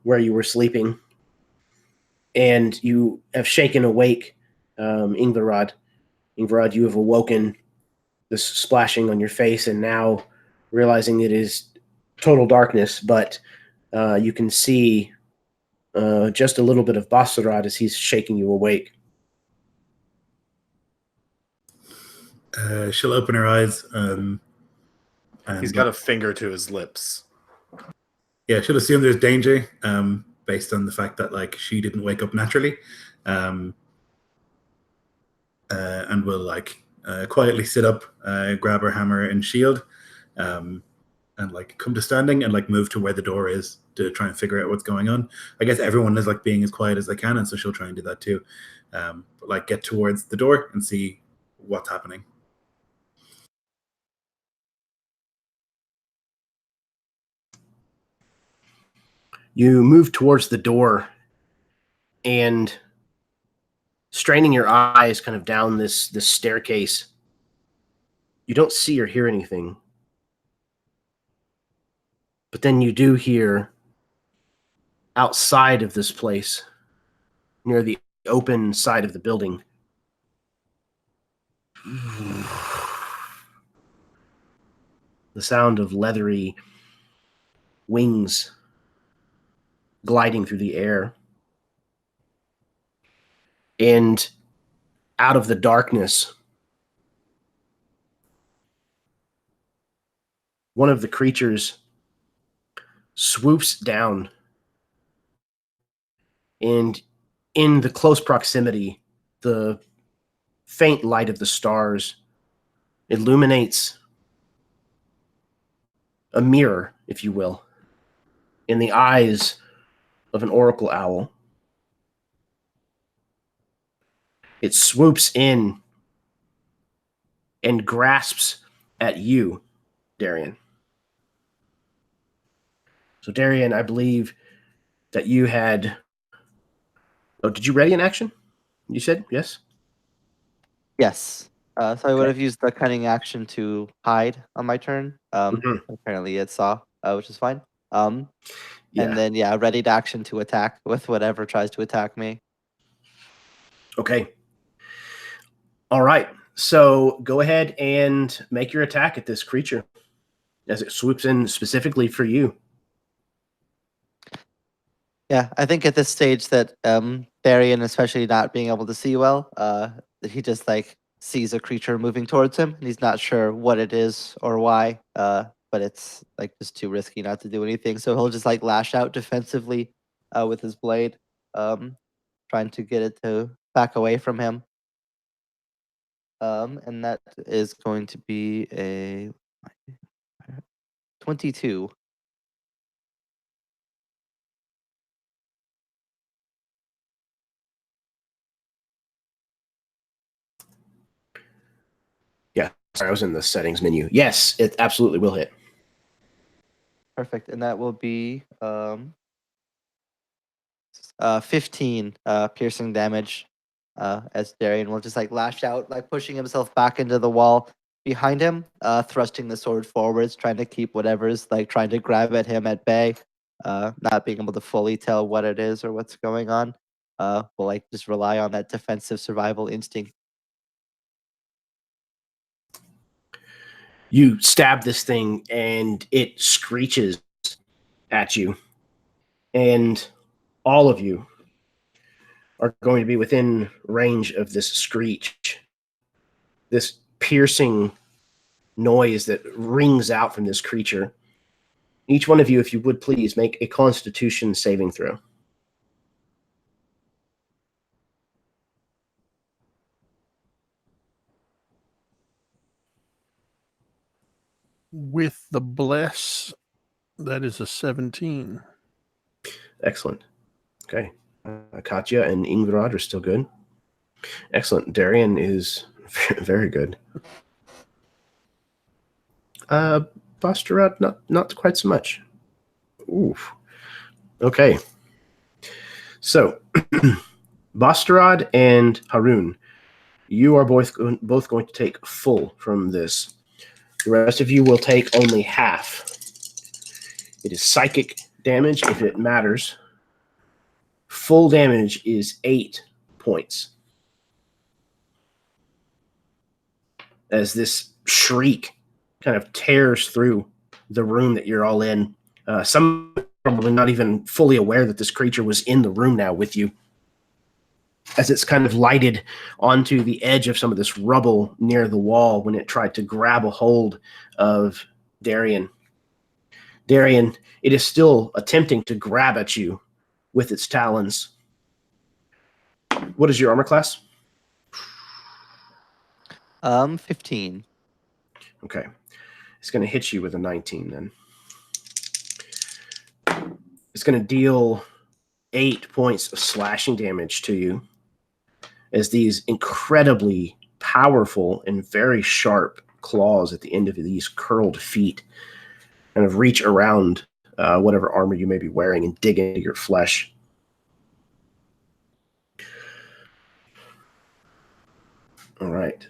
where you were sleeping, and you have shaken awake Ingvarad. Ingvarad, you have awoken, this splashing on your face, and now realizing it is total darkness, but you can see just a little bit of Basarad as he's shaking you awake. She'll open her eyes. He's got a finger to his lips. Yeah, she'll assume there's danger, based on the fact that like she didn't wake up naturally, and will like quietly sit up, grab her hammer and shield, and like come to standing and like move to where the door is to try and figure out what's going on. I guess everyone is like being as quiet as they can, and so she'll try and do that too. But like get towards the door and see what's happening. You move towards the door and straining your eyes kind of down this staircase. You don't see or hear anything. But then you do hear outside of this place, near the open side of the building, the sound of leathery wings gliding through the air. And out of the darkness, one of the creatures swoops down, and in the close proximity, the faint light of the stars illuminates a mirror, if you will, in the eyes of an oracle owl. It swoops in and grasps at you, Darian. So, Darian, I believe that you had... Oh, did you ready an action? You said yes? Yes. So I would Okay. have used the cunning action to hide on my turn. Apparently it saw, which is fine. Yeah. And then, yeah, ready to action to attack with whatever tries to attack me. Okay. All right. So go ahead and make your attack at this creature as it swoops in specifically for you. Yeah, I think at this stage that Darian, especially not being able to see well, he just like sees a creature moving towards him, and he's not sure what it is or why. But it's like just too risky not to do anything, so he'll just like lash out defensively with his blade, trying to get it to back away from him. And that is going to be a 22. Yeah. Sorry, I was in the settings menu. Yes, it absolutely will hit. Perfect, and that will be 15 piercing damage as Darian will just like lash out, like pushing himself back into the wall behind him, thrusting the sword forwards, trying to keep whatever's like trying to grab at him at bay, not being able to fully tell what it is or what's going on. Will like just rely on that defensive survival instinct. You stab this thing and it screeches at you. And all of you are going to be within range of this screech. This piercing noise that rings out from this creature. Each one of you, if you would please, make a Constitution saving throw. With the bless, that is a 17. Excellent. Okay. Katya and Ingvarad are still good. Excellent. Darian is very good. Barterdom, not quite so much. Oof. Okay. So, Barterdom and Harun, you are both going to take full from this. The rest of you will take only half. It is psychic damage if it matters. Full damage is 8 points. As this shriek kind of tears through the room that you're all in. Some probably not even fully aware that this creature was in the room now with you. As it's kind of lighted onto the edge of some of this rubble near the wall when it tried to grab a hold of Darian. Darian, it is still attempting to grab at you with its talons. What is your armor class? 15. Okay. It's going to hit you with a 19 then. It's going to deal 8 points of slashing damage to you as these incredibly powerful and very sharp claws at the end of these curled feet kind of reach around whatever armor you may be wearing and dig into your flesh. All right.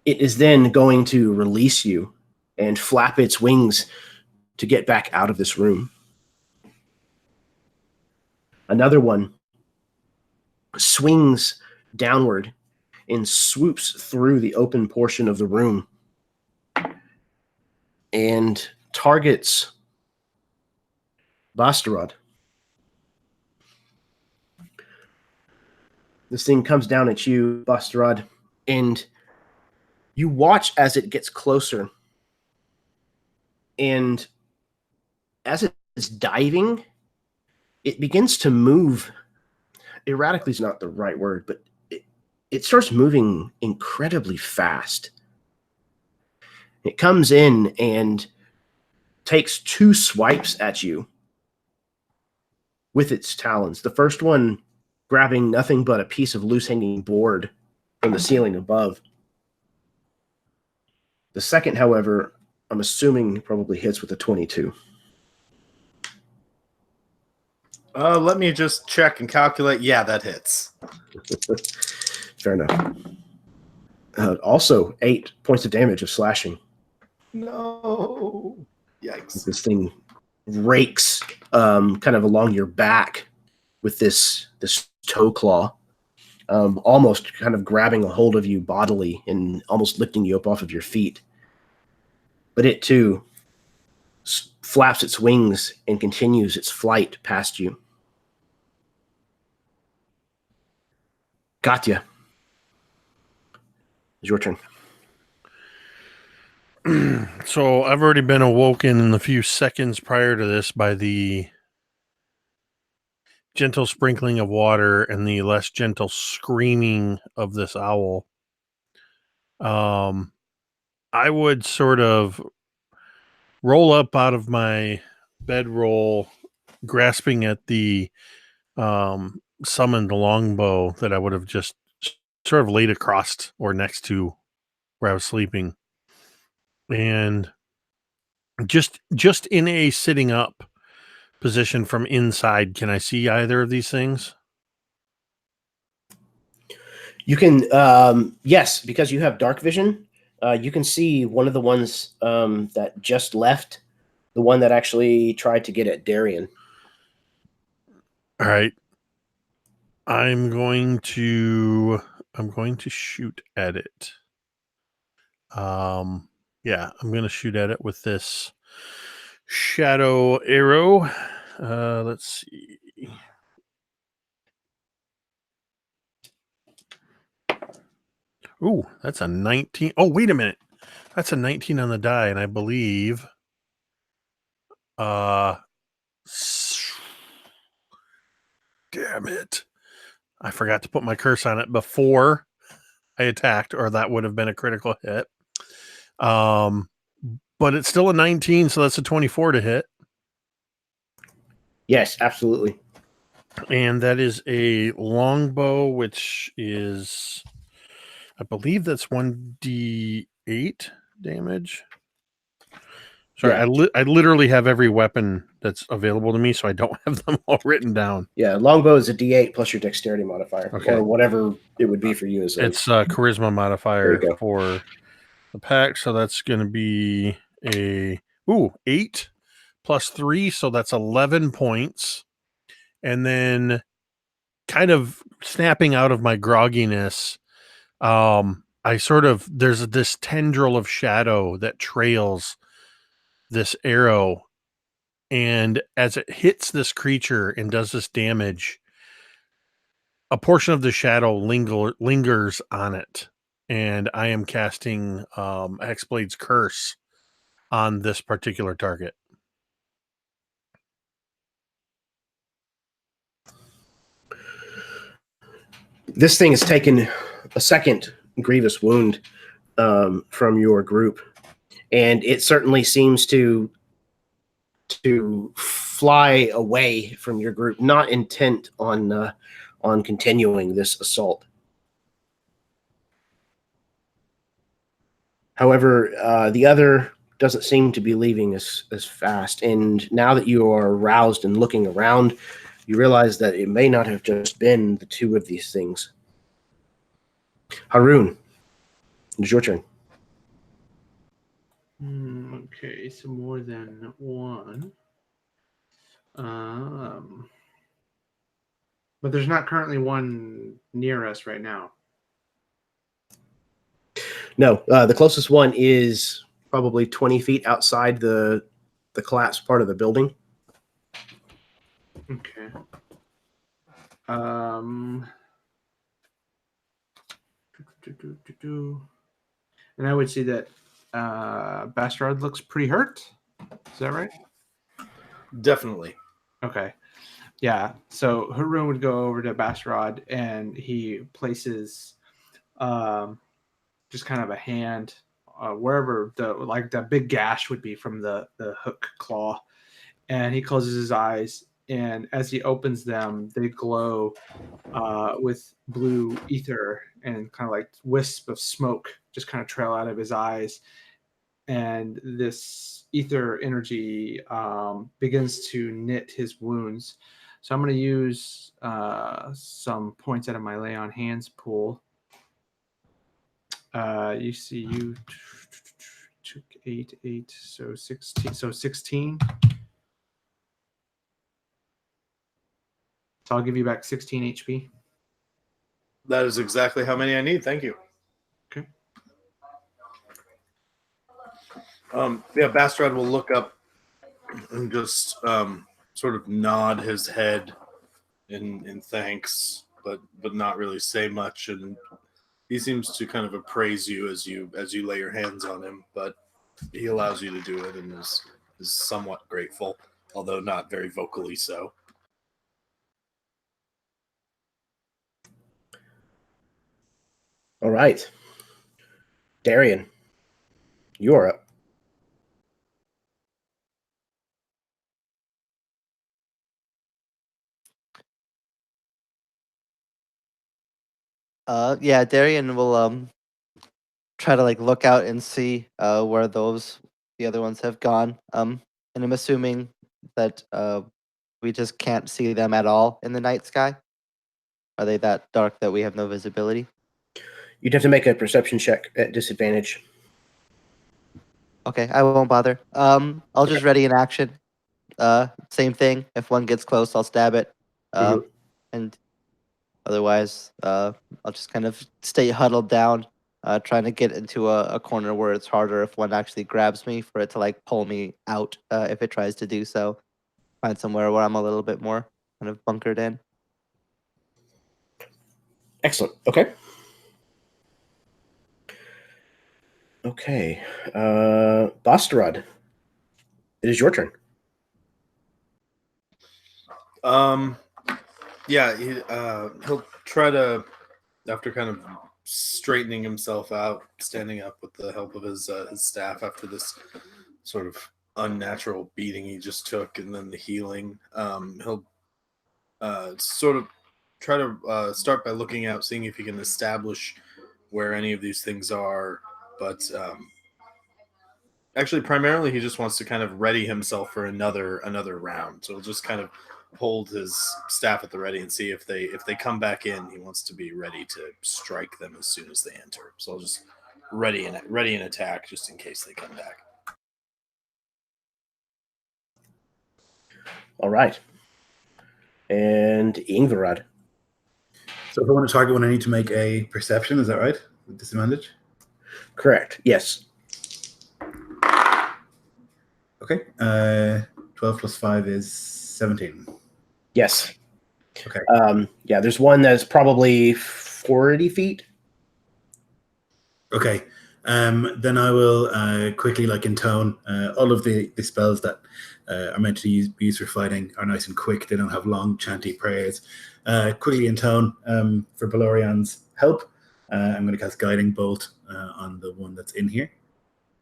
It is then going to release you and flap its wings to get back out of this room. Another one swings downward and swoops through the open portion of the room and targets Barterdom. This thing comes down at you, Barterdom, and you watch as it gets closer. And as it is diving, it begins to move. Erratically is not the right word, but it starts moving incredibly fast. It comes in and takes 2 swipes at you with its talons. The first one grabbing nothing but a piece of loose hanging board from the ceiling above. The second, however, I'm assuming probably hits with a 22. Let me just check and calculate. Yeah, that hits. Fair enough. Also, 8 points of damage of slashing. No. Yikes. This thing rakes kind of along your back with this toe claw, almost kind of grabbing a hold of you bodily and almost lifting you up off of your feet. But it too flaps its wings and continues its flight past you. Katya, it's your turn. So I've already been awoken in the few seconds prior to this by the gentle sprinkling of water and the less gentle screaming of this owl. I would sort of roll up out of my bedroll, grasping at the summoned longbow that I would have just sort of laid across or next to where I was sleeping. And just in a sitting up position from inside, can I see either of these things? You can, yes, because you have dark vision, you can see one of the ones that just left, the one that actually tried to get at Darian. All right. I'm going to shoot at it. Yeah, I'm going to shoot at it with this shadow arrow. Let's see. Ooh, that's a 19. Oh, wait a minute. That's a 19 on the die, and I believe damn it. I forgot to put my curse on it before I attacked, or that would have been a critical hit. But it's still a 19, so that's a 24 to hit. Yes, absolutely. And that is a longbow, which is, I believe that's 1d8 damage. Sorry, Yeah. I literally have every weapon that's available to me, so I don't have them all written down. Yeah, longbow is a D8 plus your dexterity modifier, Okay. or whatever it would be for you. As It's a charisma modifier There you go. for the pack, so that's going to be a 8 plus 3, so that's 11 points. And then, kind of snapping out of my grogginess, I sort of, there's this tendril of shadow that trails this arrow, and as it hits this creature and does this damage, a portion of the shadow lingers on it, and I am casting Hexblade's Curse on this particular target. This thing has taken a second grievous wound from your group, and it certainly seems to fly away from your group, not intent on continuing this assault. However, the other doesn't seem to be leaving as fast, and now that you are roused and looking around, you realize that it may not have just been the two of these things. Haroon, it's your turn. Okay, so more than one. But there's not currently one near us right now. No, the closest one is probably 20 feet outside the collapsed part of the building. Okay. And I would see that Bastard looks pretty hurt. Is that right? Definitely. Okay. Yeah. So Haroon would go over to Bastard and he places just kind of a hand wherever the big gash would be from the hook claw, and he closes his eyes, and as he opens them, they glow with blue ether, and kind of like wisp of smoke just kind of trail out of his eyes, and this ether energy begins to knit his wounds. So I'm going to use some points out of my lay on hands pool. You see, you took 8, so 16. So 16. So I'll give you back 16 HP. That is exactly how many I need. Thank you. Okay. Bastard will look up and just sort of nod his head in thanks, but not really say much. And he seems to kind of appraise you as you lay your hands on him, but he allows you to do it and is somewhat grateful, although not very vocally so. All right. Darian, you're up. Yeah, Darian will try to like look out and see where the other ones have gone. And I'm assuming that we just can't see them at all in the night sky. Are they that dark that we have no visibility? You'd have to make a perception check at disadvantage. Okay, I won't bother. I'll just ready in action. Same thing. If one gets close, I'll stab it. And otherwise, I'll just kind of stay huddled down, trying to get into a corner where it's harder if one actually grabs me for it to like pull me out if it tries to do so. Find somewhere where I'm a little bit more kind of bunkered in. Excellent. Okay. Okay. Bastard, it is your turn. He'll try to, after kind of straightening himself out, standing up with the help of his staff after this sort of unnatural beating he just took, and then the healing. He'll sort of try to start by looking out, seeing if he can establish where any of these things are. But actually, primarily, he just wants to kind of ready himself for another round. So he'll just kind of hold his staff at the ready and see if they come back in. He wants to be ready to strike them as soon as they enter. So I'll just ready an attack just in case they come back. All right. And Ingvarad. So if I want to target one, I need to make a perception. Is that right? With disadvantage? Correct. Yes. Okay. 12 plus 5 is 17. Yes. Okay. Yeah, there's one that's probably 40 feet. Okay. Then I will quickly intone all of the spells that are meant to be used for fighting are nice and quick. They don't have long chanty prayers. Quickly in tone for Belorion's help. I'm going to cast Guiding Bolt on the one that's in here.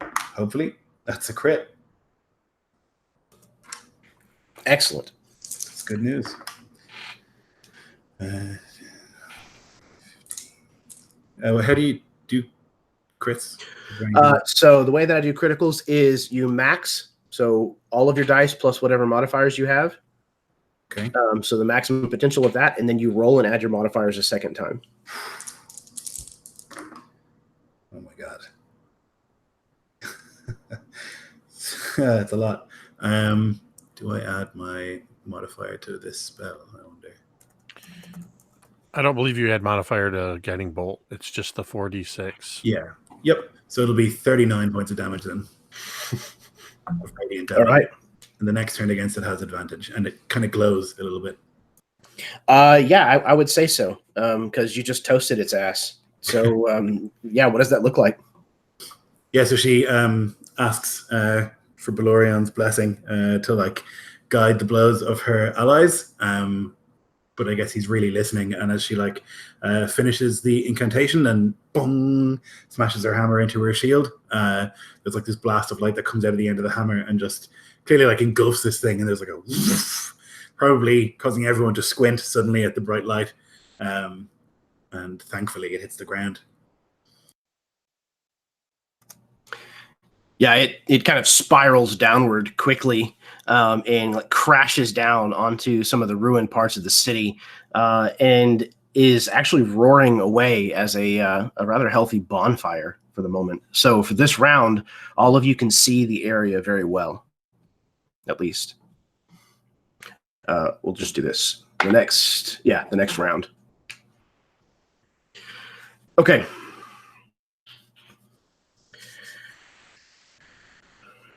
Hopefully, that's a crit. Excellent. That's good news. How do you do crits? So the way that I do criticals is you max, so all of your dice plus whatever modifiers you have. Okay. So the maximum potential of that, and then you roll and add your modifiers a second time. Oh my god. That's a lot. Do I add my modifier to this spell? I wonder. I don't believe you had modifier to Guiding Bolt. It's just the 4d6. Yeah. Yep. So it'll be 39 points of damage then. Of radiant damage. All right. And the next turn against it has advantage, and it kind of glows a little bit. Yeah, I would say so, because you just toasted its ass. So, yeah, what does that look like? Yeah, so she asks for Belorion's blessing to like guide the blows of her allies. But I guess he's really listening, and as she like finishes the incantation and boom, smashes her hammer into her shield, there's like this blast of light that comes out of the end of the hammer and just clearly like engulfs this thing, and there's like a woof, probably causing everyone to squint suddenly at the bright light, and thankfully it hits the ground. Yeah, it kind of spirals downward quickly and like crashes down onto some of the ruined parts of the city and is actually roaring away as a rather healthy bonfire for the moment. So for this round, all of you can see the area very well, at least. We'll just do this. The next round. Okay.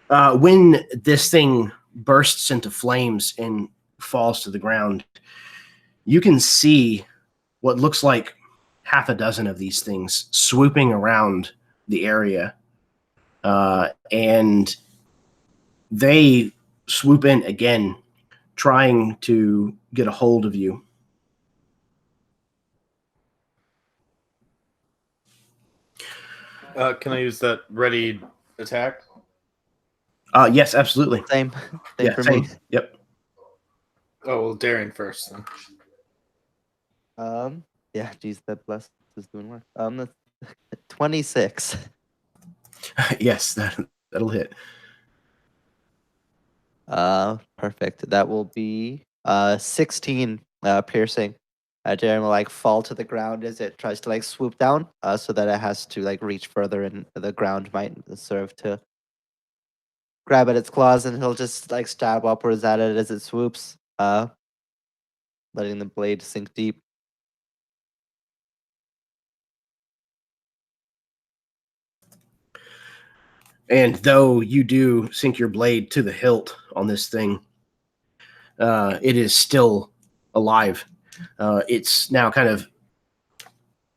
When this thing bursts into flames and falls to the ground, you can see what looks like half a dozen of these things swooping around the area. And they swoop in again, trying to get a hold of you. Can I use that ready attack? Yes, absolutely. Same for same. me. Yep. Oh, well, Darian first then. Yeah, geez, that bless is doing work. That's 26. Yes, that'll hit. Perfect. That will be 16 piercing. Darren will like fall to the ground as it tries to like swoop down, so that it has to like reach further, and the ground might serve to grab at its claws, and he'll just like stab upwards at it as it swoops, letting the blade sink deep. And though you do sink your blade to the hilt on this thing, it is still alive. It's now kind of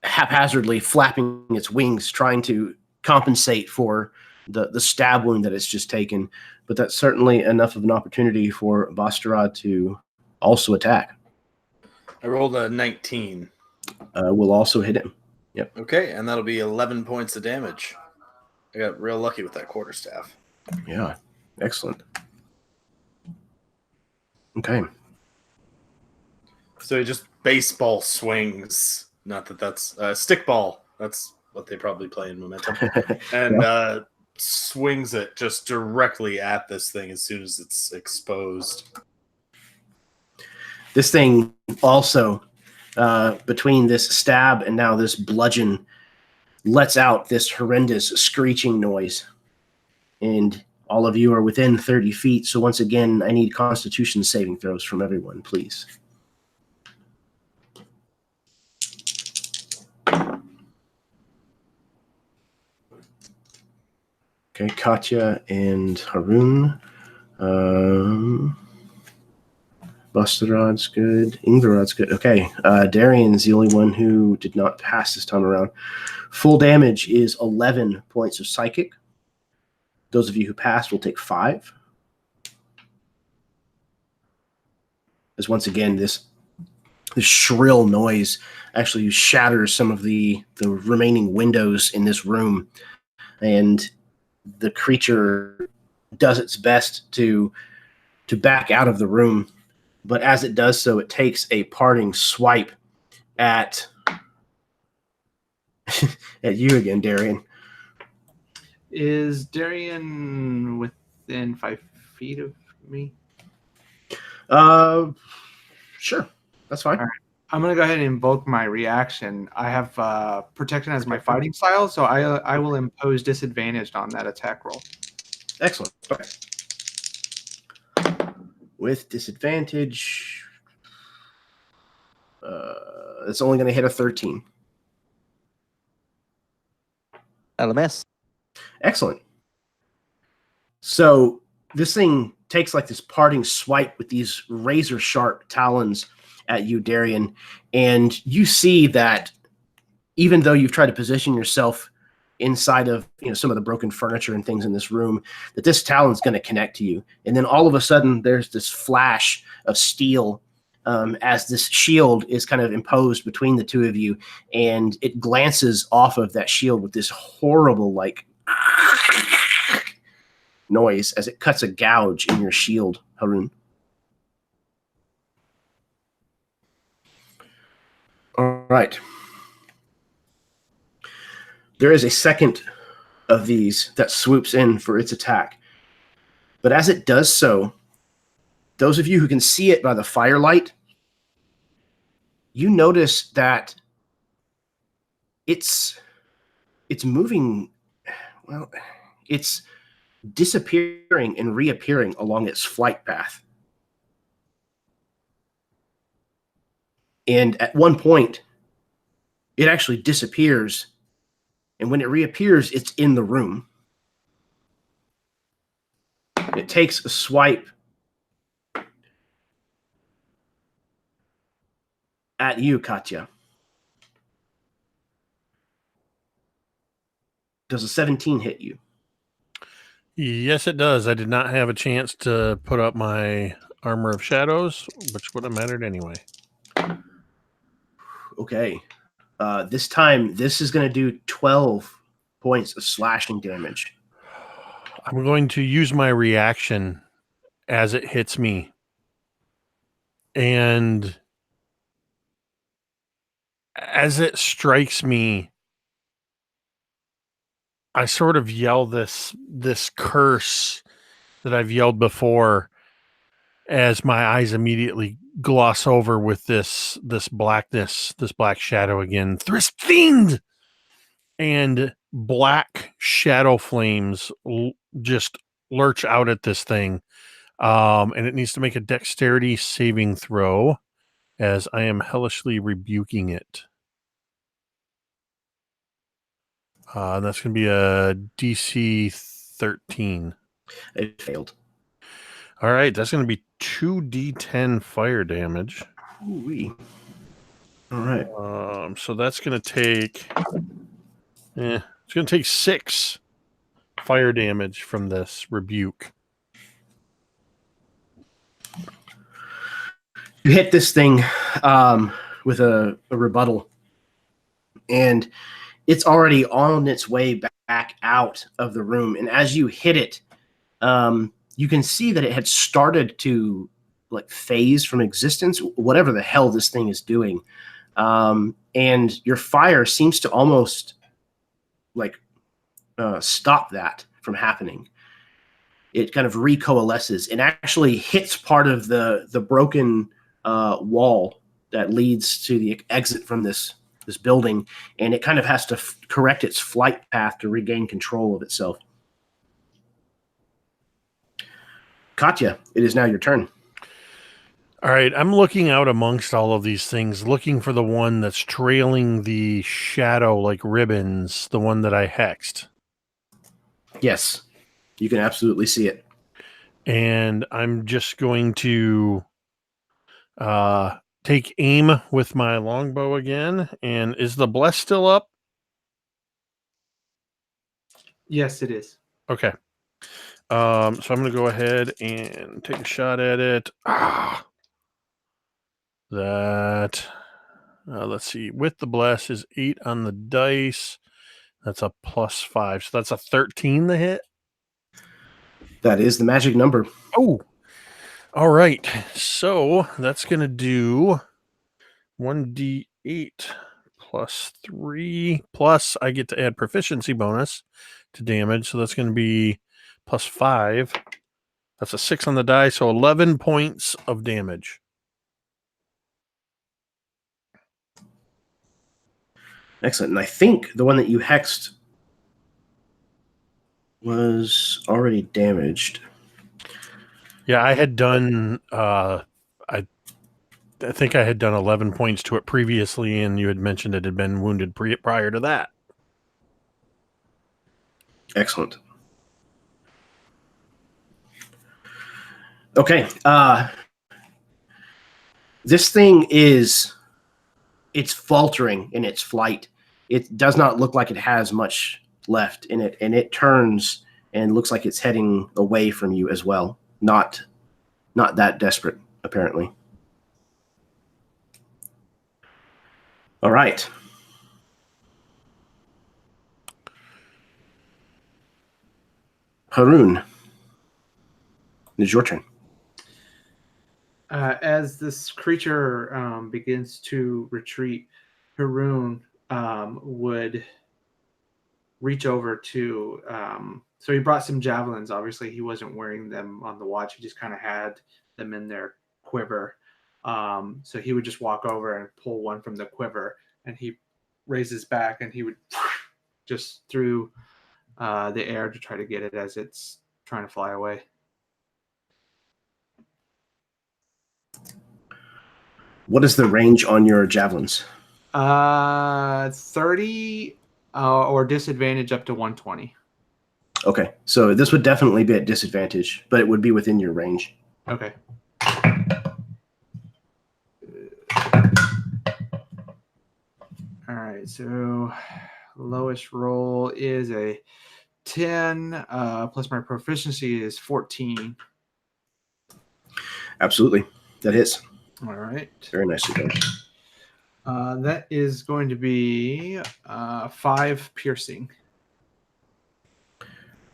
haphazardly flapping its wings, trying to compensate for the stab wound that it's just taken. But that's certainly enough of an opportunity for Barterdom to also attack. I rolled a 19. Will also hit him. Yep. Okay, and that'll be 11 points of damage. I got real lucky with that quarterstaff. Yeah. Excellent. Okay. So he just baseball swings. Not that that's stickball. That's what they probably play in Momentum. And swings it just directly at this thing as soon as it's exposed. This thing also, between this stab and now this bludgeon, lets out this horrendous screeching noise. And all of you are within 30 feet. So once again, I need Constitution saving throws from everyone, please. Okay, Katya and Harun. Bustarod's good. Ingvarod's good. Okay, Darian's the only one who did not pass this time around. Full damage is 11 points of psychic. Those of you who passed will take 5. as once again this shrill noise actually shatters some of the remaining windows in this room, and the creature does its best to back out of the room. But as it does so, it takes a parting swipe at at you again, Darian. Is Darian within 5 feet of me? Sure, that's fine. All right. I'm gonna go ahead and invoke my reaction. I have protection as my fighting style, so I will impose disadvantage on that attack roll. Excellent. Okay. With disadvantage, it's only going to hit a 13. That'll miss. Excellent. So this thing takes like this parting swipe with these razor sharp talons at you, Darian, and you see that even though you've tried to position yourself inside of some of the broken furniture and things in this room, that this talon's going to connect to you. And then all of a sudden there's this flash of steel as this shield is kind of imposed between the two of you, and it glances off of that shield with this horrible like noise as it cuts a gouge in your shield, Harun. All right. There is a second of these that swoops in for its attack. But as it does so, those of you who can see it by the firelight, you notice that it's moving, well, it's disappearing and reappearing along its flight path. And at one point, it actually disappears. And when it reappears, it's in the room. It takes a swipe at you, Katya. Does a 17 hit you? Yes, it does. I did not have a chance to put up my Armor of Shadows, which would have mattered anyway. Okay. This time, this is going to do 12 points of slashing damage. I'm going to use my reaction as it hits me. And as it strikes me, I sort of yell this curse that I've yelled before as my eyes immediately gloss over with this blackness, this black shadow again. Thrisk Fiend! And black shadow flames just lurch out at this thing. And it needs to make a dexterity saving throw as I am hellishly rebuking it. That's going to be a DC 13. It failed. All right, that's going to be 2d10 fire damage. Ooh-wee. All right. So that's going to take... it's going to take 6 fire damage from this rebuke. You hit this thing with a rebuttal, and it's already on its way back out of the room. And as you hit it, you can see that it had started to like phase from existence, whatever the hell this thing is doing. And your fire seems to almost like stop that from happening. It kind of recoalesces and actually hits part of the broken wall that leads to the exit from this building, and it kind of has to correct its flight path to regain control of itself. Katya, it is now your turn. All right, I'm looking out amongst all of these things, looking for the one that's trailing the shadow like ribbons, the one that I hexed. Yes, you can absolutely see it. And I'm just going to take aim with my longbow again. And is the bless still up? Yes, it is. Okay. So I'm going to go ahead and take a shot at it. That, let's see, with the bless is 8 on the dice. That's a +5. So that's a 13 the hit. That is the magic number. Oh, all right. So that's going to do 1d8 +3, plus I get to add proficiency bonus to damage. So that's going to be +5. That's a 6 on the die. So 11 points of damage. Excellent. And I think the one that you hexed was already damaged. Yeah, I had done, I think I had done 11 points to it previously, and you had mentioned it had been wounded prior to that. Excellent. Okay. This thing it's faltering in its flight. It does not look like it has much left in it, and it turns and looks like it's heading away from you as well. Not that desperate, apparently. All right. Haroon, it's your turn. As this creature begins to retreat, Haroon would reach over to. So he brought some javelins. Obviously, he wasn't wearing them on the watch. He just kind of had them in their quiver. So he would just walk over and pull one from the quiver, and he raises back, and he would just through the air to try to get it as it's trying to fly away. What is the range on your javelins? 30 or disadvantage up to 120. Okay, so this would definitely be at disadvantage, but it would be within your range. Okay. All right, so lowest roll is a 10, plus my proficiency is 14. Absolutely. That hits. All right. Very nicely done. That is going to be 5 piercing.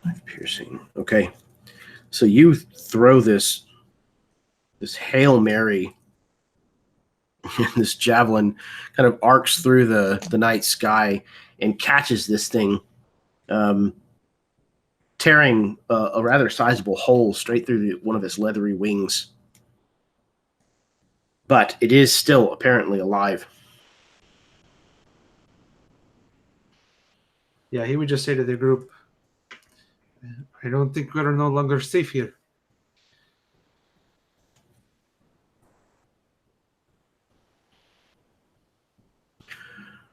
5 piercing. Okay. So you throw this Hail Mary, this javelin kind of arcs through the night sky and catches this thing, tearing a rather sizable hole straight through one of its leathery wings. But it is still apparently alive. Yeah, he would just say to the group, I don't think we're no longer safe here.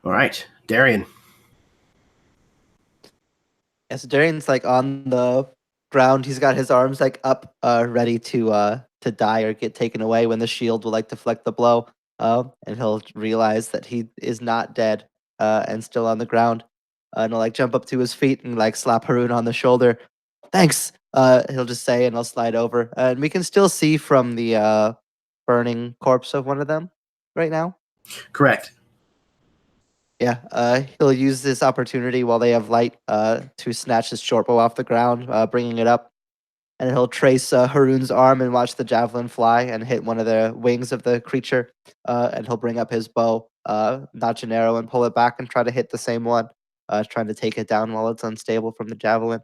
All right, Darian. Yeah, so Darian's like on the ground. He's got his arms like up, ready to die or get taken away when the shield will like deflect the blow. And he'll realize that he is not dead, and still on the ground. And he'll like jump up to his feet and like slap Haroon on the shoulder. Thanks. He'll just say, and he'll slide over. And we can still see from the burning corpse of one of them right now. Correct. Yeah, he'll use this opportunity while they have light to snatch his short bow off the ground, bringing it up. And he'll trace Haroon's arm and watch the javelin fly and hit one of the wings of the creature. And he'll bring up his bow, notch an arrow, and pull it back and try to hit the same one, trying to take it down while it's unstable from the javelin.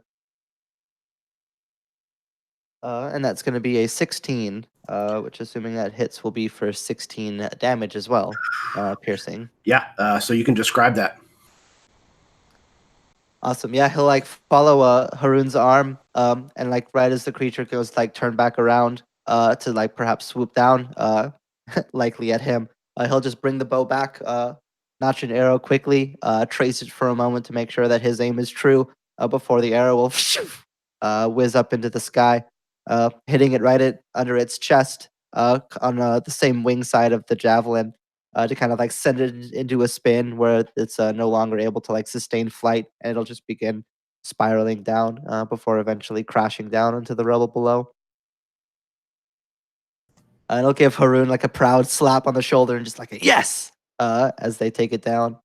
And that's going to be a 16, which, assuming that hits, will be for 16 damage as well, piercing. Yeah, so you can describe that. Awesome. Yeah, he'll like follow Haroon's arm, and like right as the creature goes like turn back around to like perhaps swoop down, likely at him, he'll just bring the bow back, notch an arrow quickly, trace it for a moment to make sure that his aim is true before the arrow will whiz up into the sky, hitting it right under its chest on the same wing side of the javelin. To kind of like send it into a spin where it's no longer able to like sustain flight, and it'll just begin spiraling down before eventually crashing down into the rubble below. And I'll give Haroon like a proud slap on the shoulder and just like a yes as they take it down.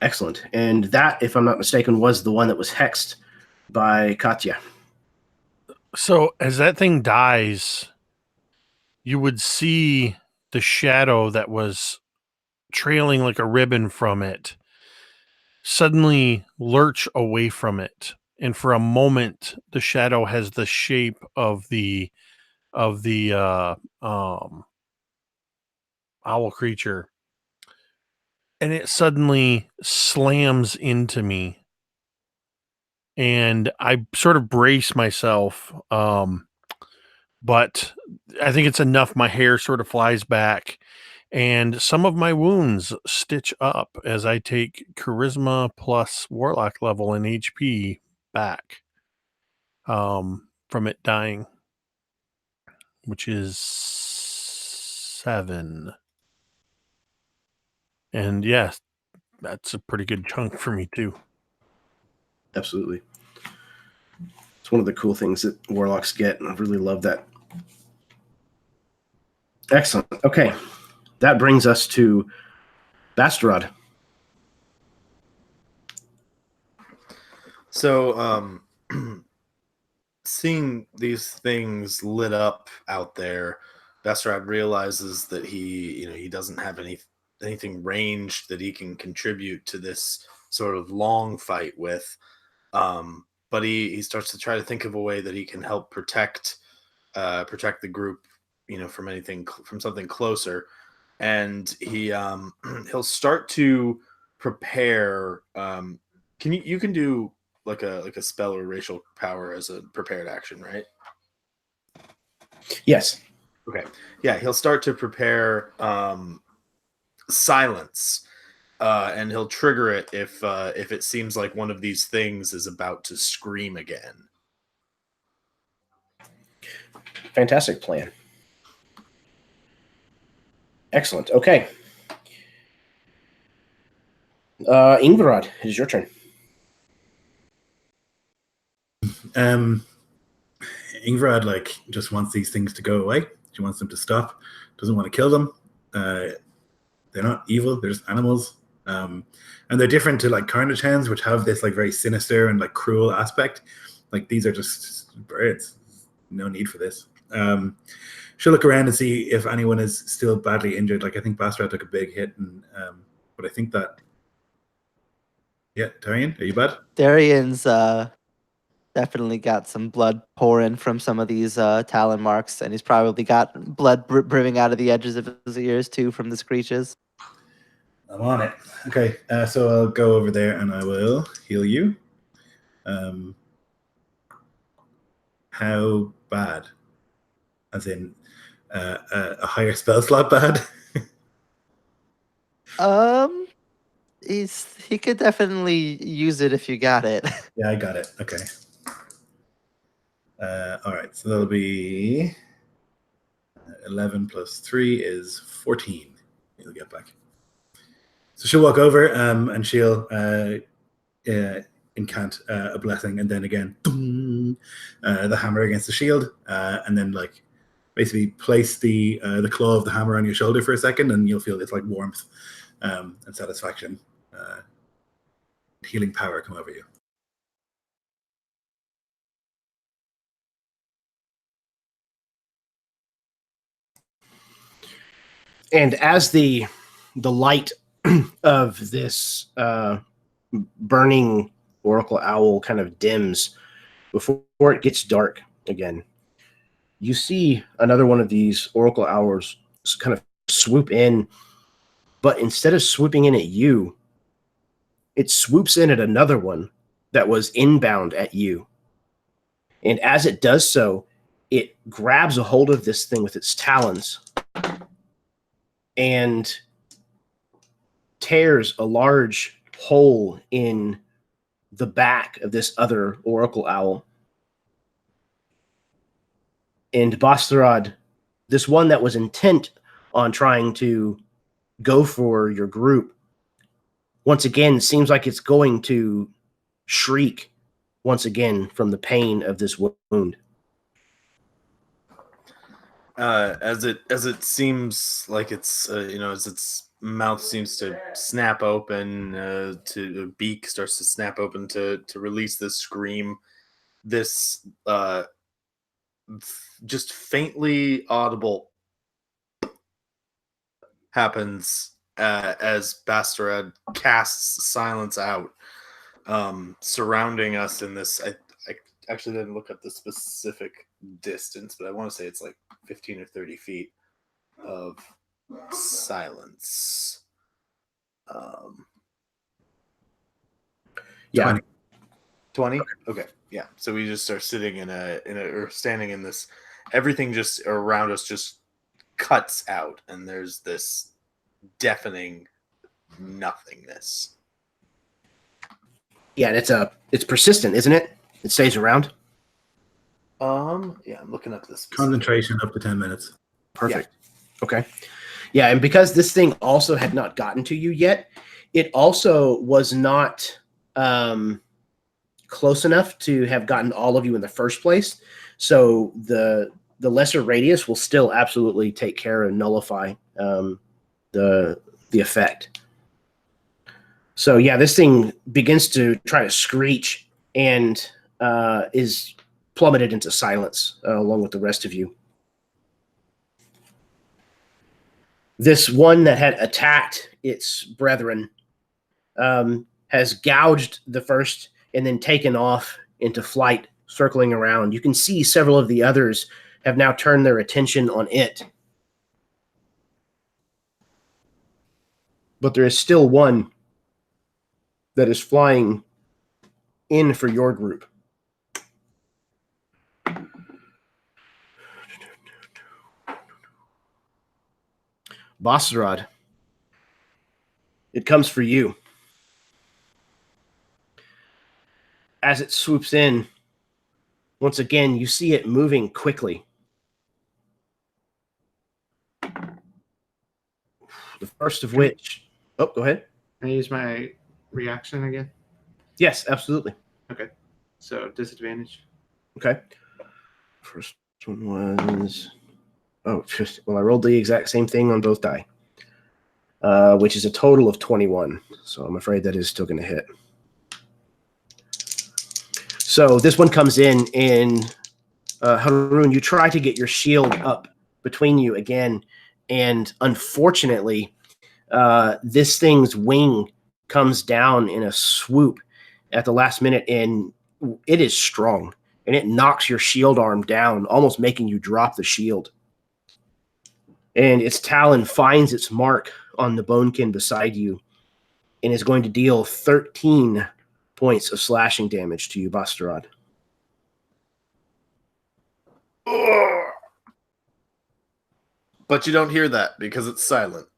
Excellent. And that, if I'm not mistaken, was the one that was hexed by Katya. So as that thing dies, you would see the shadow that was trailing like a ribbon from it suddenly lurch away from it. And for a moment, the shadow has the shape of the owl creature. And it suddenly slams into me. And I sort of brace myself. But I think it's enough. My hair sort of flies back. And some of my wounds stitch up as I take charisma plus warlock level and HP back from it dying, which is 7. And yes, that's a pretty good chunk for me too. Absolutely. It's one of the cool things that warlocks get, and I really love that. Excellent. Okay. That brings us to Barterdom. So, seeing these things lit up out there, Barterdom realizes that he doesn't have anything ranged that he can contribute to this sort of long fight with. But he starts to try to think of a way that he can help protect the group, from something closer. And he'll start to prepare. You can do like a spell or racial power as a prepared action, right? Yes. Okay. Yeah, he'll start to prepare silence, and he'll trigger it if it seems like one of these things is about to scream again. Fantastic plan. Excellent. Okay. Ingvarad, it is your turn. Ingvarad just wants these things to go away. She wants them to stop. Doesn't want to kill them. They're not evil. They're just animals. And they're different to carnage hens, which have this very sinister and cruel aspect. These are just birds. No need for this. She'll look around and see if anyone is still badly injured. I think Barterdom took a big hit, and but I think that. Yeah, Darian, are you bad? Darian's definitely got some blood pouring from some of these talon marks, and he's probably got blood brimming out of the edges of his ears too from the screeches. I'm on it. Okay, so I'll go over there and I will heal you. How bad? As in a higher spell slot bad? He could definitely use it if you got it. Yeah, I got it. Okay. All right, so that'll be 11 plus 3 is 14. You'll get back. So she'll walk over and she'll incant a blessing, and then again, the hammer against the shield, and then basically place the claw of the hammer on your shoulder for a second, and you'll feel it's warmth and satisfaction, healing power come over you. And as the light of this burning oracle owl kind of dims before it gets dark again, you see another one of these oracle owls kind of swoop in, but instead of swooping in at you, it swoops in at another one that was inbound at you. And as it does so, it grabs a hold of this thing with its talons and tears a large hole in the back of this other oracle owl. And Barterdom, this one that was intent on trying to go for your group, once again seems like it's going to shriek once again from the pain of this wound. As it seems like it's as its mouth seems to snap open, to the beak starts to snap open to release this scream. This just faintly audible happens as Bastarad casts silence out, surrounding us in this. I actually didn't look up the specific distance, but I want to say it's like 15 or 30 feet of silence. Yeah. 20. Okay. Yeah. So we just are sitting or standing in this. Everything just around us just cuts out, and there's this deafening nothingness. Yeah, and it's persistent, isn't it? It stays around. Yeah, I'm looking up this Concentration up to 10 minutes. Perfect. Yeah. Okay. Yeah, and because this thing also had not gotten to you yet, it also was not close enough to have gotten all of you in the first place. So the lesser radius will still absolutely take care and nullify the effect. So yeah, this thing begins to try to screech and is plummeted into silence along with the rest of you. This one that had attacked its brethren has gouged the first and then taken off into flight, circling around. You can see several of the others have now turned their attention on it. But there is still one that is flying in for your group. Bastarad, it comes for you. As it swoops in, once again, you see it moving quickly. The first of which... Oh, go ahead. Can I use my reaction again? Yes, absolutely. Okay. So disadvantage. Okay. First one was... Oh, well, I rolled the exact same thing on both die, which is a total of 21. So I'm afraid that is still going to hit. So this one comes in, and Haroon, you try to get your shield up between you again, and unfortunately, this thing's wing comes down in a swoop at the last minute, and it is strong, and it knocks your shield arm down, almost making you drop the shield. And its talon finds its mark on the bonekin beside you and is going to deal 13 points of slashing damage to you, Bastarad. But you don't hear that because it's silent.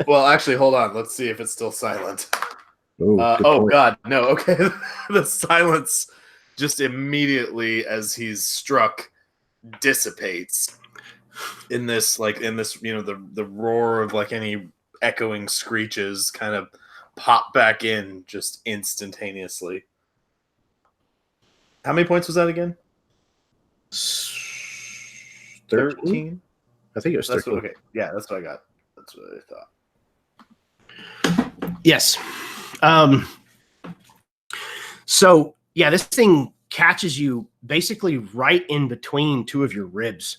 Well, actually, hold on. Let's see if it's still silent. Oh, God, no. Okay, the silence just immediately as he's struck dissipates in this, the roar of like any echoing screeches kind of pop back in just instantaneously. How many points was that again? 13? I think it was 13. Okay, yeah, that's what I got. That's what I thought. Yes. So, yeah, this thing catches you basically right in between two of your ribs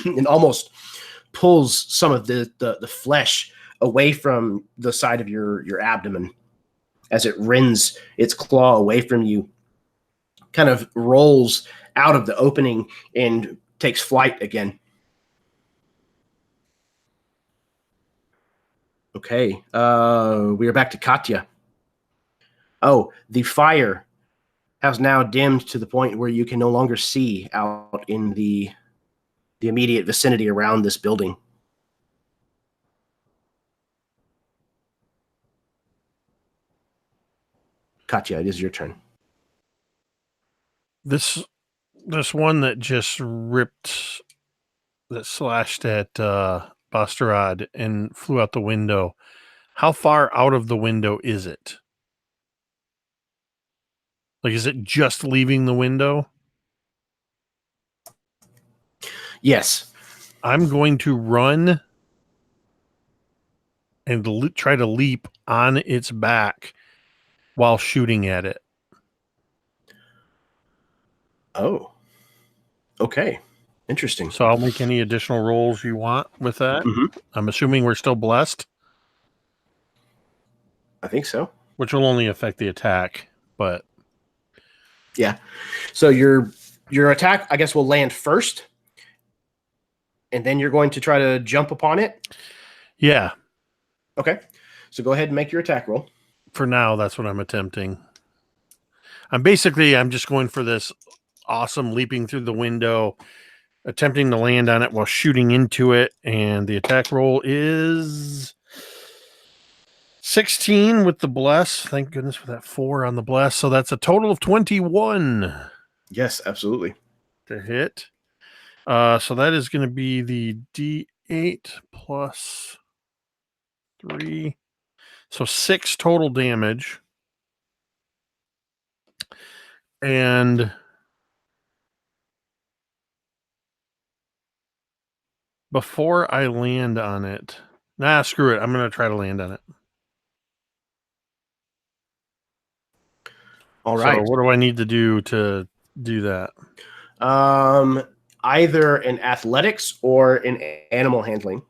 and almost pulls some of the flesh away from the side of your abdomen as it rends its claw away from you, kind of rolls out of the opening and takes flight again. Okay, we are back to Katya. Oh, the fire has now dimmed to the point where you can no longer see out in the immediate vicinity around this building. Katya, it is your turn. This one that just slashed at Bastarad and flew out the window. How far out of the window is it? Like, is it just leaving the window? Yes. I'm going to run and try to leap on its back while shooting at it. Oh. Okay. Interesting. So I'll make any additional rolls you want with that. Mhm. I'm assuming we're still blessed, I think so. which will only affect the attack, but Yeah. So your attack, I guess, will land first, and then you're going to try to jump upon it. yeah, Okay. So go ahead and make your attack roll. for now, that's what I'm attempting. I'm just going for this awesome leaping through the window, attempting to land on it while shooting into it, and the attack roll is 16 with the bless. Thank goodness for that 4 on the bless. So that's a total of 21 Yes, absolutely. to hit. So that is going to be the D8 plus 3. So 6 total damage. And before I land on it, screw it. I'm going to try to land on it. All right. So what do I need to do that? Either in athletics or in animal handling.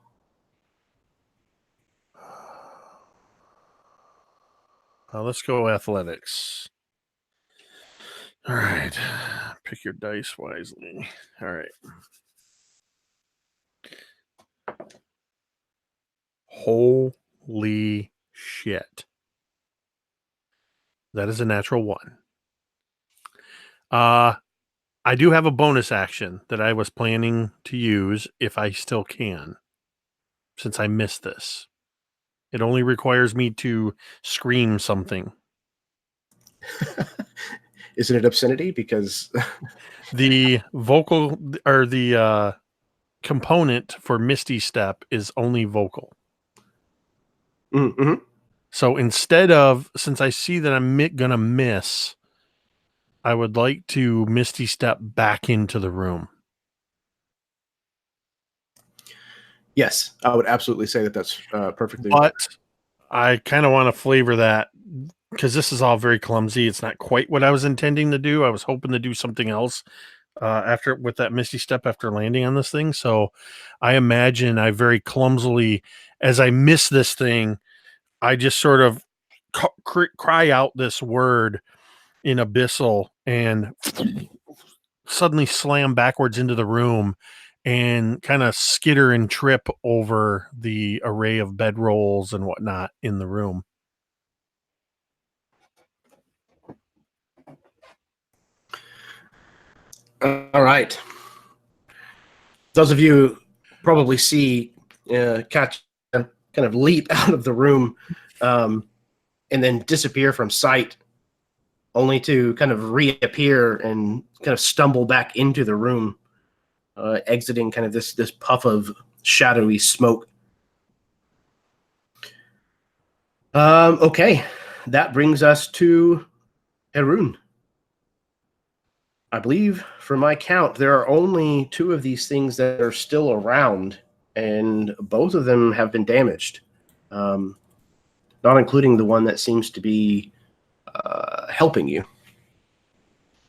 Let's go athletics. All right. Pick your dice wisely. All right. Holy shit. That is a natural 1. I do have a bonus action that I was planning to use if I still can, since I missed this. It only requires me to scream something. Isn't it obscenity? Because The vocal or the component for Misty Step is only vocal. mm-hmm. So since I see that I'm going to miss, I would like to Misty Step back into the room. Yes, I would absolutely say that that's perfectly. But I kind of want to flavor that because this is all very clumsy. It's not quite what I was intending to do. I was hoping to do something else with that Misty Step after landing on this thing. So I imagine I very clumsily, as I miss this thing, I just sort of cry out this word in abyssal and suddenly slam backwards into the room and kind of skitter and trip over the array of bedrolls and whatnot in the room. All right. Those of you probably see Catch kind of leap out of the room and then disappear from sight, only to kind of reappear and kind of stumble back into the room, exiting kind of this puff of shadowy smoke. Okay, that brings us to Haroon. I believe, from my count, there are only 2 of these things that are still around, and both of them have been damaged, not including the one that seems to be helping you.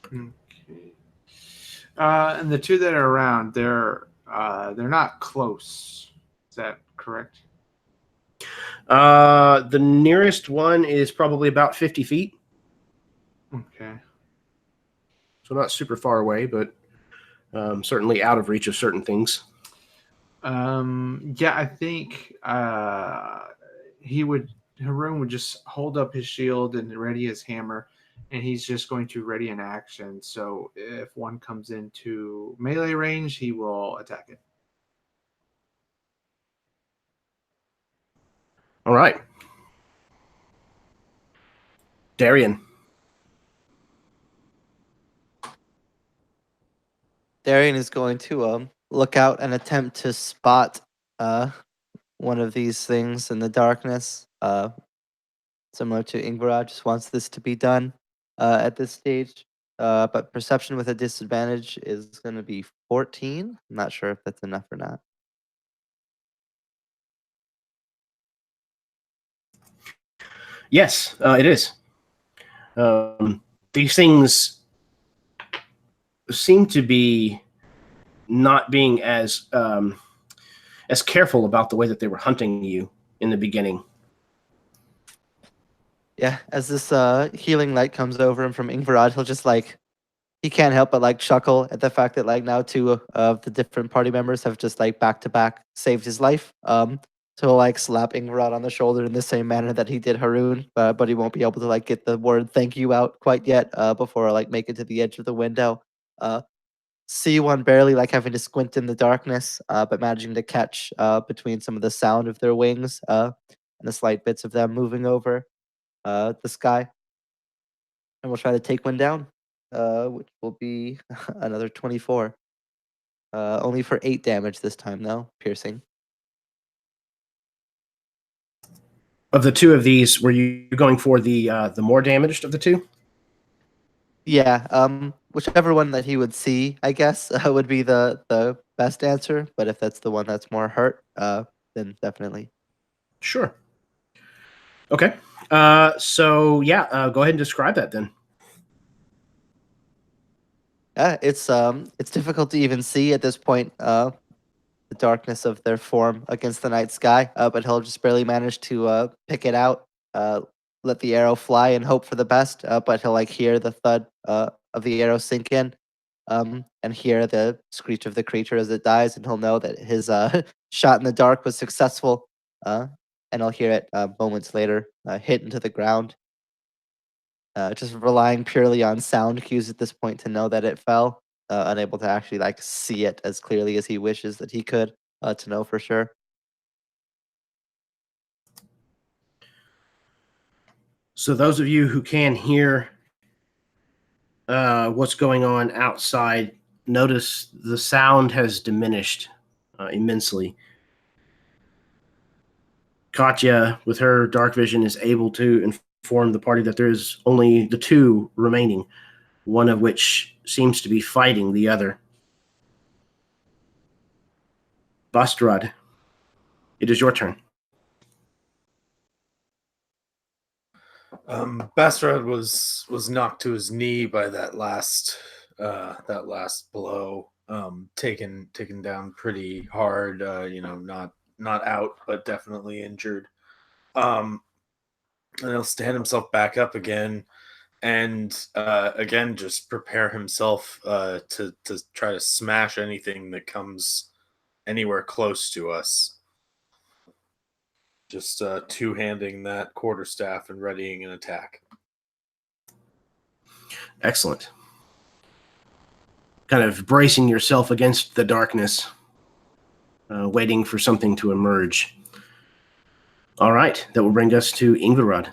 Okay. And the 2 that are around, they're not close. Is that correct? The nearest one is probably about 50 feet. Okay. So not super far away, but certainly out of reach of certain things. Yeah, I think Haroon would just hold up his shield and ready his hammer, and he's just going to ready an action. So if one comes into melee range, he will attack it. All right. Darian. Darian is going to look out and attempt to spot one of these things in the darkness. Similar to Ingvar, just wants this to be done at this stage. But perception with a disadvantage is going to be 14. I'm not sure if that's enough or not. Yes, it is. These things seem to be not being as careful about the way that they were hunting you in the beginning. Yeah, as this healing light comes over him from Ingvarad, he'll just like, he can't help but like chuckle at the fact that like now two of the different party members have just like back to back saved his life. So he'll like slap Ingvarad on the shoulder in the same manner that he did Haroon, but he won't be able to like get the word thank you out quite yet before like make it to the edge of the window. See one barely like having to squint in the darkness, but managing to catch between some of the sound of their wings and the slight bits of them moving over the sky. And we'll try to take one down, which will be another 24. Only for 8 damage this time, though, piercing. Of the two of these, were you going for the more damaged of the two? Yeah, whichever one that he would see, I guess, would be the best answer. But if that's the one that's more hurt, then definitely. Sure. Okay. So yeah, go ahead and describe that then. It's difficult to even see at this point. The darkness of their form against the night sky, but he'll just barely manage to pick it out, let the arrow fly and hope for the best, but he'll like hear the thud of the arrow sink in, and hear the screech of the creature as it dies, and he'll know that his shot in the dark was successful, and he'll hear it moments later hit into the ground, just relying purely on sound cues at this point to know that it fell. Unable to actually like see it as clearly as he wishes that he could to know for sure. So those of you who can hear what's going on outside, notice the sound has diminished immensely. Katya, with her dark vision, is able to inform the party that there is only the two remaining, one of which seems to be fighting the other. Bastrad, it is your turn. Bastrad was knocked to his knee by that last blow, taken down pretty hard. Not out, but definitely injured. And he'll stand himself back up again, and again just prepare himself to try to smash anything that comes anywhere close to us. Just two-handing that quarterstaff and readying an attack. Excellent. Kind of bracing yourself against the darkness, waiting for something to emerge. All right, that will bring us to Ingvarad.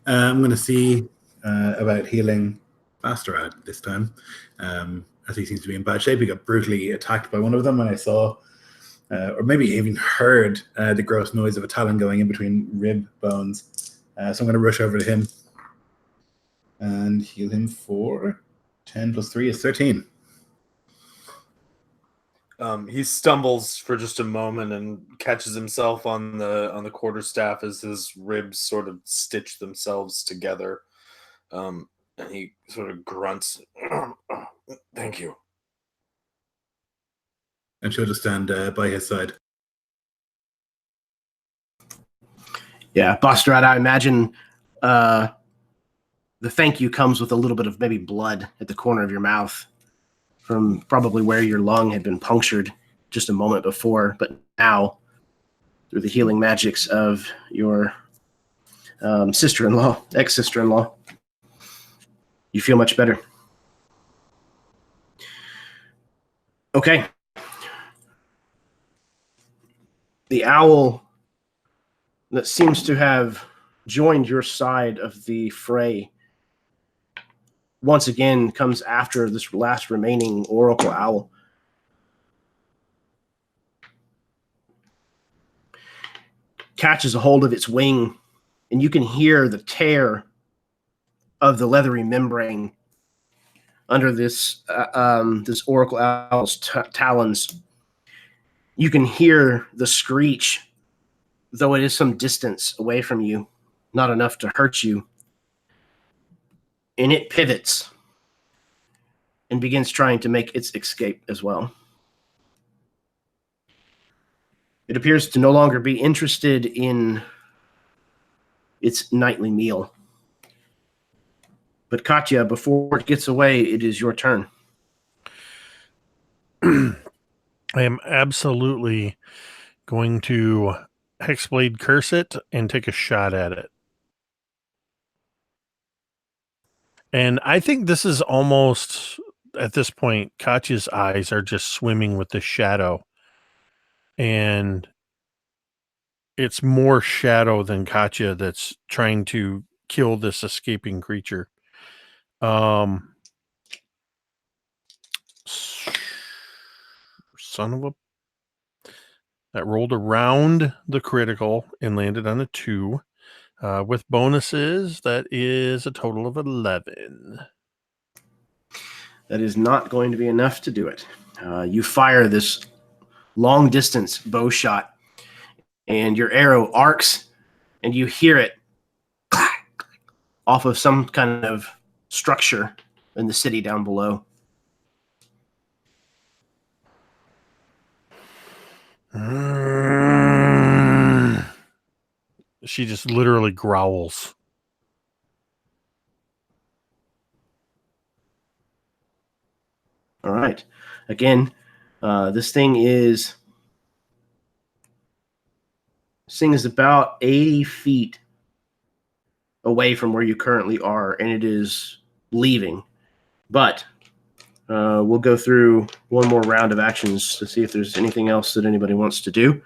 I'm going to see about healing Bastrad this time, as he seems to be in bad shape. He got brutally attacked by one of them, and I saw, or maybe even heard, the gross noise of a talon going in between rib bones. So I'm going to rush over to him and heal him for 10 plus 3 is 13. He stumbles for just a moment and catches himself on the quarterstaff as his ribs sort of stitch themselves together. And he sort of grunts, "Thank you." And she'll just stand by his side. Yeah, Bastrad, I imagine the thank you comes with a little bit of maybe blood at the corner of your mouth from probably where your lung had been punctured just a moment before, but now, through the healing magics of your ex-sister-in-law, you feel much better. Okay. The owl that seems to have joined your side of the fray once again comes after this last remaining oracle owl. Catches a hold of its wing, and you can hear the tear of the leathery membrane under this oracle owl's talons. You can hear the screech, though it is some distance away from you, not enough to hurt you. And it pivots and begins trying to make its escape as well. It appears to no longer be interested in its nightly meal. But Katya, before it gets away, it is your turn. I am absolutely going to Hexblade curse it and take a shot at it. And I think this is almost, at this point, Katya's eyes are just swimming with the shadow. And it's more shadow than Katya that's trying to kill this escaping creature. Son of a... That rolled around the critical and landed on a 2. With bonuses, that is a total of 11. That is not going to be enough to do it. You fire this long-distance bow shot, and your arrow arcs, and you hear it off of some kind of structure in the city down below. She just literally growls. All right. Again, this thing is about 80 feet away from where you currently are, and it is leaving. But we'll go through one more round of actions to see if there's anything else that anybody wants to do.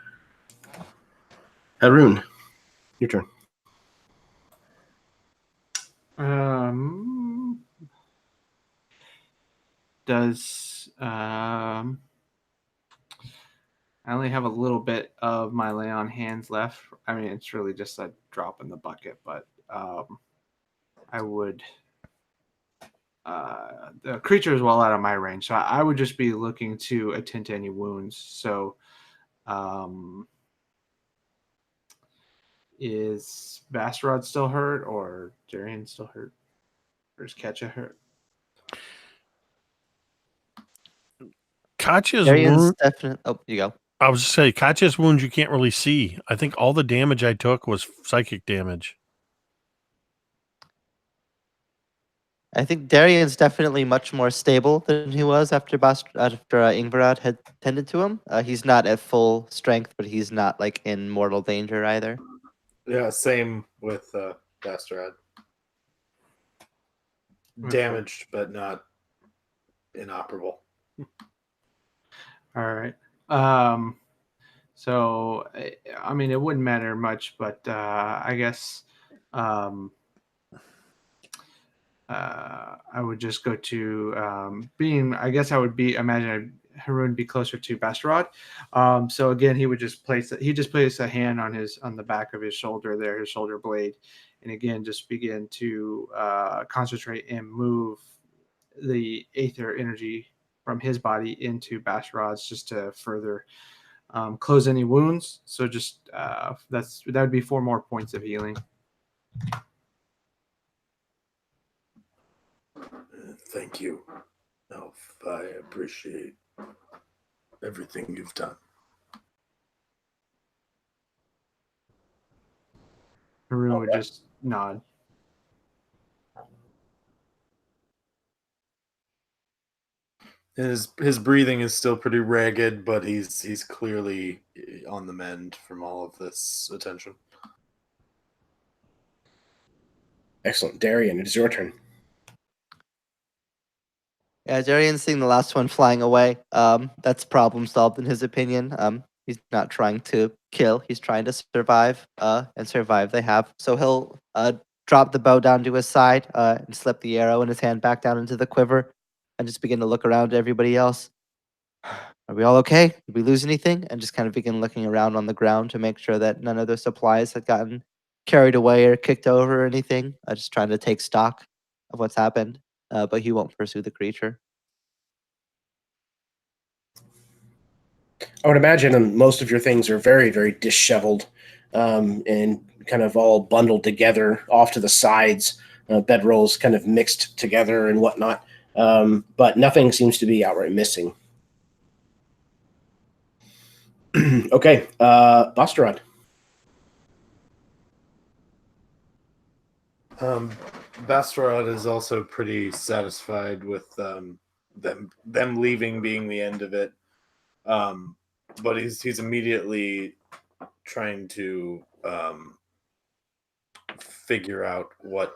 Haroon, your turn. I only have a little bit of my lay on hands left. I mean, it's really just a drop in the bucket, but I would. The creature is well out of my range, so I would just be looking to attend to any wounds. So, is Bastrod still hurt, or Darian still hurt, or is Katya hurt? Katya's Darian's wound. definitely. Oh, you go. I was just saying, Katya's wounds you can't really see. I think all the damage I took was psychic damage. I think Darian's definitely much more stable than he was after Ingvarad had tended to him. He's not at full strength, but he's not like in mortal danger either. Yeah, same with Bastrad. Damaged, but not inoperable. All right. So, I mean, it wouldn't matter much, but I guess I would just go to imagine Haroon be closer to Bastrod. So again, he just placed a hand on the back of his shoulder there, his shoulder blade, and again, just begin to concentrate and move the aether energy from his body into Bastrod's just to further close any wounds. So just that would be 4 more points of healing. Thank you, Elf. I appreciate everything you've done. Haroon would just nod. His breathing is still pretty ragged, but he's clearly on the mend from all of this attention. Excellent. Darian, it is your turn. Yeah, Darian's seeing the last one flying away. That's problem solved in his opinion. He's not trying to kill. He's trying to survive. And survive they have. So he'll drop the bow down to his side and slip the arrow in his hand back down into the quiver and just begin to look around to everybody else. Are we all okay? Did we lose anything? And just kind of begin looking around on the ground to make sure that none of their supplies had gotten carried away or kicked over or anything. Just trying to take stock. of what's happened, but he won't pursue the creature. I would imagine most of your things are very, very disheveled and kind of all bundled together off to the sides, bedrolls kind of mixed together and whatnot. But nothing seems to be outright missing. Okay, Basterod. Basterod is also pretty satisfied with them leaving being the end of it. But he's immediately trying to figure out what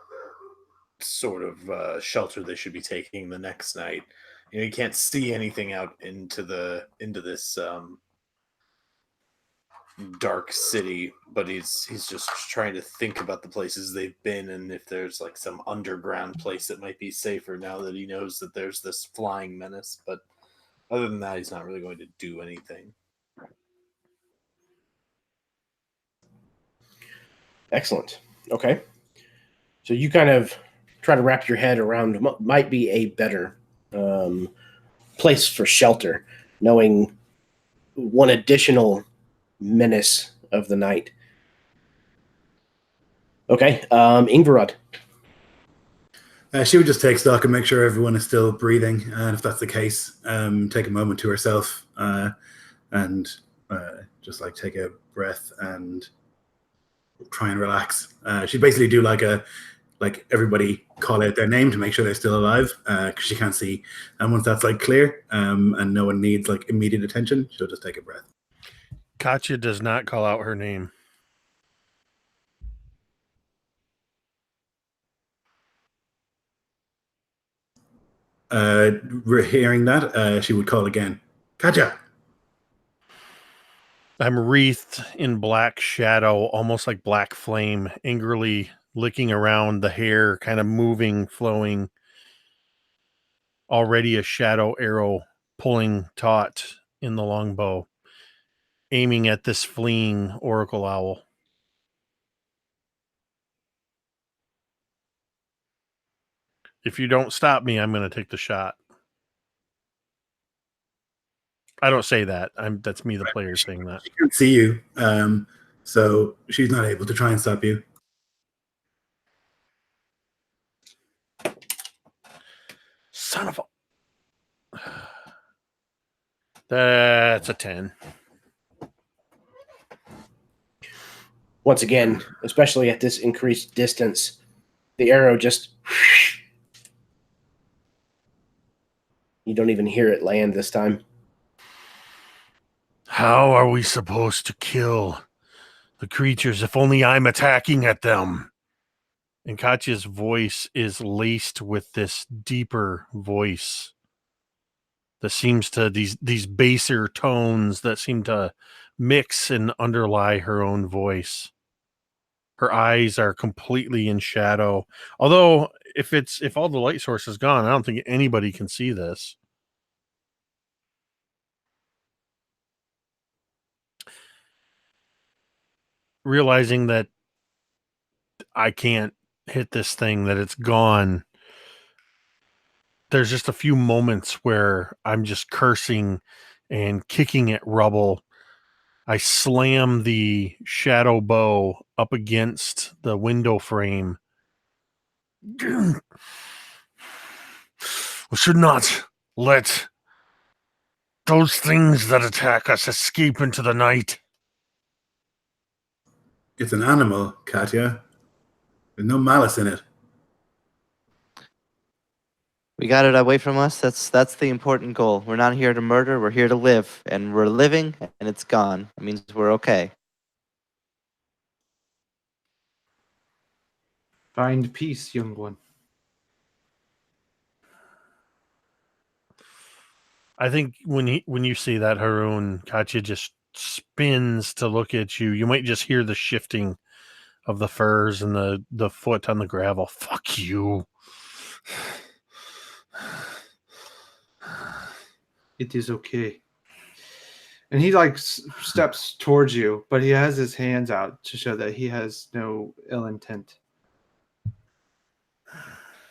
sort of shelter they should be taking the next night. You know, you can't see anything out into this dark city, but he's just trying to think about the places they've been and if there's like some underground place that might be safer now that he knows that there's this flying menace. But other than that, he's not really going to do anything. Excellent. Okay. So you kind of try to wrap your head around what might be a better place for shelter, knowing one additional menace of the night. Okay. Ingvarod. She would just take stock and make sure everyone is still breathing. And if that's the case, take a moment to herself and just like take a breath and try and relax. She'd basically do like everybody call out their name to make sure they're still alive because she can't see. And once that's like clear and no one needs like immediate attention, she'll just take a breath. Katya does not call out her name. Hearing that, she would call again. Katya! I'm wreathed in black shadow, almost like black flame, angrily licking around the hair, kind of moving, flowing. Already a shadow arrow pulling taut in the longbow, aiming at this fleeing oracle owl. If you don't stop me, I'm going to take the shot. I don't say that. That's me, the player, saying that. She can't see you, so she's not able to try and stop you. Son of a... That's a 10. Once again, especially at this increased distance, the arrow just... You don't even hear it land this time. How are we supposed to kill the creatures if only I'm attacking at them? And Katya's voice is laced with this deeper voice that seems to these baser tones that seem to mix and underlie her own voice. Her eyes are completely in shadow. Although if all the light source is gone, I don't think anybody can see this. Realizing that I can't hit this thing, that it's gone, there's just a few moments where I'm just cursing and kicking at rubble. I slam the shadow bow up against the window frame. We should not let those things that attack us escape into the night. It's an animal, Katya. There's no malice in it. We got it away from us. That's the important goal. We're not here to murder. We're here to live, and we're living, and it's gone. It means we're okay. Find peace, young one. I think when you see that, Haroon, Katya just spins to look at you. You might just hear the shifting of the furs and the foot on the gravel. Fuck you. It is okay. And he like steps towards you, but he has his hands out to show that he has no ill intent.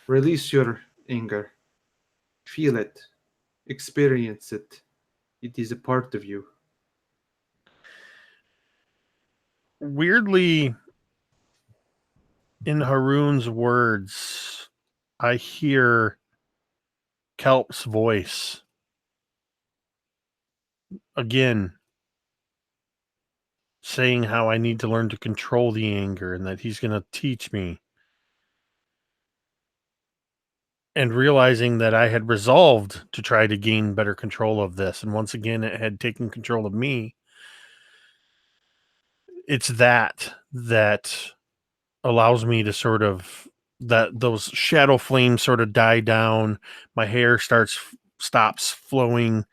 Release your anger. Feel it. Experience it. It is a part of you. Weirdly, in Haroon's words, I hear Kelp's voice again, saying how I need to learn to control the anger and that he's going to teach me. And realizing that I had resolved to try to gain better control of this, and once again it had taken control of me. It's that allows me to sort of, that those shadow flames sort of die down, my hair stops flowing,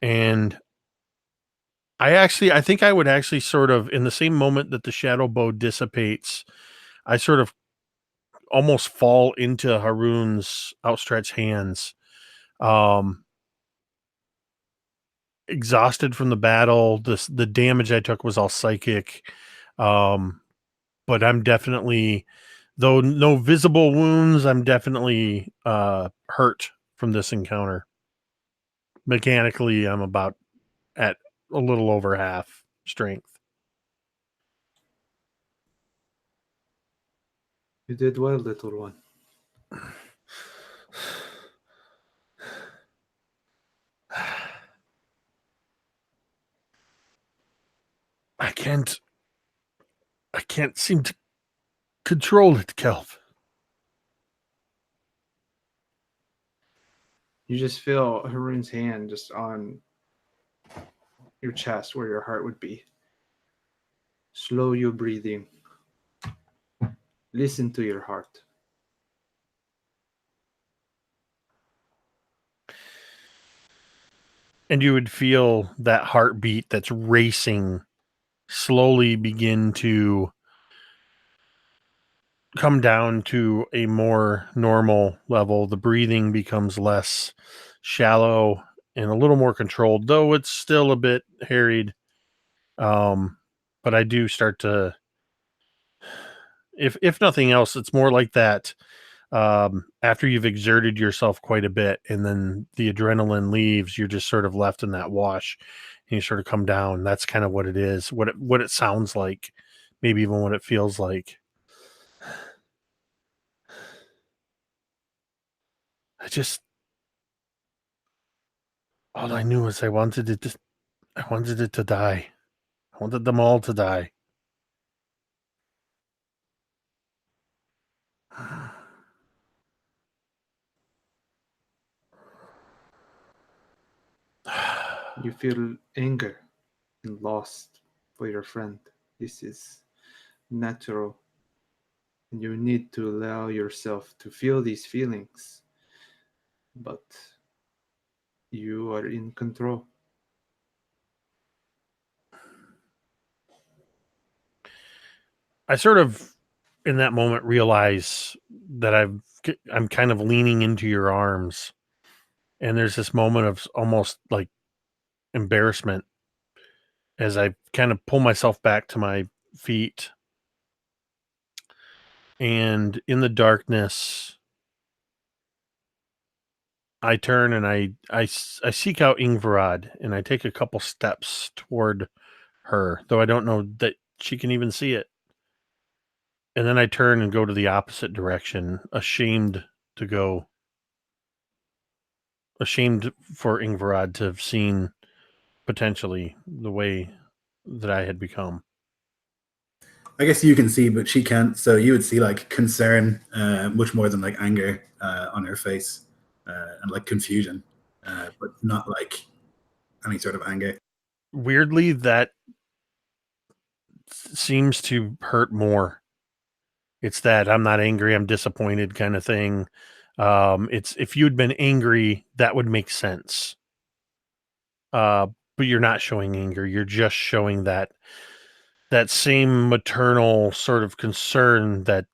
and I think I would actually sort of, in the same moment that the shadow bow dissipates, I sort of almost fall into Haroon's outstretched hands. Exhausted from the battle. The damage I took was all psychic. But I'm definitely, though no visible wounds, I'm definitely hurt from this encounter. Mechanically, I'm about at a little over half strength. You did well, little one. I can't seem to control it, Kelp. You just feel Haroon's hand just on your chest where your heart would be. Slow your breathing. Listen to your heart. And you would feel that heartbeat that's racing slowly begin to come down to a more normal level. The breathing becomes less shallow and a little more controlled, though it's still a bit harried. But I do start to, if nothing else, it's more like that. After you've exerted yourself quite a bit and then the adrenaline leaves, you're just sort of left in that wash and you sort of come down. That's kind of what it is, what it sounds like, maybe even what it feels like. All I knew was I wanted it to die. I wanted them all to die. You feel anger and lost for your friend. This is natural. And you need to allow yourself to feel these feelings. But you are in control. I sort of, in that moment, realize that I'm kind of leaning into your arms, and there's this moment of almost like embarrassment as I kind of pull myself back to my feet. And in the darkness, I turn and I seek out Ingvarad, and I take a couple steps toward her, though I don't know that she can even see it. And then I turn and go to the opposite direction, ashamed for Ingvarad to have seen potentially the way that I had become. I guess you can see, but she can't. So you would see like concern, much more than like anger on her face, and like confusion, but not like any sort of anger. Weirdly, that seems to hurt more. It's that I'm not angry, I'm disappointed kind of thing. It's, if you'd been angry, that would make sense. But you're not showing anger. You're just showing that same maternal sort of concern that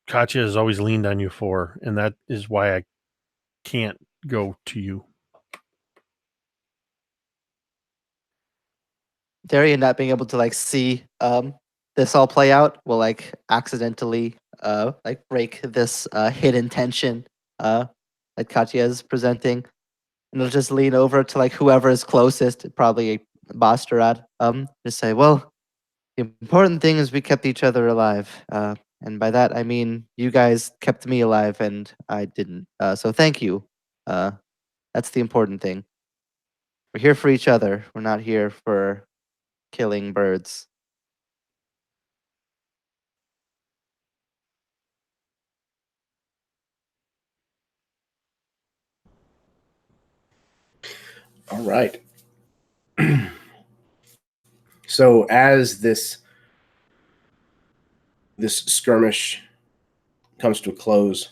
Katya has always leaned on you for, and that is why I can't go to you. Darian not being able to like see this all play out will like accidentally like break this hidden tension that Katya is presenting, and I'll just lean over to like whoever is closest, probably Barterdom, just say, well, the important thing is we kept each other alive. And by that, I mean you guys kept me alive and I didn't. So thank you. That's the important thing. We're here for each other. We're not here for killing birds. All right. So as this skirmish comes to a close,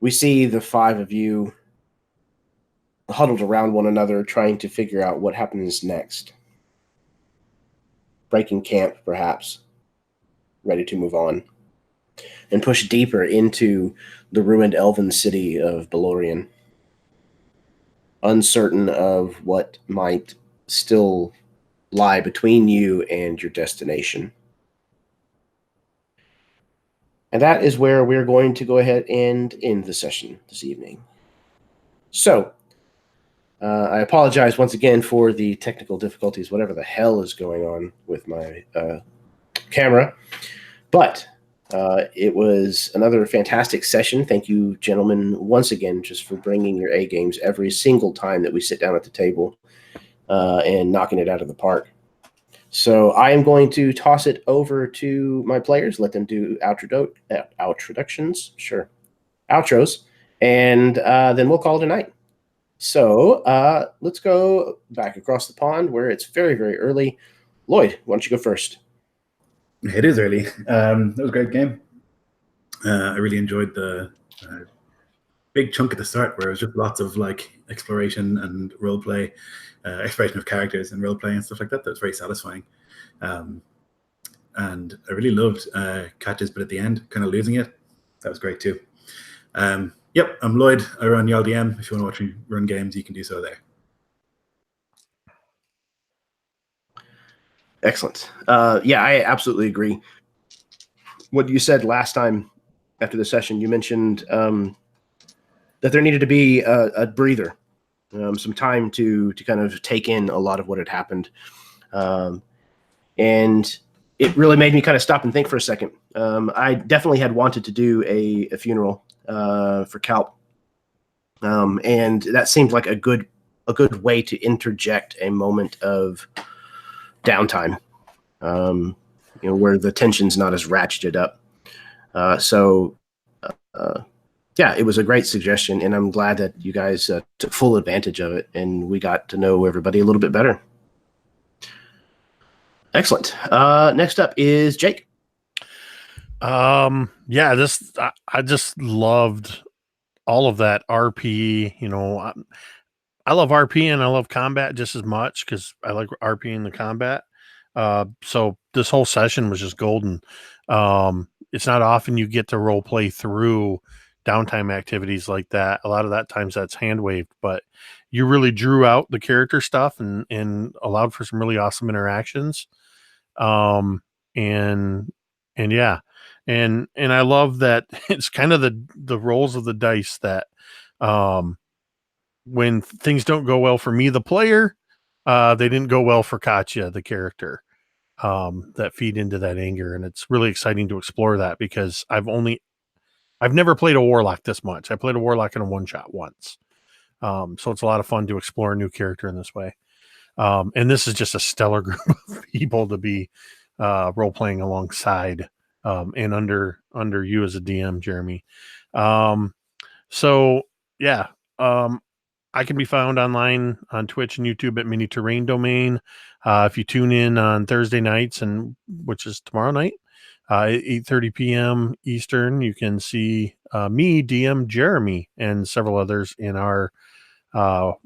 we see the five of you huddled around one another, trying to figure out what happens next. Breaking camp, perhaps, ready to move on and push deeper into the ruined elven city of Belorion, uncertain of what might still lie between you and your destination. And that is where we're going to go ahead and end the session this evening. So, I apologize once again for the technical difficulties, whatever the hell is going on with my camera. But it was another fantastic session. Thank you, gentlemen, once again, just for bringing your A games every single time that we sit down at the table and knocking it out of the park. So I am going to toss it over to my players, let them do outros, and then we'll call it a night. So let's go back across the pond where it's very, very early. Lloyd, why don't you go first? It is early. That was a great game. I really enjoyed the big chunk at the start where it was just lots of like exploration and role play, exploration of characters and role play and stuff like that. That was very satisfying. And I really loved Katya's bit at the end, kind of losing it. That was great too. Yep, I'm Lloyd. I run YLDM. If you want to watch me run games, you can do so there. Excellent. Yeah, I absolutely agree. What you said last time after the session, you mentioned that there needed to be a breather, some time to kind of take in a lot of what had happened. And it really made me kind of stop and think for a second. I definitely had wanted to do a funeral for Kalp. And that seemed like a good way to interject a moment of downtime, where the tension's not as ratcheted up. Yeah, it was a great suggestion, and I'm glad that you guys took full advantage of it, and we got to know everybody a little bit better. Excellent. Next up is Jake. Yeah, I just loved all of that RP. I love RP and I love combat just as much because I like RP in the combat. So this whole session was just golden. It's not often you get to role play through downtime activities like that. A lot of that times that's hand waved, but you really drew out the character stuff and allowed for some really awesome interactions. And yeah, and I love that it's kind of the rolls of the dice that, when things don't go well for me, the player, they didn't go well for Katya, the character, that feed into that anger. And it's really exciting to explore that because I've never played a warlock this much. I played a warlock in a one-shot once. So it's a lot of fun to explore a new character in this way. And this is just a stellar group of people to be role-playing alongside, and under you as a DM, Jeremy. So yeah, I can be found online on Twitch and YouTube at Mini Terrain Domain. If you tune in on Thursday nights, which is tomorrow night, 8:30 p.m. Eastern, you can see me, DM Jeremy, and several others in our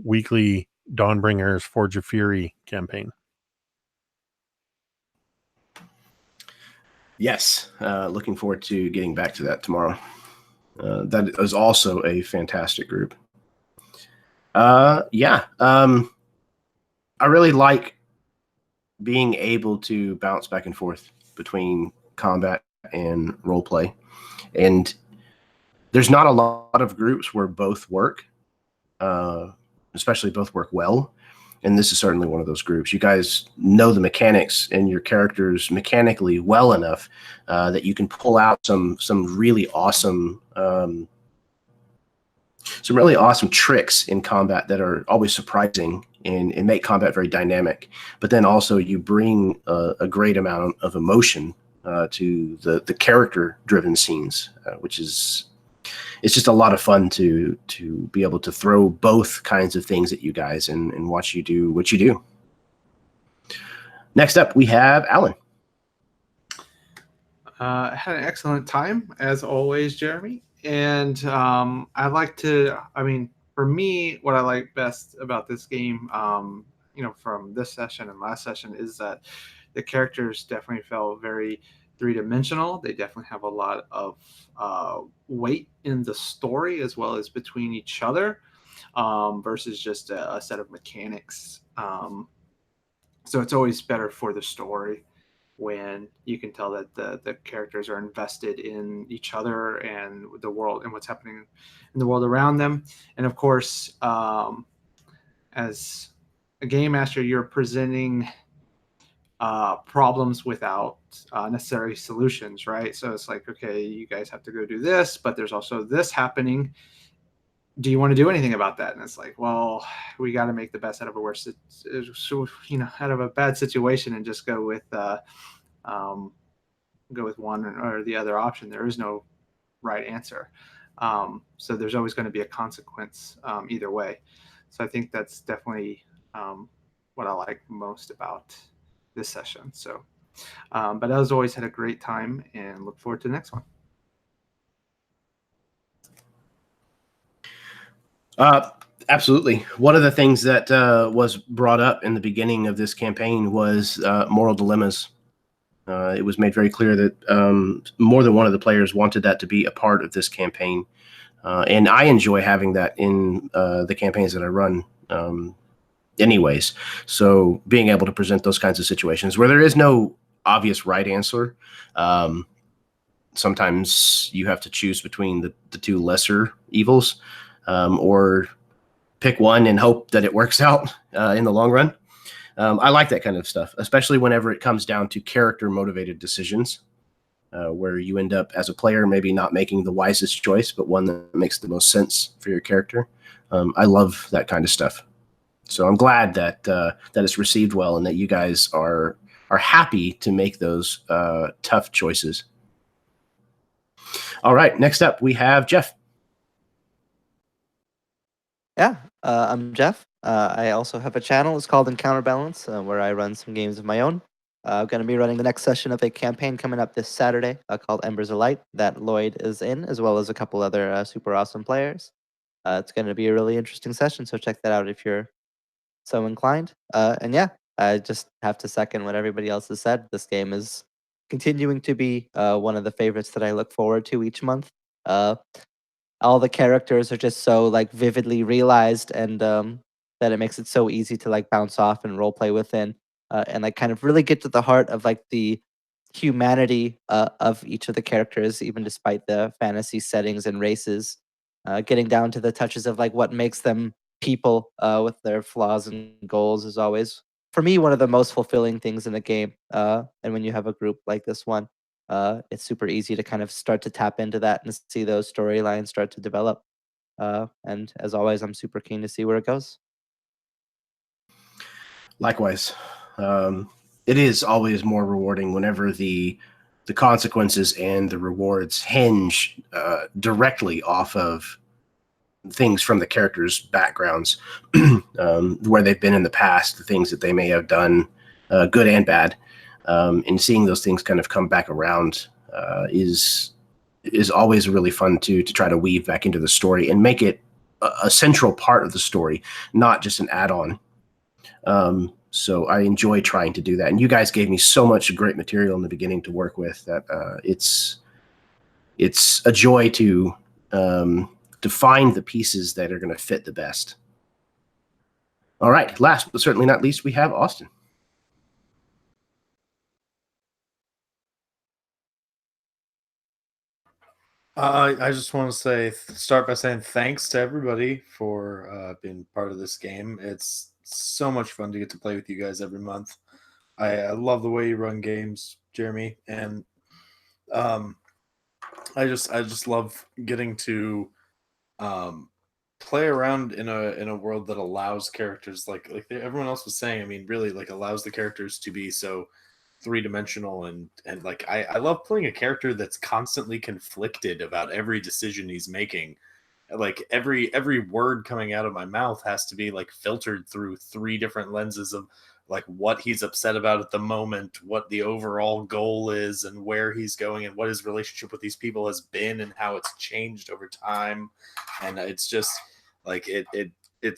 weekly Dawnbringers Forge of Fury campaign. Yes, looking forward to getting back to that tomorrow. That is also a fantastic group. Yeah, I really like being able to bounce back and forth between combat and role play. And there's not a lot of groups where both work, especially both work well. And this is certainly one of those groups. You guys know the mechanics and your characters mechanically well enough that you can pull out some really awesome tricks in combat that are always surprising and make combat very dynamic. But then also you bring a great amount of emotion to the character-driven scenes, which is it's just a lot of fun to be able to throw both kinds of things at you guys and watch you do what you do. Next up, we have Alan. Had an excellent time, as always, Jeremy. And for me, what I like best about this game, from this session and last session, is that the characters definitely felt very three-dimensional. They definitely have a lot of weight in the story as well as between each other, versus just a set of mechanics. So it's always better for the story when you can tell that the characters are invested in each other and the world and what's happening in the world around them. And of course, as a game master, you're presenting problems without necessary solutions, right? So it's like, okay, you guys have to go do this, but there's also this happening. Do you want to do anything about that? And it's like, well, we got to make the best out of a worse, out of a bad situation, and just go with one or the other option. There is no right answer. So there's always going to be a consequence either way. So I think that's definitely what I like most about this session. So, but as always, had a great time and look forward to the next one. Absolutely. One of the things that was brought up in the beginning of this campaign was moral dilemmas. It was made very clear that more than one of the players wanted that to be a part of this campaign. And I enjoy having that in the campaigns that I run anyways. So being able to present those kinds of situations where there is no obvious right answer, sometimes you have to choose between the two lesser evils, or pick one and hope that it works out in the long run. I like that kind of stuff, especially whenever it comes down to character-motivated decisions, where you end up as a player maybe not making the wisest choice, but one that makes the most sense for your character. I love that kind of stuff. So I'm glad that that it's received well and that you guys are happy to make those tough choices. All right, next up we have Jeff. Yeah, I'm Jeff. I also have a channel. It's called Counterbalance, where I run some games of my own. I'm going to be running the next session of a campaign coming up this Saturday called Embers of Light that Lloyd is in, as well as a couple other super awesome players. It's going to be a really interesting session, so check that out if you're so inclined. And yeah, I just have to second what everybody else has said. This game is continuing to be one of the favorites that I look forward to each month. All the characters are just so like vividly realized, and that it makes it so easy to like bounce off and role play within, and like kind of really get to the heart of like the humanity of each of the characters, even despite the fantasy settings and races. Getting down to the touches of like what makes them people with their flaws and goals is always, for me, one of the most fulfilling things in the game. And when you have a group like this one, it's super easy to kind of start to tap into that and see those storylines start to develop. And as always, I'm super keen to see where it goes. Likewise, it is always more rewarding whenever the consequences and the rewards hinge directly off of things from the characters' backgrounds, where they've been in the past, the things that they may have done, good and bad. And seeing those things kind of come back around is always really fun to try to weave back into the story and make it a central part of the story, not just an add-on. So I enjoy trying to do that. And you guys gave me so much great material in the beginning to work with that it's a joy to find the pieces that are going to fit the best. All right, last but certainly not least, we have Austin. I just want to start by saying thanks to everybody for being part of this game. It's so much fun to get to play with you guys every month. I love the way you run games, Jeremy, and um, I just love getting to play around in a world that allows characters like everyone else was saying. I mean, really like allows the characters to be so three-dimensional and like I love playing a character that's constantly conflicted about every decision he's making. Like every word coming out of my mouth has to be like filtered through three different lenses of like what he's upset about at the moment, what the overall goal is, and where he's going, and what his relationship with these people has been, and how it's changed over time. And it's just like it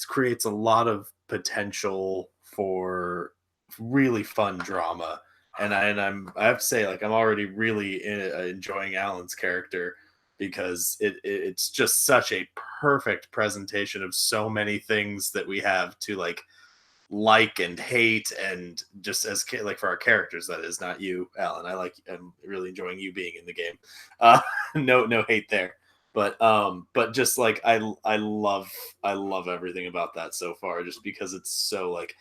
creates a lot of potential for really fun drama. And I have to say, like, I'm already really enjoying Alan's character because it's just such a perfect presentation of so many things that we have to like and hate, and just as like for our characters, that is not you, Alan. I'm really enjoying you being in the game. No hate there, but just like I love everything about that so far, just because it's so like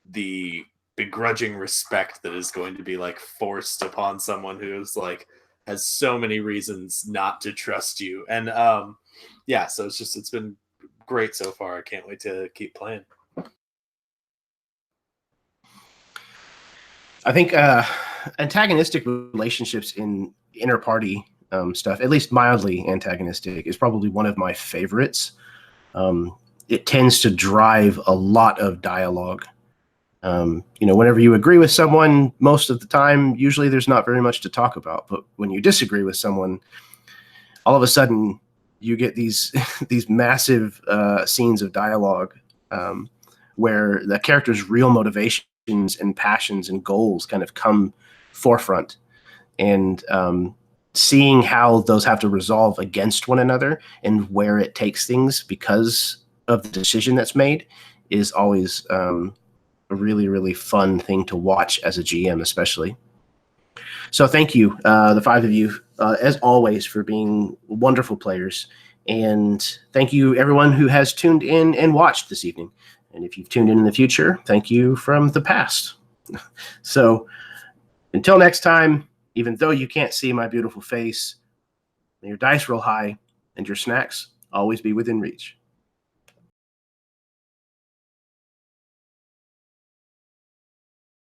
the begrudging respect that is going to be like forced upon someone who's like has so many reasons not to trust you. And yeah, so it's been great so far. I can't wait to keep playing. I think antagonistic relationships in inter-party stuff, at least mildly antagonistic, is probably one of my favorites. It tends to drive a lot of dialogue. Whenever you agree with someone, most of the time, usually there's not very much to talk about. But when you disagree with someone, all of a sudden you get these these massive scenes of dialogue where the character's real motivations and passions and goals kind of come forefront, and seeing how those have to resolve against one another and where it takes things because of the decision that's made is always a really, really fun thing to watch as a GM, especially. So thank you, the five of you, as always, for being wonderful players. And thank you, everyone who has tuned in and watched this evening. And if you've tuned in the future, thank you from the past. So until next time, even though you can't see my beautiful face, may your dice roll high and your snacks always be within reach.